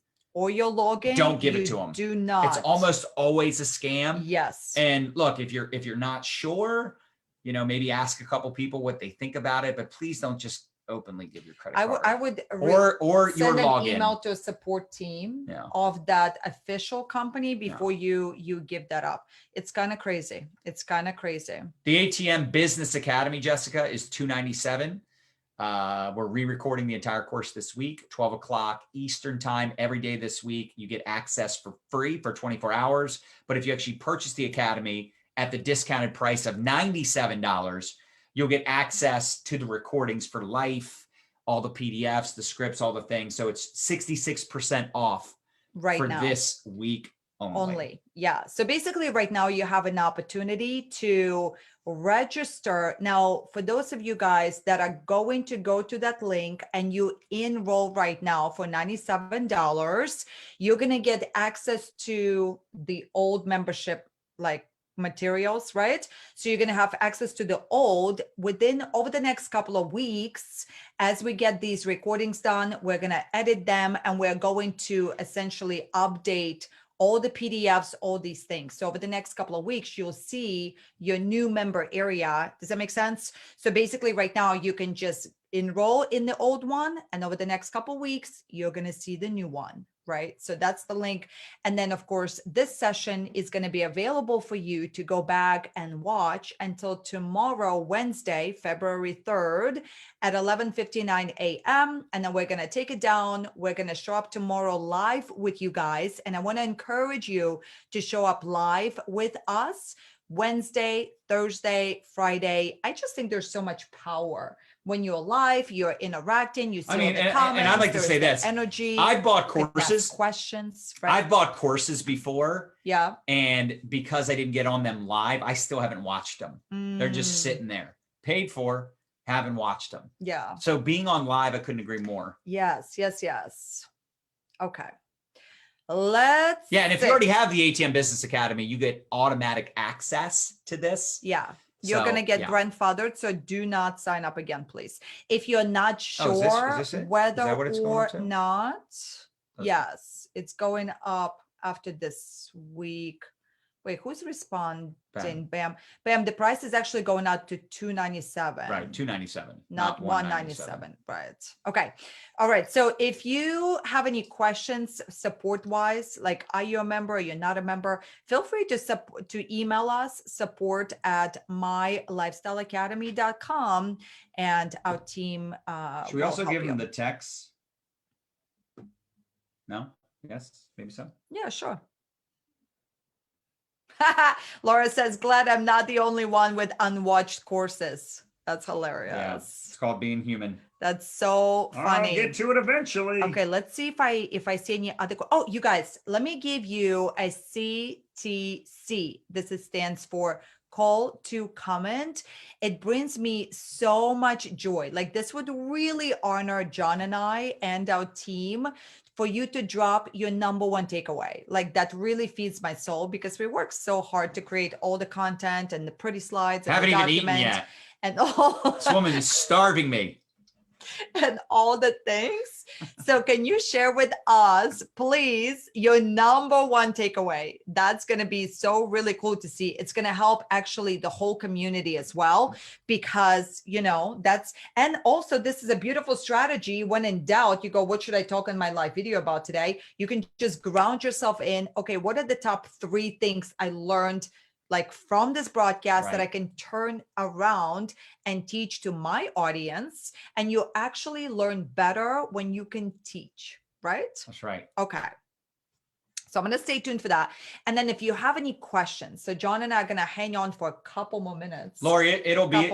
don't give it to them. Do not. It's almost always a scam. Yes. And look, if you're not sure, maybe ask a couple people what they think about it, but please don't just openly give your credit card. I would or send your login. Email to a support team of that official company before you give that up. It's kind of crazy. The ATM Business Academy, Jessica, is $297. We're re-recording the entire course this week, 12 o'clock Eastern time every day this week. You get access for free for 24 hours. But if you actually purchase the Academy at the discounted price of $97, you'll get access to the recordings for life, all the PDFs, the scripts, all the things. So it's 66% off right for now. this week only. Yeah. So basically right now you have an opportunity to register. Now, for those of you guys that are going to go to that link and you enroll right now for $97, you're going to get access to the old membership, like materials, right? So you're going to have access to the old over the next couple of weeks. As we get these recordings done, we're going to edit them and we're going to essentially update all the PDFs, all these things. So over the next couple of weeks, you'll see your new member area. Does that make sense? So basically right now you can just enroll in the old one, and over the next couple of weeks, you're going to see the new one, right? So that's the link. And then of course, this session is going to be available for you to go back and watch until tomorrow, Wednesday, February 3rd at 11:59 a.m. And then we're going to take it down. We're going to show up tomorrow live with you guys. And I want to encourage you to show up live with us Wednesday, Thursday, Friday. I just think there's so much power when you're live, you're interacting, you see all the comments. And I'd like to say this. Energy. I bought courses. Questions. Right? I've bought courses before. Yeah. And because I didn't get on them live, I still haven't watched them. They're just sitting there, paid for, haven't watched them. Yeah. So being on live, I couldn't agree more. Yes. Okay. And if you already have the ATM Business Academy, you get automatic access to this. Yeah. You're going to get grandfathered. So do not sign up again, please. If you're not sure whether or not, yes, it's going up after this week. Wait, who's responding? Bam. The price is actually going out to $297. Right, $297, not $197. Right. Okay. All right. So if you have any questions support-wise, like are you a member or you're not a member, feel free to email us support@mylifestyleacademy.com, and our team should we also give them the text? No? Yes? Maybe so? Yeah, sure. Laura says, glad I'm not the only one with unwatched courses. That's hilarious. Yeah, it's called being human. That's so funny. I'll get to it eventually. Okay, let's see if I see any other. Oh, you guys, let me give you a CTC. This stands for call to comment. It brings me so much joy. Like this would really honor John and I and our team for you to drop your number one takeaway. Like that really feeds my soul because we work so hard to create all the content and the pretty slides. And haven't even eaten yet. And all this woman is starving me. And all the things. So can you share with us, please, your number one takeaway? That's going to be so really cool to see. It's going to help actually the whole community as well, because, and also this is a beautiful strategy. When in doubt, you go, what should I talk in my live video about today? You can just ground yourself in, okay, what are the top 3 things I learned like from this broadcast that I can turn around and teach to my audience? And you actually learn better when you can teach, right? That's right. Okay. So I'm going to stay tuned for that. And then if you have any questions, so John and I are going to hang on for a couple more minutes. Lori, it'll be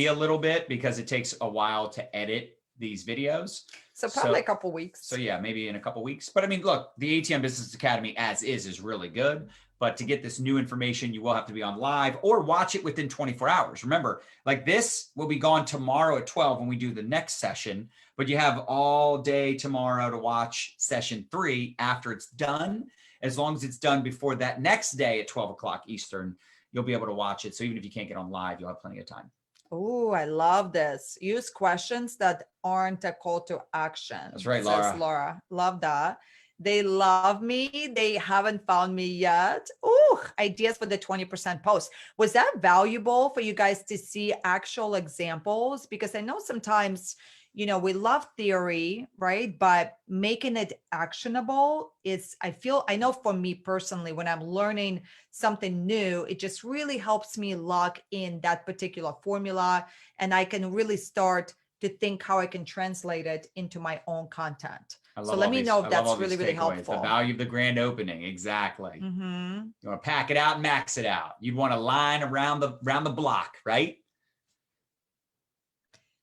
a little bit because it takes a while to edit these videos. So probably a couple weeks. So yeah, maybe in a couple weeks. But I mean, look, the ATM Business Academy as is really good. But to get this new information, you will have to be on live or watch it within 24 hours. Remember, like this will be gone tomorrow at 12 when we do the next session, but you have all day tomorrow to watch session 3 after it's done. As long as it's done before that next day at 12 o'clock Eastern, you'll be able to watch it. So even if you can't get on live, you'll have plenty of time. Oh, I love this. Use questions that aren't a call to action. That's right, Laura. Says Laura. Love that. They love me. They haven't found me yet. Ooh, ideas for the 20% post. Was that valuable for you guys to see actual examples? Because I know sometimes, we love theory, right? But making it actionable is, I know for me personally, when I'm learning something new, it just really helps me lock in that particular formula. And I can really start to think how I can translate it into my own content. So let me know if that's really, really helpful. The value of the grand opening. Exactly. Mm-hmm. You want to pack it out and max it out. You'd want a line around the block, right?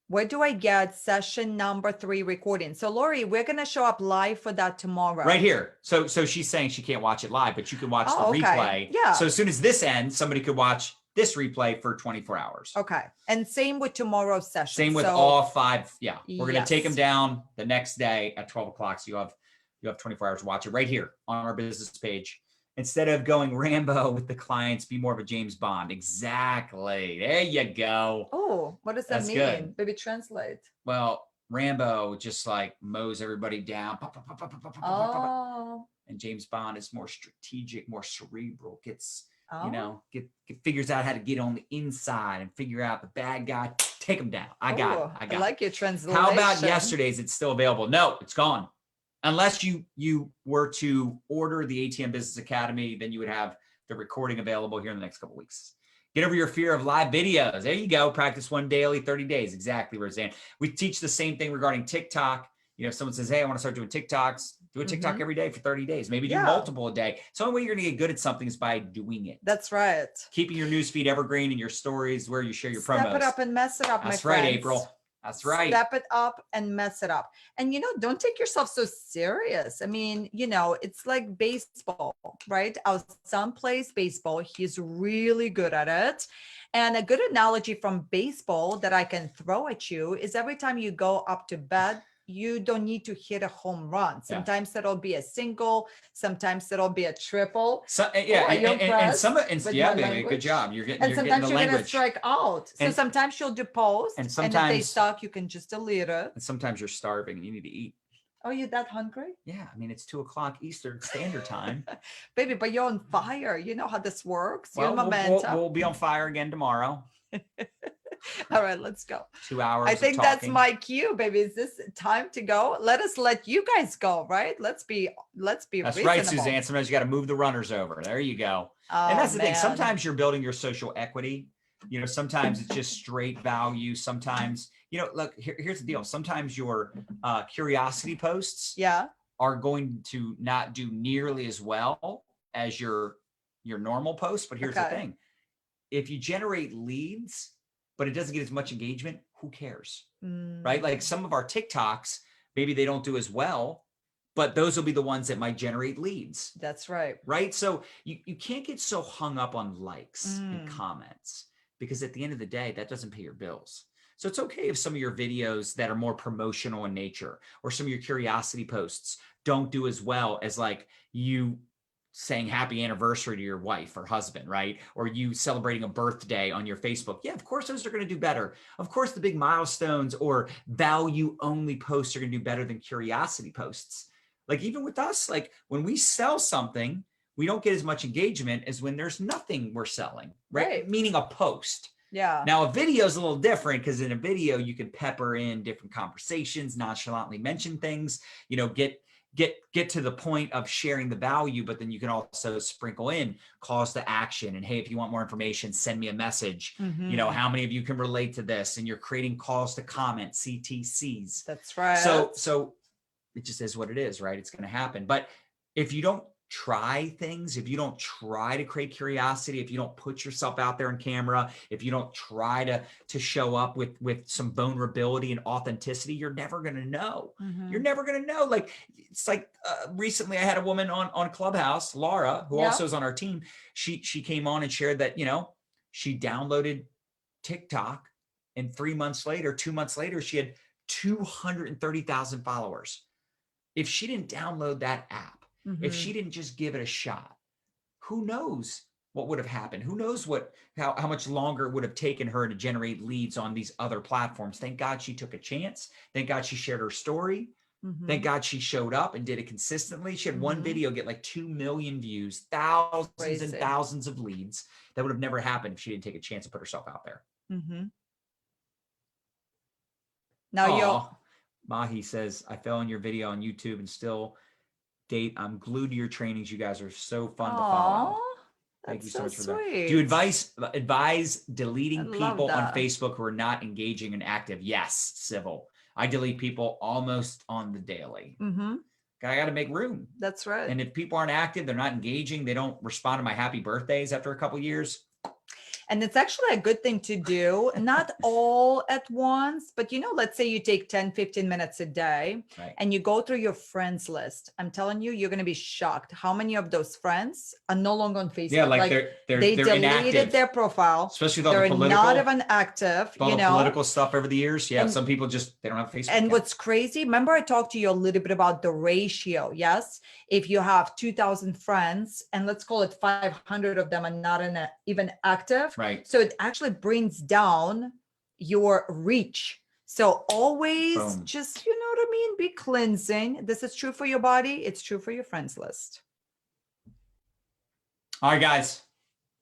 Where do I get session number 3 recording? So Lori, we're going to show up live for that tomorrow. Right here. So she's saying she can't watch it live, but you can watch the replay. Yeah. So as soon as this ends, somebody could watch this replay for 24 hours. Okay. And same with tomorrow's session. Same with all 5. Yeah. We're going to take them down the next day at 12 o'clock. So you have 24 hours to watch it right here on our business page. Instead of going Rambo with the clients, be more of a James Bond. Exactly. There you go. Oh, what does that mean? Good. Maybe translate. Well, Rambo just like mows everybody down. Oh. And James Bond is more strategic, more cerebral, gets, figures out how to get on the inside and figure out the bad guy, take him down. I got it. I like your translation. How about yesterday's? It's still available. No, it's gone. Unless you were to order the ATM Business Academy, then you would have the recording available here in the next couple of weeks. Get over your fear of live videos. There you go. Practice one daily, 30 days. Exactly, Roseanne. We teach the same thing regarding TikTok. If someone says, hey, I want to start doing TikToks, do a TikTok every day for 30 days. Maybe do multiple a day. So the only way you're going to get good at something is by doing it. That's right. Keeping your newsfeed evergreen and your stories where you share your promos. Step it up and mess it up, That's my friends. Right, April. That's right. Step it up and mess it up. And, don't take yourself so serious. I mean, it's like baseball, right? Our son plays baseball. He's really good at it. And a good analogy from baseball that I can throw at you is every time you go up to bat, you don't need to hit a home run. Sometimes that'll be a single. Sometimes it'll be a triple. So, and some, baby, good job. You're getting, sometimes you're going to strike out. So sometimes you'll do post. And sometimes if they suck, you can just delete it. And sometimes you're starving and you need to eat. Oh, you're that hungry? Yeah. I mean, it's 2:00 Eastern Standard Time. Baby, but you're on fire. You know how this works. Well, we'll be on fire again tomorrow. All right, let's go. 2 hours. I think that's my cue, baby. Is this time to go? Let you guys go, right? Let's be That's reasonable. Right, Suzanne. Sometimes you got to move the runners over. There you go. Oh, and that's the thing. Sometimes you're building your social equity. Sometimes it's just straight value. Sometimes, look, here's the deal. Sometimes your curiosity posts are going to not do nearly as well as your normal posts. But here's the thing. If you generate leads, but it doesn't get as much engagement, who cares? Right? Like some of our TikToks, maybe they don't do as well, but those will be the ones that might generate leads. That's right. Right? So you can't get so hung up on likes and comments, because at the end of the day, that doesn't pay your bills. So it's okay if some of your videos that are more promotional in nature, or some of your curiosity posts don't do as well as like you saying happy anniversary to your wife or husband, right? Or you celebrating a birthday on your Facebook. Yeah, of course, those are going to do better. Of course, the big milestones or value only posts are going to do better than curiosity posts. Like even with us, like when we sell something, we don't get as much engagement as when there's nothing we're selling, right? Meaning a post. Yeah. Now a video is a little different, because in a video, you can pepper in different conversations, nonchalantly mention things, get to the point of sharing the value, but then you can also sprinkle in calls to action. And hey, if you want more information, send me a message. How many of you can relate to this? And you're creating calls to comment, CTCs. That's right. So it just is what it is, right? It's going to happen. But if you don't try things, if you don't try to create curiosity, if you don't put yourself out there on camera, if you don't try to show up with some vulnerability and authenticity, you're never going to know. You're never going to know. Like it's like recently I had a woman on Clubhouse, Laura, who also is on our team. She came on and shared that, she downloaded TikTok, and 2 months later, she had 230,000 followers. If she didn't download that app, if she didn't just give it a shot, who knows what would have happened? Who knows how much longer it would have taken her to generate leads on these other platforms? Thank God she took a chance. Thank God she shared her story. Thank God she showed up and did it consistently. She had one video get like 2 million views, thousands and thousands of leads. That would have never happened if she didn't take a chance to put herself out there. Now Mahi says, I fell on your video on YouTube and still date. I'm glued to your trainings. You guys are so fun to follow. Thank you so much for that. Do you advise deleting people on Facebook who are not engaging and active? Yes, Civil. I delete people almost on the daily. I got to make room. That's right. And if people aren't active, they're not engaging, they don't respond to my happy birthdays after a couple of years. And it's actually a good thing to do, not all at once, but let's say you take 10, 15 minutes a day and you go through your friends list. I'm telling you, you're going to be shocked how many of those friends are no longer on Facebook. Yeah, like they're deleted inactive. their profile. Especially with all they're the political, not even active, all the political stuff over the years. Yeah, some people they don't have Facebook. And what's crazy, remember I talked to you a little bit about the ratio, yes? If you have 2,000 friends and let's call it 500 of them are not even active. Right. So it actually brings down your reach. So always just, you know what I mean? Be cleansing. This is true for your body. It's true for your friends list. All right, guys.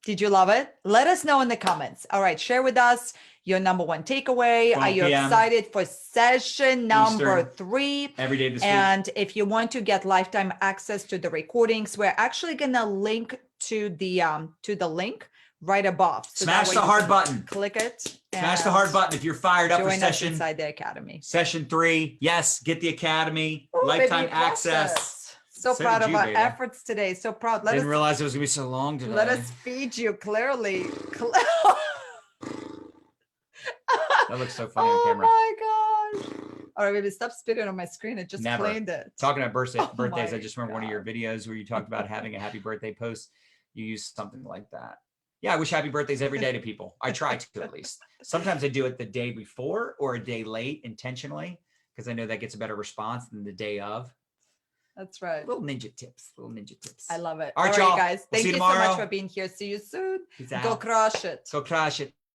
Did you love it? Let us know in the comments. All right. Share with us your number one takeaway. Are you excited for session number 3? Every day this week. And if you want to get lifetime access to the recordings, we're actually going to link to the link right above. So smash the hard button. Click it. Smash the hard button if you're fired up for session. Join us inside the academy. Session 3. Yes, get the academy. Lifetime access. So proud of our efforts today. So proud. Didn't realize it was gonna be so long today. Let us feed you clearly. That looks so funny on camera. Oh my gosh. All right, baby, stop spitting on my screen. It just cleaned it. Talking about birthdays, I just remember one of your videos where you talked about having a happy birthday post. You used something like that. Yeah, I wish happy birthdays every day to people. I try to at least. Sometimes I do it the day before or a day late intentionally because I know that gets a better response than the day of. That's right. Little ninja tips. I love it. All right, guys. We'll Thank you so much for being here. See you soon. Peace out. Go crush it. Go crush it.